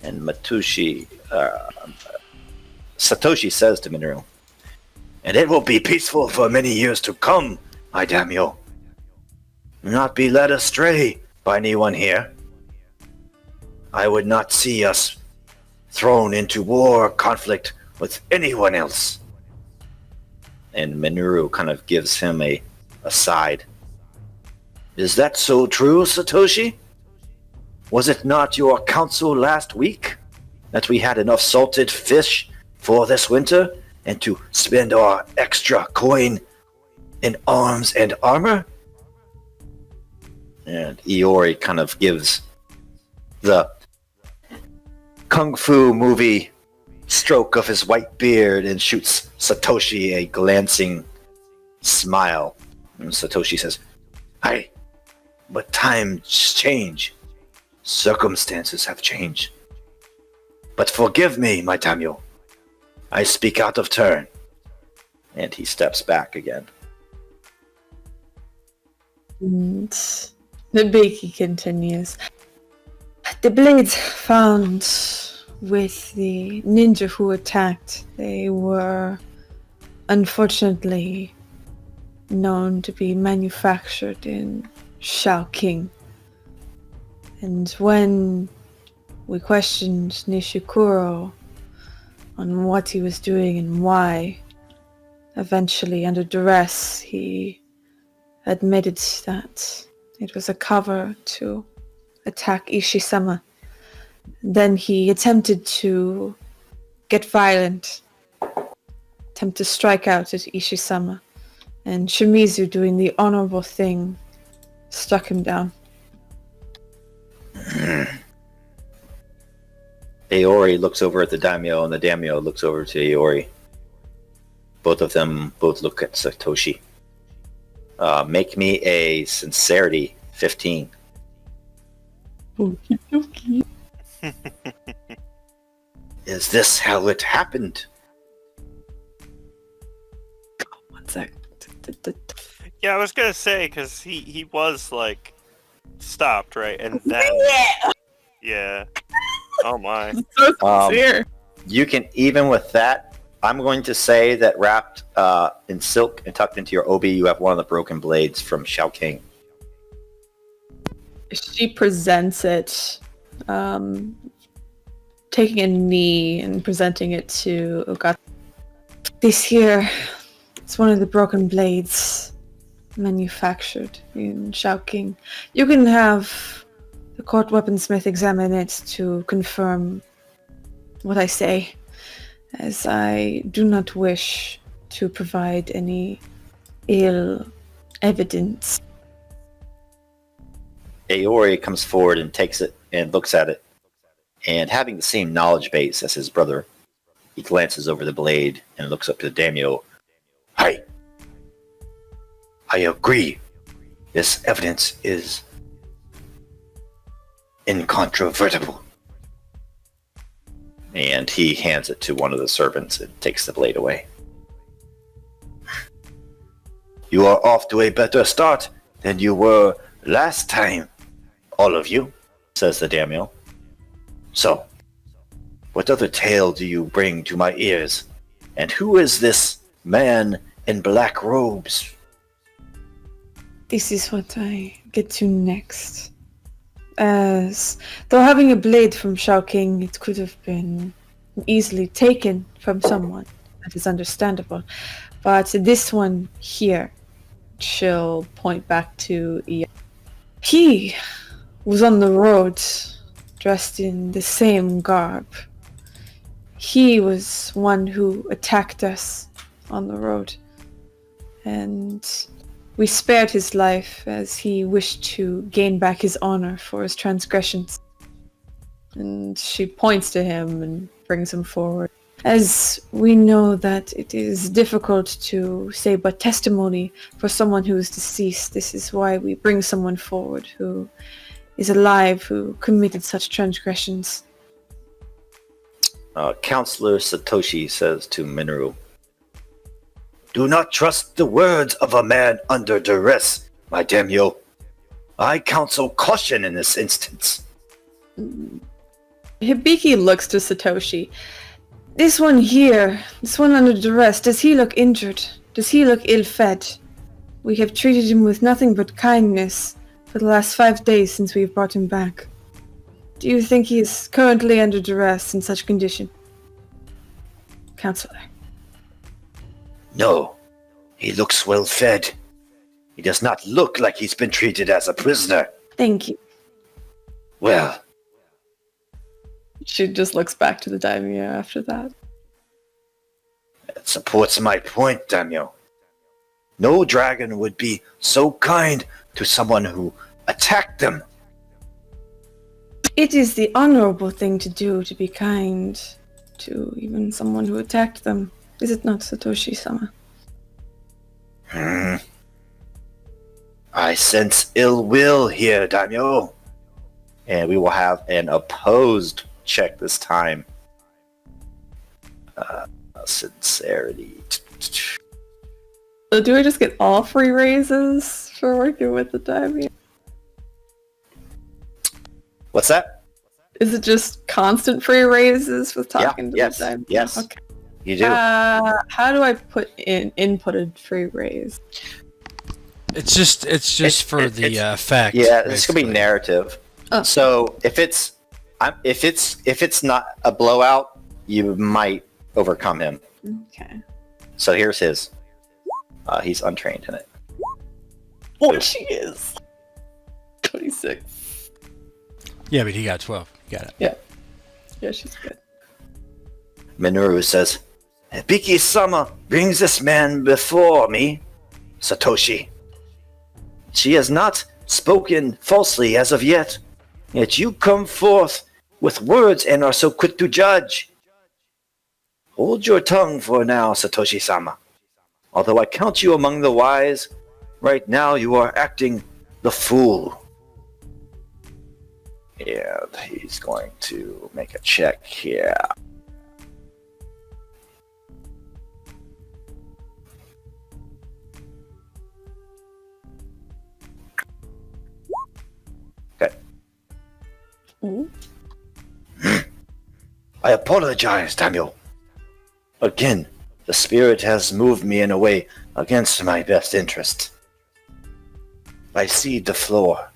S1: And Satoshi says to Minoru, and it will be peaceful for many years to come, my daimyo. Do not be led astray by anyone here. I would not see us thrown into war or conflict with anyone else. And Minoru kind of gives him a side. Is that so true, Satoshi? Was it not your counsel last week that we had enough salted fish for this winter and to spend our extra coin in arms and armor? And Iori kind of gives the kung fu movie stroke of his white beard and shoots Satoshi a glancing smile. And Satoshi says, Aye, but times change. Circumstances have changed. But forgive me, my daimyo. I speak out of turn. And he steps back again.
S3: And the Biki continues. The blades found with the ninja who attacked, they were unfortunately known to be manufactured in Shaoqing. And when we questioned Nishikuro on what he was doing and why, eventually under duress he admitted that it was a cover to attack Ishii-sama. Then he attempted to get violent, attempt to strike out at Ishii-sama, and Shimizu, doing the honorable thing, struck him down.
S1: Aori looks over at the daimyo, and the daimyo looks over to Aori. Both of them look at Satoshi. Make me a sincerity 15.
S3: Okie dokie.
S1: Is this how it happened?
S3: One sec.
S5: Yeah, I was gonna say, because he was, like, stopped, right? And then... Yeah. Oh my.
S3: So sincere.
S1: You can, even with that, I'm going to say that wrapped in silk and tucked into your obi, you have one of the broken blades from Shaoqing.
S3: She presents it, taking a knee and presenting it to Ogata. This here, it's one of the broken blades manufactured in Shaoqing. You can have the court weaponsmith examine it to confirm what I say, as I do not wish to provide any ill evidence.
S1: Aori comes forward and takes it and looks at it. And having the same knowledge base as his brother, He glances over the blade and looks up to the daimyo. I agree. This evidence is incontrovertible. And he hands it to one of the servants and takes the blade away. You are off to a better start than you were last time, all of you, says the daimyo. So, what other tale do you bring to my ears? And who is this man in black robes?
S3: This is what I get to next. As though having a blade from Shao King, it could have been easily taken from someone. That is understandable. But this one here, she'll point back to Ian. He was on the road, dressed in the same garb. He was one who attacked us on the road. And we spared his life as he wished to gain back his honor for his transgressions. And she points to him and brings him forward. As we know that it is difficult to say but testimony for someone who is deceased, this is why we bring someone forward who is alive, who committed such transgressions.
S1: Counselor Satoshi says to Minoru, do not trust the words of a man under duress, my daimyo. I counsel caution in this instance.
S3: Hibiki looks to Satoshi. This one here, this one under duress, does he look injured? Does he look ill-fed? We have treated him with nothing but kindness for the last 5 days since we've brought him back. Do you think he is currently under duress in such condition? Counselor.
S1: No, he looks well fed. He does not look like he's been treated as a prisoner.
S3: Thank you.
S1: Well,
S3: She just looks back to the daimyo after that.
S1: it supports my point, daimyo. No dragon would be so kind to someone who attacked them.
S3: It is the honorable thing to do, to be kind to even someone who attacked them. Is it not, Satoshi-sama?
S1: I sense ill will here, daimyo. And we will have an opposed check this time. Sincerity.
S3: So do I just get all free raises for working with the daimyo?
S1: What's that?
S3: Is it just constant free raises with talking to
S1: yes,
S3: the daimyo?
S1: yes.
S3: Okay.
S1: You do.
S3: How do I put in inputted free raise?
S4: It's just for the fact.
S1: Yeah, it's gonna be
S4: basically.
S1: narrative.
S3: Oh.
S1: So if it's not a blowout, you might overcome him.
S3: Okay.
S1: So here's his. He's untrained in it.
S3: Oh, she is. 26.
S4: Yeah, but he got 12. You got it.
S3: Yeah, she's good.
S1: Minoru says, Hibiki-sama brings this man before me, Satoshi. She has not spoken falsely as of yet, yet you come forth with words and are so quick to judge. Hold your tongue for now, Satoshi-sama. Although I count you among the wise, right now you are acting the fool. And he's going to make a check here. Okay.
S3: Ooh.
S1: I apologize, Daniel. Again, the spirit has moved me in a way against my best interest. I cede the floor.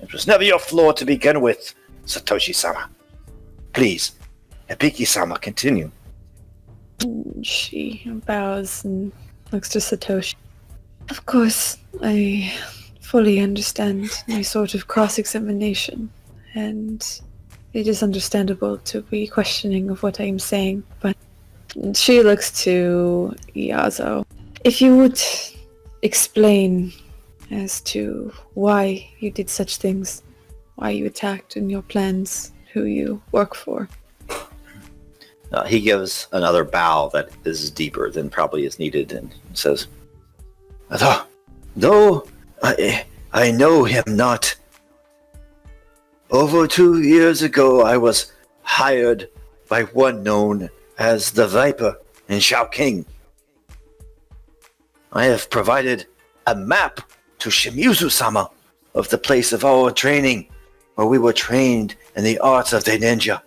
S1: It was never your floor to begin with, Satoshi-sama. Please, Hibiki-sama, continue.
S3: She bows and looks to Satoshi. Of course, I fully understand my sort of cross-examination, and it is understandable to be questioning of what I am saying, but she looks to Iazo. If you would explain as to why you did such things, why you attacked and your plans, who you work for.
S1: He gives another bow that is deeper than probably is needed and says, Though I know him not. Over 2 years ago, I was hired by one known as the Viper in Shaoqing. I have provided a map to Shimizu-sama of the place of our training, where we were trained in the arts of the ninja.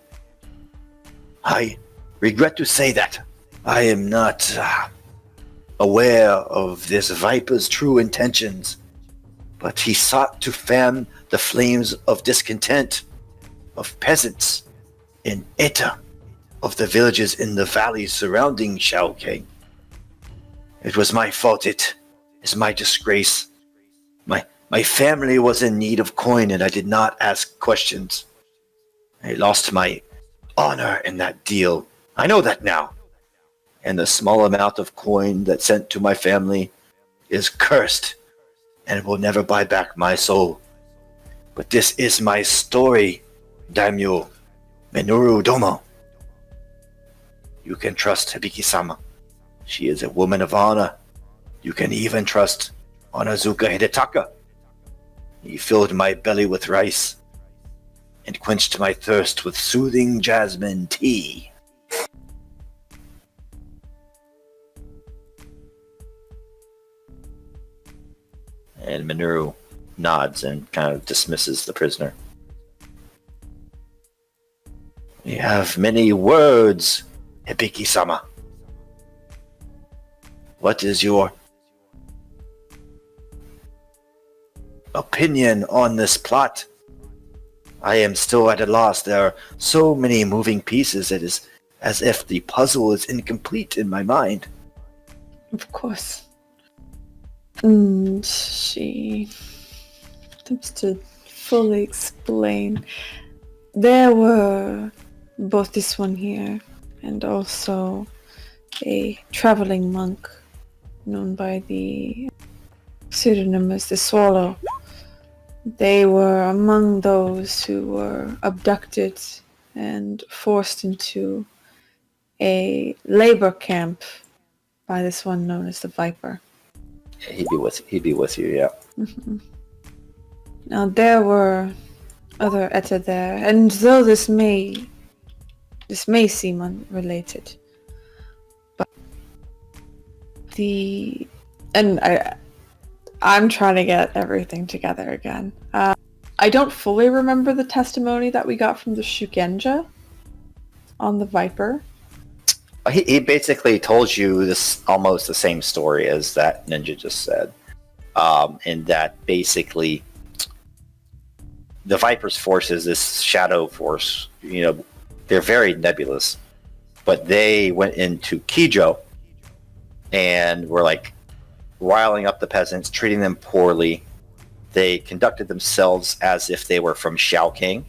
S1: I regret to say that I am not aware of this Viper's true intentions, but he sought to fan the flames of discontent of peasants in Eta, of the villages in the valleys surrounding Shaoqing. It was my fault. It is my disgrace. My family was in need of coin and I did not ask questions. I lost my honor in that deal. I know that now. And the small amount of coin that sent to my family is cursed and will never buy back my soul. But this is my story, Daimyo Minoru Domo. You can trust Hibiki-sama. She is a woman of honor. You can even trust Onazuka Hidetaka. He filled my belly with rice and quenched my thirst with soothing jasmine tea. And Minoru nods and kind of dismisses the prisoner. We have many words, Hibiki-sama. What is your opinion on this plot? I am still at a loss. There are so many moving pieces. It is as if the puzzle is incomplete in my mind.
S3: Of course. And she attempts to fully explain. There were both this one here and also a traveling monk known by the pseudonym as the Swallow. They were among those who were abducted and forced into a labor camp by this one known as the Viper.
S1: He'd be with you, yeah.
S3: Mm-hmm. Now there were other Etta there, and though this may seem unrelated, but I'm trying to get everything together again. I don't fully remember the testimony that we got from the Shugenja on the Viper.
S1: He basically told you this almost the same story as that ninja just said. In that basically the Viper's force is this shadow force. You know, they're very nebulous. But they went into Kijo and were like riling up the peasants, treating them poorly. They conducted themselves as if they were from Shaoqing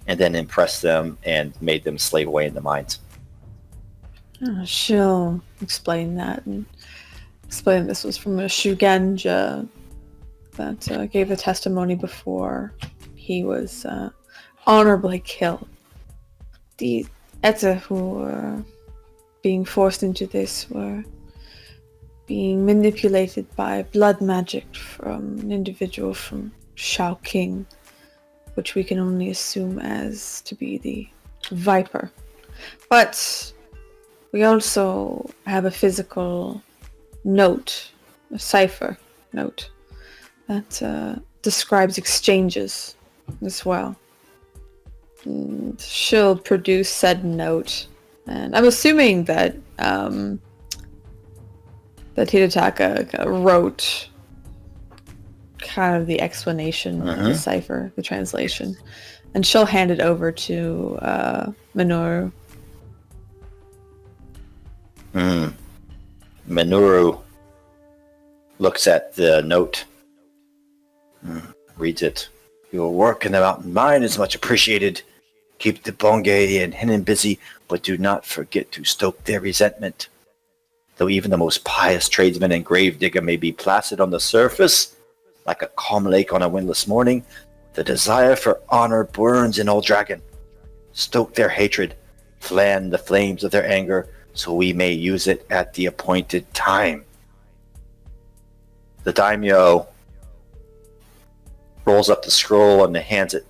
S1: and then impressed them and made them slave away in the mines.
S3: She'll explain that and explain this was from a Shugenja that gave the testimony before he was honorably killed. The Etta who were being forced into this were being manipulated by blood magic from an individual from Shaoqing, which we can only assume as to be the Viper. But we also have a physical note, a cipher note, that describes exchanges as well. And she'll produce said note, and I'm assuming that that Hidetaka kind of wrote kind of the explanation of the cipher, the translation, and she'll hand it over to Minoru.
S1: Minoru looks at the note, reads it. Your work in the mountain mine is much appreciated. Keep the Bongei and Hinin busy, but do not forget to stoke their resentment. Though even the most pious tradesman and gravedigger may be placid on the surface, like a calm lake on a windless morning, the desire for honor burns in old dragon. Stoke their hatred. fan the flames of their anger so we may use it at the appointed time. The daimyo rolls up the scroll and hands it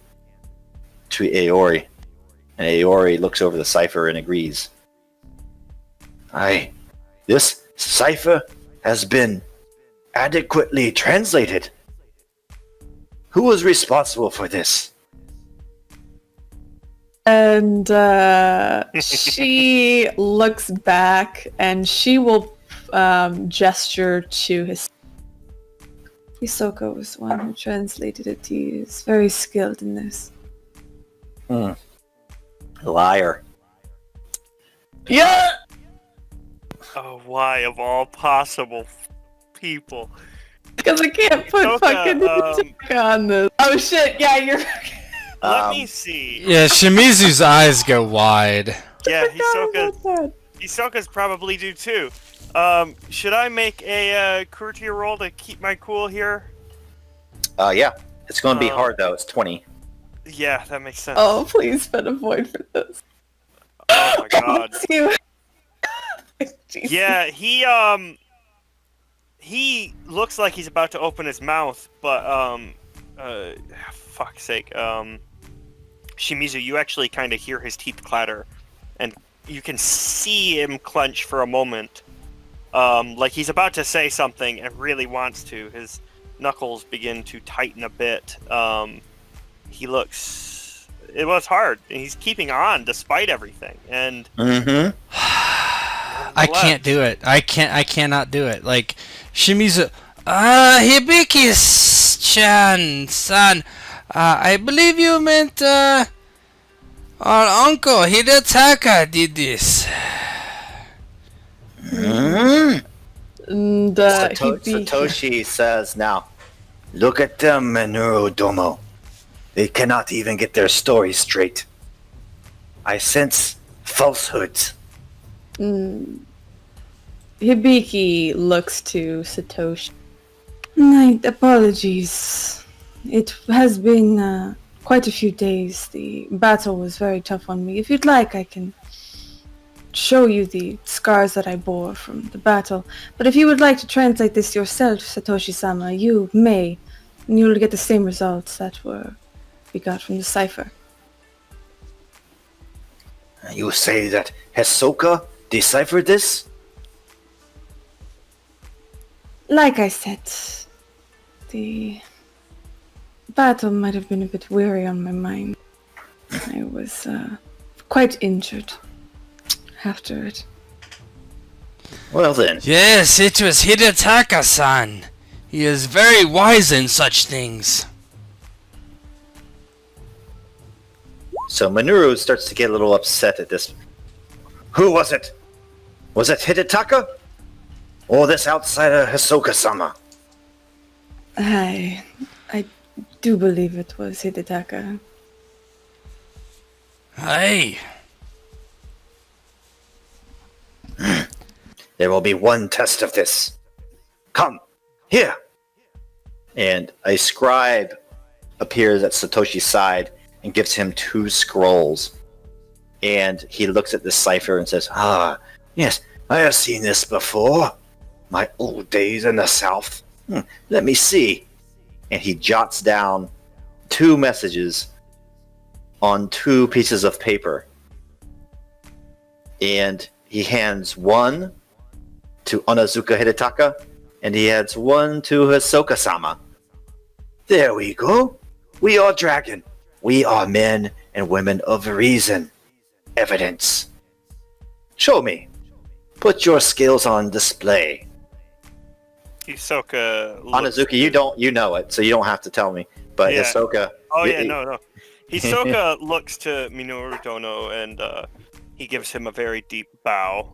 S1: to Aori. And Aori looks over the cipher and agrees. Aye, this cipher has been adequately translated. Who was responsible for this?
S3: And she looks back and she will gesture to his... Hisoka was the one who translated it. He is very skilled in this.
S1: Liar.
S3: Yeah!
S5: Oh, why of all possible people?
S3: Because I can't put
S5: Hisoka,
S3: fucking Hitaka on this. Oh shit, yeah, you're...
S5: Let me see.
S4: Yeah, Shimizu's eyes go wide.
S5: Yeah,
S3: About that.
S5: Hisoka's probably do too. Should I make a courtier roll to keep my cool here?
S1: Yeah. It's going to be hard, though. It's 20.
S5: Yeah, that makes sense.
S3: Oh, please spend a void for this.
S5: Oh my god.
S3: Jesus.
S5: Yeah, he looks like he's about to open his mouth, but fuck's sake, Shimizu, you actually kind of hear his teeth clatter, and you can see him clench for a moment, like he's about to say something and really wants to. His knuckles begin to tighten a bit. He looks... It was hard. He's keeping on despite everything, and...
S1: Mm-hmm.
S4: I can't do it. I cannot do it. Like, Shimizu... Hibiki-chan, I believe you meant, our uncle Hidetaka did this.
S1: Mm-hmm.
S3: And
S1: Satoshi says, now, look at them, Minoru Domo. They cannot even get their story straight. I sense falsehoods.
S3: Hibiki looks to Satoshi. My apologies. It has been quite a few days. The battle was very tough on me. If you'd like, I can show you the scars that I bore from the battle. But if you would like to translate this yourself, Satoshi-sama, you may, and you will get the same results that we got from the cipher.
S1: You say that Hisoka deciphered this?
S3: Like I said, the battle might have been a bit weary on my mind. I was quite injured after it.
S1: Well then.
S4: Yes, it was Hidetaka-san. He is very wise in such things.
S1: So Minoru starts to get a little upset at this. Who was it? Was it Hidetaka? Or this outsider Hisoka-sama?
S3: I do believe it was Hidetaka.
S4: Aye.
S1: There will be one test of this. Come, here! And a scribe appears at Satoshi's side and gives him 2 scrolls. And he looks at this cipher and says, yes, I have seen this before. My old days in the south. Let me see. And he jots down 2 messages on 2 pieces of paper. And he hands one to Onazuka Hidetaka, and he hands one to Hisoka-sama. There we go. We are dragon. We are men and women of reason. Evidence. Show me. Put your skills on display.
S5: Hisoka...
S1: Onazuka, you know it, so you don't have to tell me. But
S5: Yeah.
S1: Hisoka...
S5: Oh yeah, no. Hisoka looks to Minoru Dono and he gives him a very deep bow.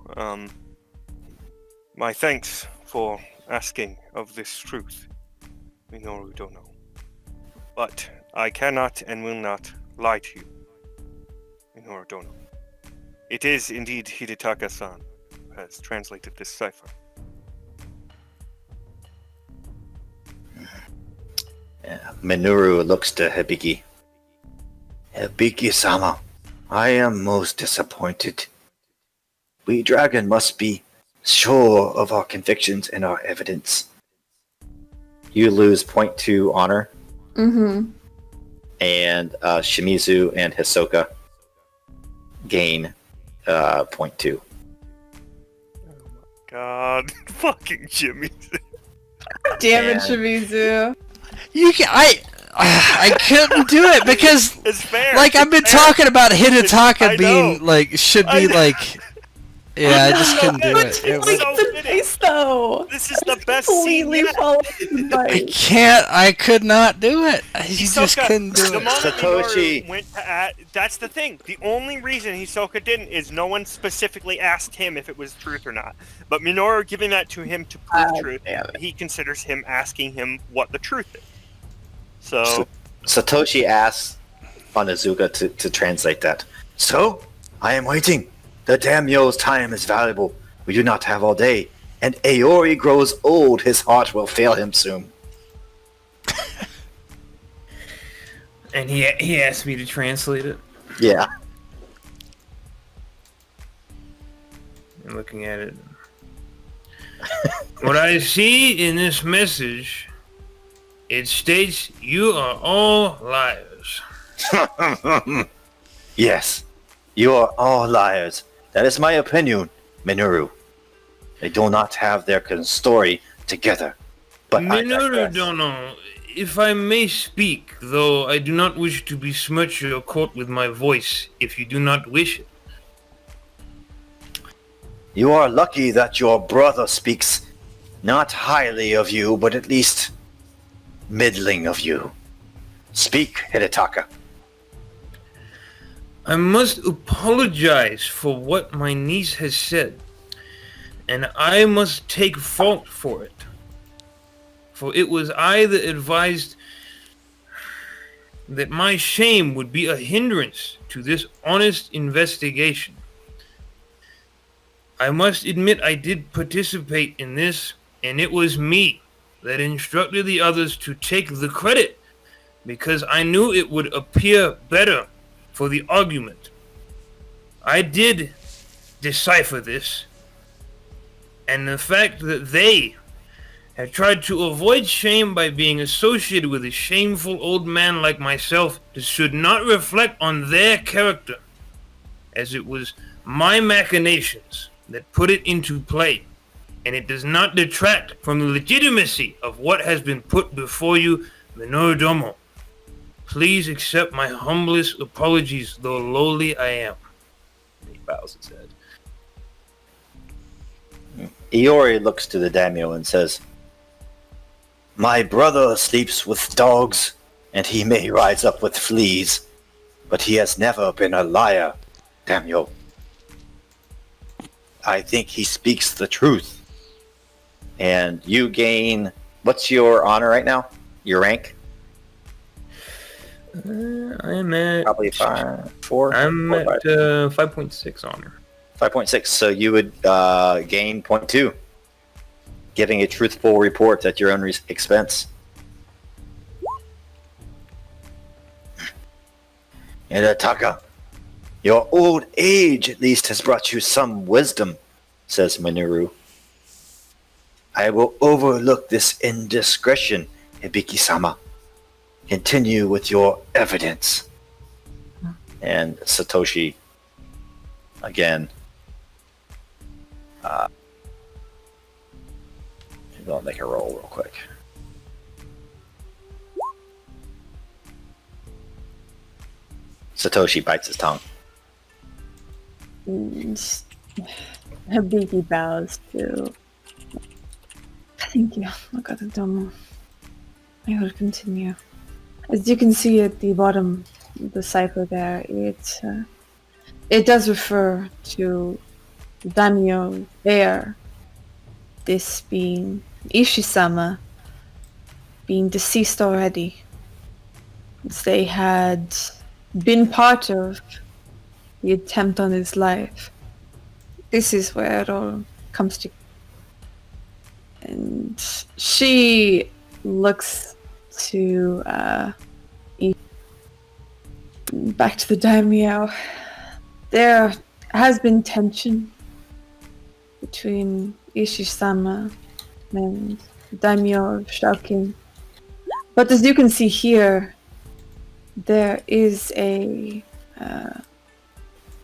S5: My thanks for asking of this truth, Minoru Dono. But I cannot and will not lie to you, Minoru Dono. It is indeed Hidetaka-san who has translated this cipher.
S1: Minoru looks to Hibiki. Hibiki-sama, I am most disappointed. We dragon must be sure of our convictions and our evidence. You lose 0.2 honor,
S3: Mm-hmm.
S1: and Shimizu and Hisoka gain 0.2.
S5: God, fucking Jimmy.
S3: Damn it,
S1: And-
S3: Shimizu.
S4: I couldn't do it because
S5: It's fair.
S4: like I've been
S5: it's fair.
S4: talking about Hidetaka
S5: I
S4: being
S5: know.
S4: like should
S5: I
S4: be
S5: know.
S4: like yeah, I just couldn't do
S5: But
S4: it.
S5: you
S4: It
S5: like
S4: was-
S5: so
S3: the
S5: fitting.
S3: face, though.
S5: This is the best scene
S3: Completely
S5: yet.
S3: followed the
S4: I
S3: advice.
S4: can't. I could not do it. You just
S5: Hisoka,
S4: couldn't do
S5: the
S4: it.
S5: moment
S1: Satoshi.
S5: Minoru went to that's the thing. The only reason Hisoka didn't is no one specifically asked him if it was truth or not. But Minoru giving that to him to prove truth,
S3: damn it.
S5: he considers him asking him what the truth is. So,
S1: Satoshi asks Onizuka to translate that. So, I am waiting. The Daimyo's time is valuable. We do not have all day. And Aori grows old. His heart will fail him soon.
S2: And he asked me to translate it.
S1: Yeah.
S2: I'm looking at it. What I see in this message, it states you are all liars.
S1: Yes. You are all liars. That is my opinion, Minoru. They do not have their story together. But I
S2: Minoru
S1: digress.
S2: Dono, if I may speak, though I do not wish to besmirch your court with my voice, if you do not wish it.
S1: You are lucky that your brother speaks not highly of you, but at least middling of you. Speak, Hidetaka.
S2: I must apologize for what my niece has said, and I must take fault for it. For it was I that advised that my shame would be a hindrance to this honest investigation. I must admit I did participate in this, and it was me that instructed the others to take the credit, because I knew it would appear better for the argument. I did decipher this, and the fact that they have tried to avoid shame by being associated with a shameful old man like myself should not reflect on their character, as it was my machinations that put it into play, and it does not detract from the legitimacy of what has been put before you, Minoru Domo. Please accept my humblest apologies, though lowly I am. He bows his head.
S1: Iori looks to the daimyo and says, My brother sleeps with dogs, and he may rise up with fleas, but he has never been a liar, daimyo. I think he speaks the truth. And you gain... What's your honor right now? Your rank?
S2: I'm at
S1: Probably 5, 4?
S2: I'm
S1: 4,
S2: at
S1: 5.
S2: 5.6 honor.
S1: 5.6, so you would gain 0.2, giving a truthful report at your own expense. And Taka, your old age at least has brought you some wisdom, says Minoru. I will overlook this indiscretion, Hibiki-sama. Continue with your evidence. And Satoshi, again, I'll make a roll real quick. Satoshi bites his tongue.
S3: Hibiki bows to. Thank you, Makata-domo. I will continue. As you can see at the bottom of the cipher there, it does refer to Daimyo heir, this being Ishii-sama, being deceased already. As they had been part of the attempt on his life. This is where it all comes to. And she looks to back to the daimyo. There has been tension between Ishi-sama and Daimyo of Ikcho. But as you can see here, there is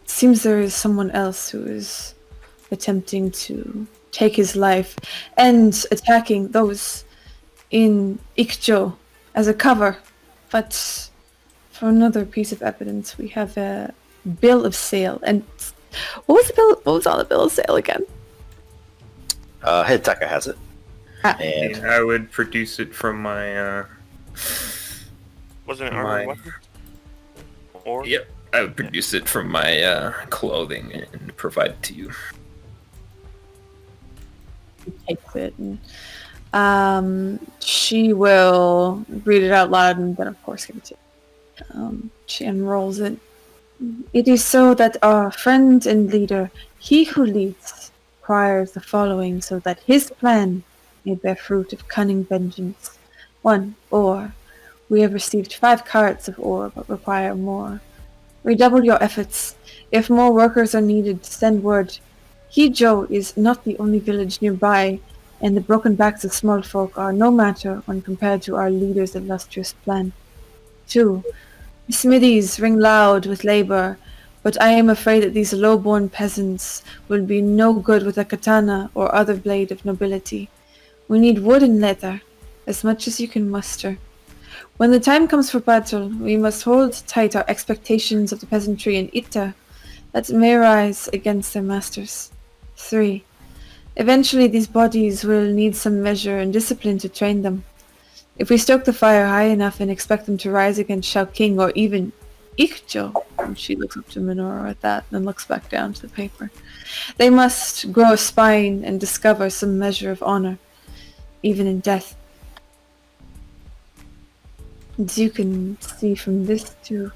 S3: seems there is someone else who is attempting to take his life and attacking those in Ikcho as a cover. But for another piece of evidence, we have a bill of sale. And what was on the bill of sale again?
S1: Hidetaka has it.
S2: And
S1: And
S2: I would produce it from my,
S5: Wasn't it
S2: My-
S5: armor weapon? Or
S2: Yep, I would produce it from my clothing and provide it to you.
S3: Takes it and she will read it out loud and then of course give it to you. She unrolls it. It is so that our friend and leader, he who leads, requires the following so that his plan may bear fruit of cunning vengeance. 1. Ore. We have received 5 carats of ore but require more. Redouble your efforts. If more workers are needed, send word. Hijo is not the only village nearby, and the broken backs of small folk are no matter when compared to our leader's illustrious plan. 2. The smithies ring loud with labor, but I am afraid that these low-born peasants will be no good with a katana or other blade of nobility. We need wood and leather, as much as you can muster. When the time comes for battle, we must hold tight our expectations of the peasantry in Ita, that may rise against their masters. 3. Eventually these bodies will need some measure and discipline to train them. If we stoke the fire high enough and expect them to rise against Shaoqing or even Ikcho, and she looks up to Minoru at that and then looks back down to the paper, they must grow a spine and discover some measure of honor, even in death. As you can see from this too,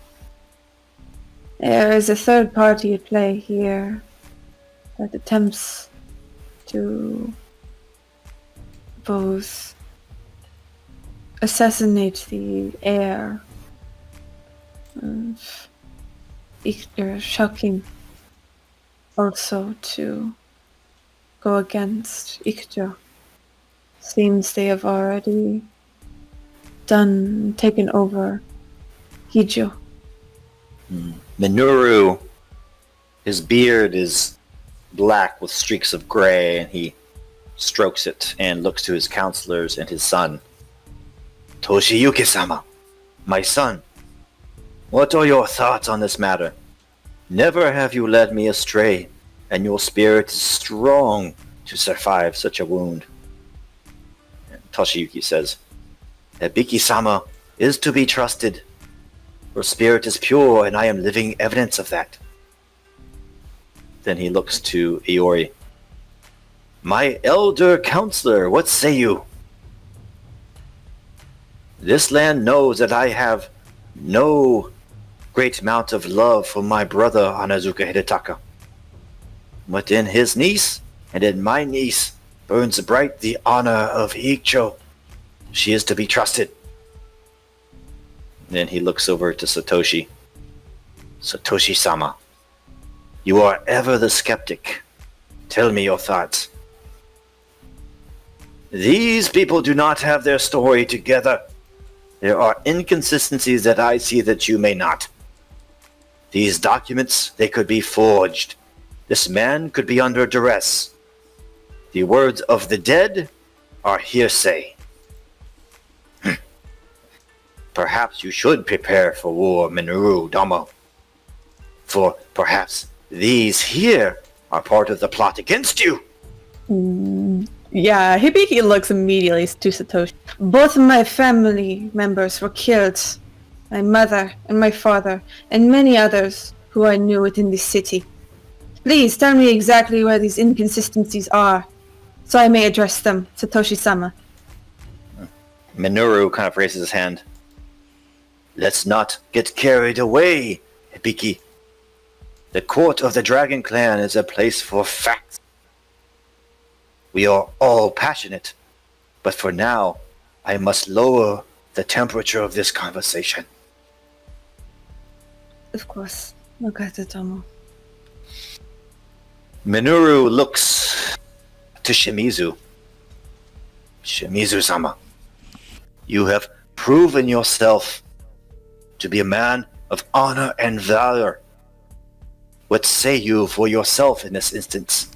S3: there is a third party at play here that attempts to both assassinate the heir of Shaoqing, also to go against Ikcho. Seems they have already taken over Hijo.
S1: Minoru, his beard is black with streaks of gray, and he strokes it and looks to his counselors and his son. Toshiyuki-sama, my son, what are your thoughts on this matter? Never have you led me astray, and your spirit is strong to survive such a wound. And Toshiyuki says, Ebiki-sama is to be trusted. Her spirit is pure, and I am living evidence of that. Then he looks to Iori. My elder counselor, what say you? This land knows that I have no great amount of love for my brother Hanazuka Hidetaka. But in his niece and in my niece burns bright the honor of Ikcho. She is to be trusted. Then he looks over to Satoshi. Satoshi-sama, you are ever the skeptic. Tell me your thoughts. These people do not have their story together. There are inconsistencies that I see that you may not. These documents, they could be forged. This man could be under duress. The words of the dead are hearsay. Perhaps you should prepare for war, Minoru Damo. For perhaps these here are part of the plot against you.
S3: Yeah, Hibiki looks immediately to Satoshi. Both my family members were killed. My mother and my father, and many others who I knew within the city. Please tell me exactly where these inconsistencies are, so I may address them, Satoshi-sama.
S1: Minoru kind of raises his hand. Let's not get carried away, Hibiki. The court of the Dragon Clan is a place for facts. We are all passionate, but for now, I must lower the temperature of this conversation.
S3: Of course, Nogata-tomo.
S1: Minoru looks to Shimizu. Shimizu-sama, you have proven yourself to be a man of honor and valor. What say you for yourself in this instance?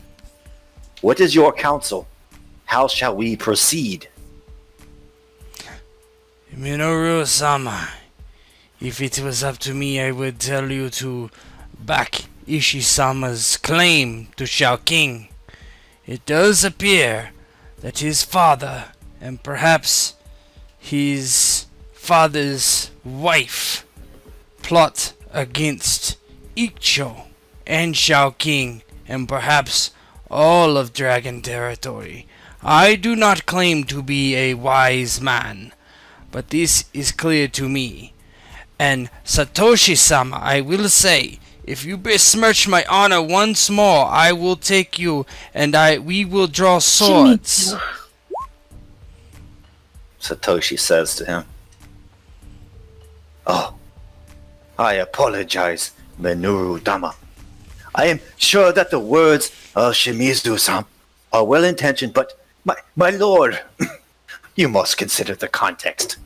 S1: What is your counsel? How shall we proceed?
S4: Minoru-sama, if it was up to me, I would tell you to back Ishi-sama's claim to Shao King. It does appear that his father, and perhaps his father's wife, plot against Ikcho and Shao King, and perhaps all of Dragon Territory. I do not claim to be a wise man, but this is clear to me. And Satoshi-sama, I will say, if you besmirch my honor once more, I will take you and we will draw swords.
S3: Shimizu.
S1: Satoshi says to him. Oh, I apologize, Minoru-dama. I am sure that the words of Shimizu-san are well-intentioned, but my lord, you must consider the context.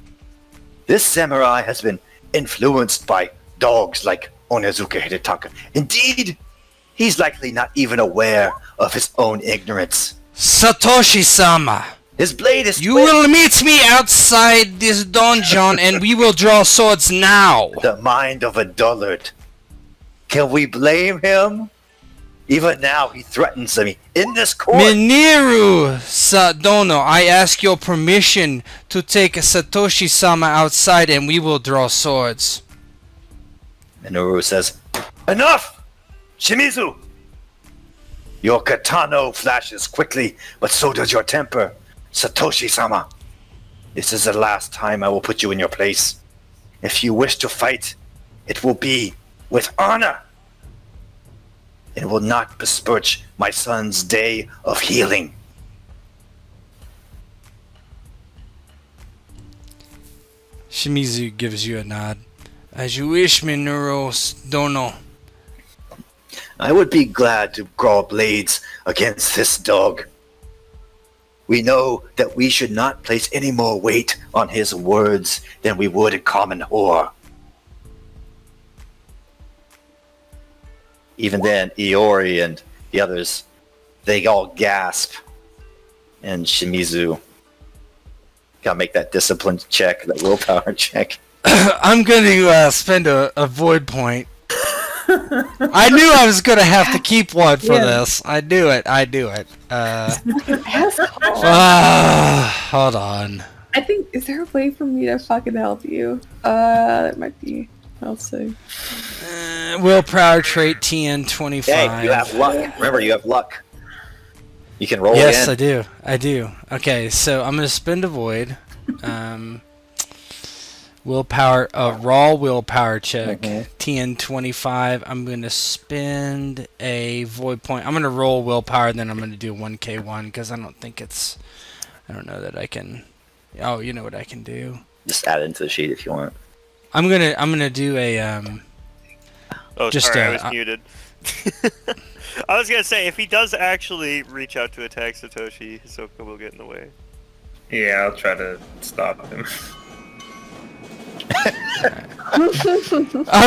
S1: This samurai has been influenced by dogs like Onizuka Hidetaka. Indeed, he's likely not even aware of his own ignorance.
S4: Satoshi-sama,
S1: His blade is
S4: you will meet me outside this donjon and we will draw swords now.
S1: the mind of a dullard. Can we blame him? Even now, he threatens me in this court.
S4: Miniru Sadono, I ask your permission to take Satoshi-sama outside and we will draw swords.
S1: Minoru says, Enough! Shimizu! Your katana flashes quickly, but so does your temper. Satoshi-sama, this is the last time I will put you in your place. If you wish to fight, it will be with honor. It will not besmirch my son's day of healing.
S4: Shimizu gives you a nod. As you wish, Minoru Dono.
S1: I would be glad to draw blades against this dog. We know that we should not place any more weight on his words than we would a common whore. Even then, Iori and the others, they all gasp. And Shimizu gotta make that discipline check, that willpower check.
S4: I'm going to spend a void point. I knew I was going to have to keep one for this. I knew it. Hold on.
S3: I think, is there a way for me to fucking help you? That might be. I'll see.
S4: Willpower trait TN25.
S1: Hey, you have luck. Remember, you have luck. You can roll
S4: Yes,
S1: again.
S4: I do. Okay, so I'm going to spend a void. Willpower, raw willpower check. TN25. I'm going to spend a void point. I'm going to roll willpower, and then I'm going to do 1k1 because I don't know that I can. Oh, you know what I can do.
S1: Just add it into the sheet if you want.
S4: I'm gonna do a
S5: Oh,
S4: just,
S5: sorry, I was muted. I was gonna say, if he does actually reach out to attack Satoshi, Hisoka will get in the way.
S2: Yeah, I'll try to stop him.
S4: I'm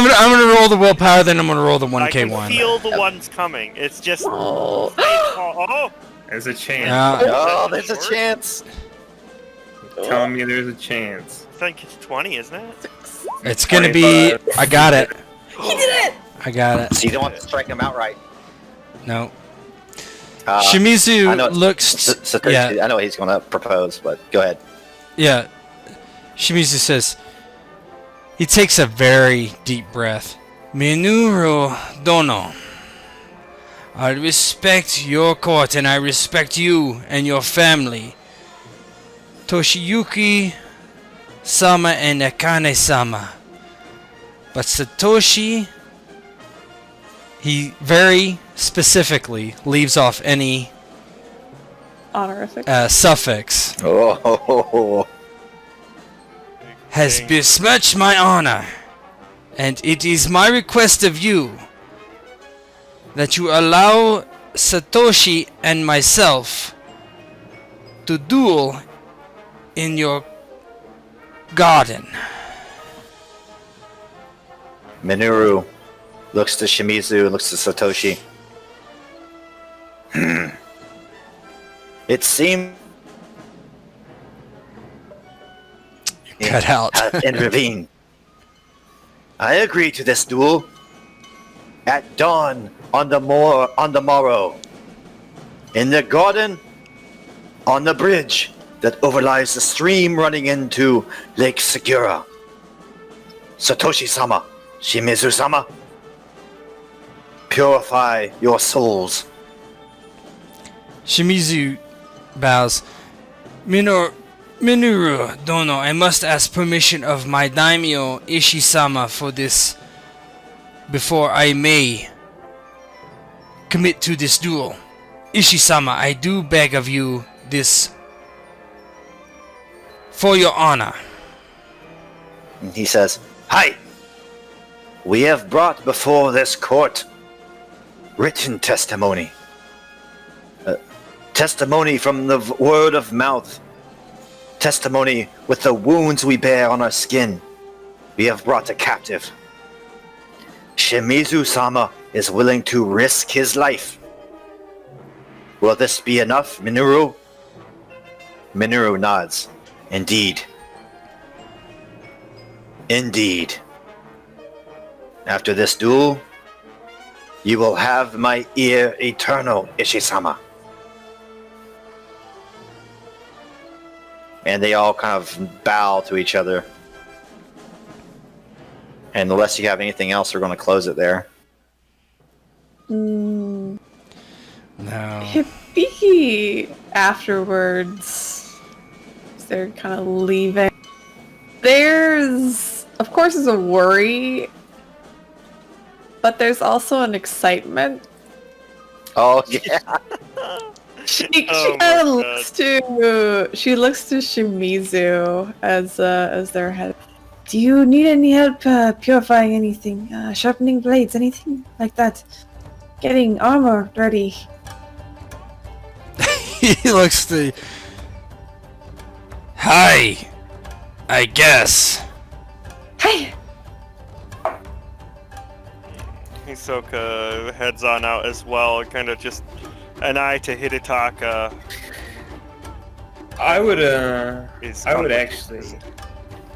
S4: gonna roll the willpower, then I'm gonna roll the 1k1.
S5: I can feel the ones coming. It's just.
S3: Oh.
S5: Oh!
S2: There's a chance.
S1: Oh, there's a chance.
S2: Tell me there's a chance.
S5: I think it's 20, isn't it?
S4: It's gonna be.
S2: 25.
S4: I got it.
S3: He did it!
S4: I got it.
S1: So you don't want to strike him outright.
S4: No.
S1: I know
S4: Shimizu looks.
S1: Satoshi,
S4: Yeah,
S1: I know he's going to propose, but go ahead.
S4: yeah. Shimizu says. He takes a very deep breath. Minoru Dono. I respect your court and I respect you and your family. Toshiyuki Sama and Akane Sama. But Satoshi, he very specifically leaves off any
S3: Honorific.
S4: suffix.
S1: Oh,
S4: Has besmirched my honor, and it is my request of you that you allow Satoshi and myself to duel in your garden.
S1: Minoru looks to Shimizu, looks to Satoshi. It seems
S4: Cut out.
S1: has intervened. I agree to this duel. At dawn on the morrow, in the garden, on the bridge that overlies the stream running into Lake Segura. Satoshi-sama, Shimizu-sama, purify your souls.
S4: Shimizu bows. Minoru Dono, I must ask permission of my daimyo Ishi-sama for this before I may commit to this duel. Ishi-sama, I do beg of you this for your honor.
S1: And he says, Hi! We have brought before this court written testimony. Testimony from the word of mouth. Testimony with the wounds we bear on our skin. We have brought a captive. Shimizu-sama is willing to risk his life. Will this be enough, Minoru? Minoru nods. Indeed. Indeed. After this duel, you will have my ear eternal, Ishi-sama. And they all kind of bow to each other. And unless you have anything else, we're going to close it there.
S3: Mm,
S4: No.
S3: Hibiki afterwards, they're kind of leaving. There's, of course, a worry, but there's also an excitement.
S1: Oh, yeah.
S3: She
S5: Oh
S3: kind of
S5: my
S3: looks to Shimizu as their head. Do you need any help purifying anything, sharpening blades, anything like that? Getting armor ready.
S4: He looks to. Hi, I guess.
S3: Hey,
S5: Hisoka heads on out as well, kind of just an eye to Hidetaka.
S2: I would
S5: Is
S2: actually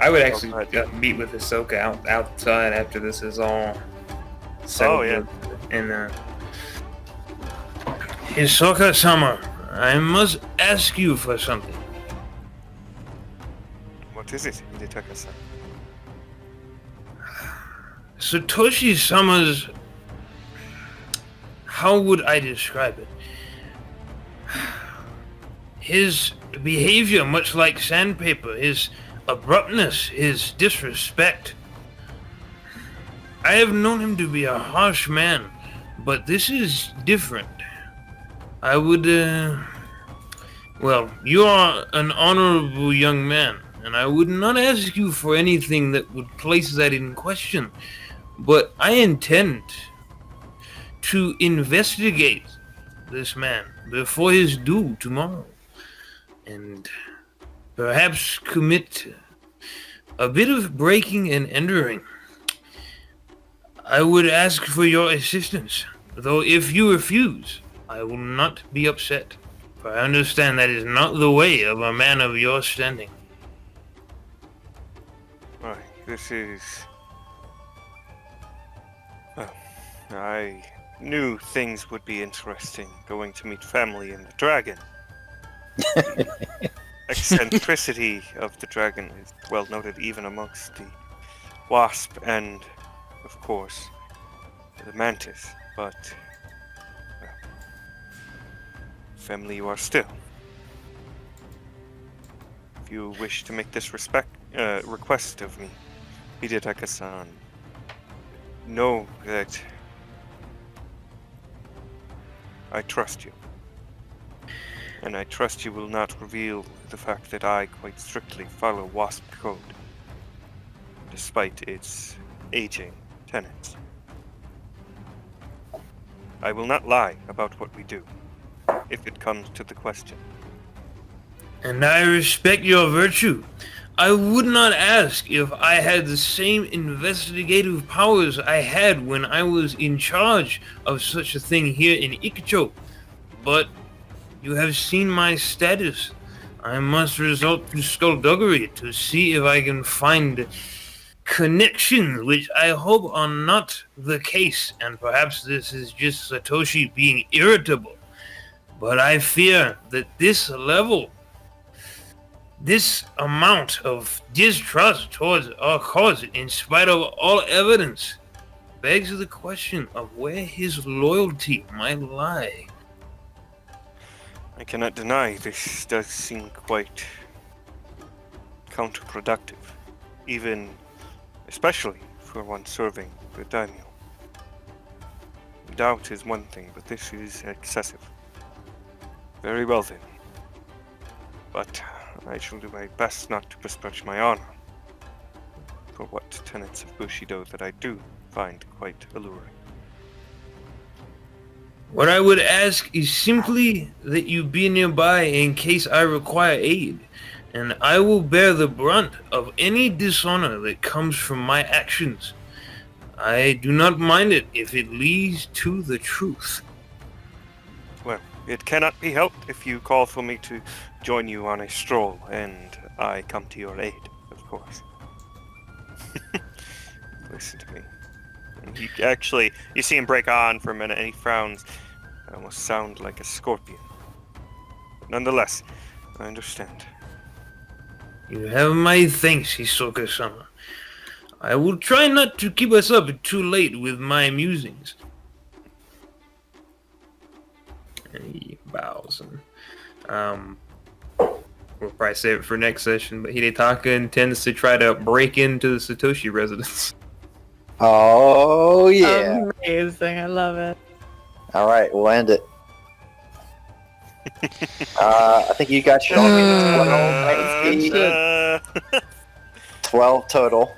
S5: go ahead.
S2: meet with Hisoka outside after this is all settled.
S5: Oh, yeah.
S2: And Hisoka-sama, I must ask you for something.
S5: What is it, Hidetaka-san?
S2: Satoshi-sama's... How would I describe it? His behavior, much like sandpaper, his abruptness, his disrespect. I have known him to be a harsh man, but this is different. I would, well, you are an honorable young man, and I would not ask you for anything that would place that in question, but I intend to investigate this man before his due tomorrow, and perhaps commit a bit of breaking and entering. I would ask for your assistance, though if you refuse, I will not be upset, for I understand that is not the way of a man of your standing.
S5: Right, this is... Well, I knew things would be interesting going to meet family and the dragon. Eccentricity of the dragon is well noted even amongst the wasp and, of course, the mantis, but well, family you are still. If you wish to make this request of me, Hidetaka-san, know that I trust you. And I trust you will not reveal the fact that I quite strictly follow WASP code, despite its aging tenets. I will not lie about what we do, if it comes to the question.
S2: And I respect your virtue. I would not ask if I had the same investigative powers I had when I was in charge of such a thing here in Ikcho. But you have seen my status. I must resort to skullduggery to see if I can find connections which I hope are not the case, and perhaps this is just Satoshi being irritable. But I fear that this amount of distrust towards our cause, in spite of all evidence, begs the question of where his loyalty might lie.
S5: I cannot deny this does seem quite counterproductive, especially for one serving the Daimyo. Doubt is one thing, but this is excessive. Very well then. But I shall do my best not to besmirch my honor for what tenets of Bushido that I do find quite alluring.
S2: What I would ask is simply that you be nearby in case I require aid, and I will bear the brunt of any dishonor that comes from my actions. I do not mind it if it leads to the truth.
S5: Well, it cannot be helped if you call for me to join you on a stroll, and I come to your aid, of course. Listen to me. And you see him break on for a minute, and he frowns. I almost sound like a scorpion. But nonetheless, I understand.
S2: You have my thanks, Hisoka-sama. I will try not to keep us up too late with my musings. And he bows. And, we'll probably save it for next session, but Hidetaka intends to try to break into the Satoshi residence.
S1: Oh, yeah.
S3: Amazing. I love it.
S1: All right, we'll end it. I think you got your 12 total.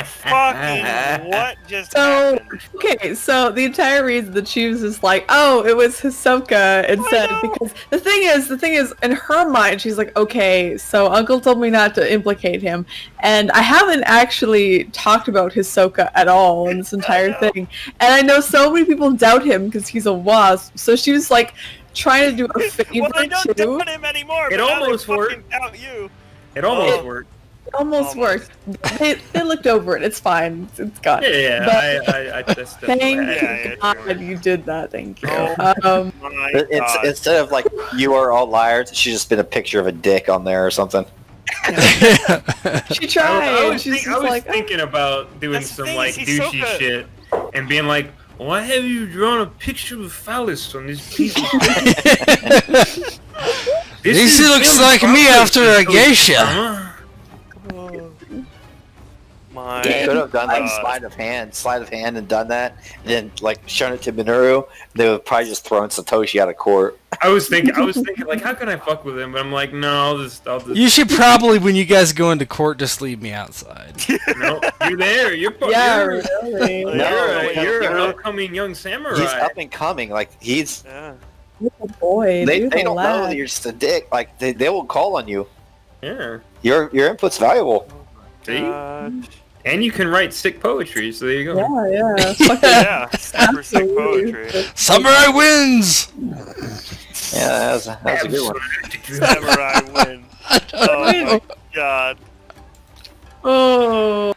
S5: Fucking what just
S3: So,
S5: happened?
S3: okay, so the entire reason that she was just like, oh, it was Hisoka instead, because the thing is, in her mind, she's like, okay, so Uncle told me not to implicate him, and I haven't actually talked about Hisoka at all in this entire thing, and I know so many people doubt him because he's a wasp, so she was like, trying to do a favor
S5: Well, I don't
S3: too.
S5: doubt him anymore.
S2: It
S5: but now
S2: almost
S5: they
S2: worked.
S5: fucking doubt you.
S2: It almost worked.
S3: Almost worked. They looked over it. It's fine. It's gone.
S2: Yeah,
S3: But
S2: I just
S3: thank
S5: Yeah,
S3: God you did that. Thank you.
S5: Oh my God.
S1: Instead of like, you are all liars, she's just been a picture of a dick on there or something.
S3: She tried.
S2: I was,
S3: She's
S2: I was
S3: like,
S2: thinking about doing
S5: That's the
S2: some
S5: thing
S2: like
S5: is he's so
S2: douchey
S5: good.
S2: shit and being like, why have you drawn a picture of phallus on this piece of paper?
S4: This looks
S2: film
S4: like me
S2: progress,
S4: after a
S2: Hisoka-sama.
S4: geisha.
S5: My
S1: You could have done like
S5: God.
S1: sleight of hand and done that, and then like shown it to Minoru. They would probably just thrown Satoshi out of court.
S2: I was thinking like, how can I fuck with him? But I'm like, no, I'll just
S4: You should probably, when you guys go into court, just leave me outside.
S2: no, you're there. You're
S3: yeah,
S2: you're,
S3: really.
S2: you're an
S1: No.
S2: upcoming young samurai.
S1: He's up and coming. Like he's.
S5: Yeah.
S3: Little boy.
S1: They
S3: do the
S1: don't know
S3: lad.
S1: that you're just a dick. Like they will call on you.
S2: Yeah.
S1: Your input's valuable.
S2: See?
S5: God.
S2: And you can write sick poetry, so there you go.
S3: Yeah. Fucking
S5: Yeah, super sick
S3: absolutely.
S5: poetry.
S4: Samurai wins!
S1: Yeah, that was a good one.
S5: Samurai win. Oh my God.
S3: Oh.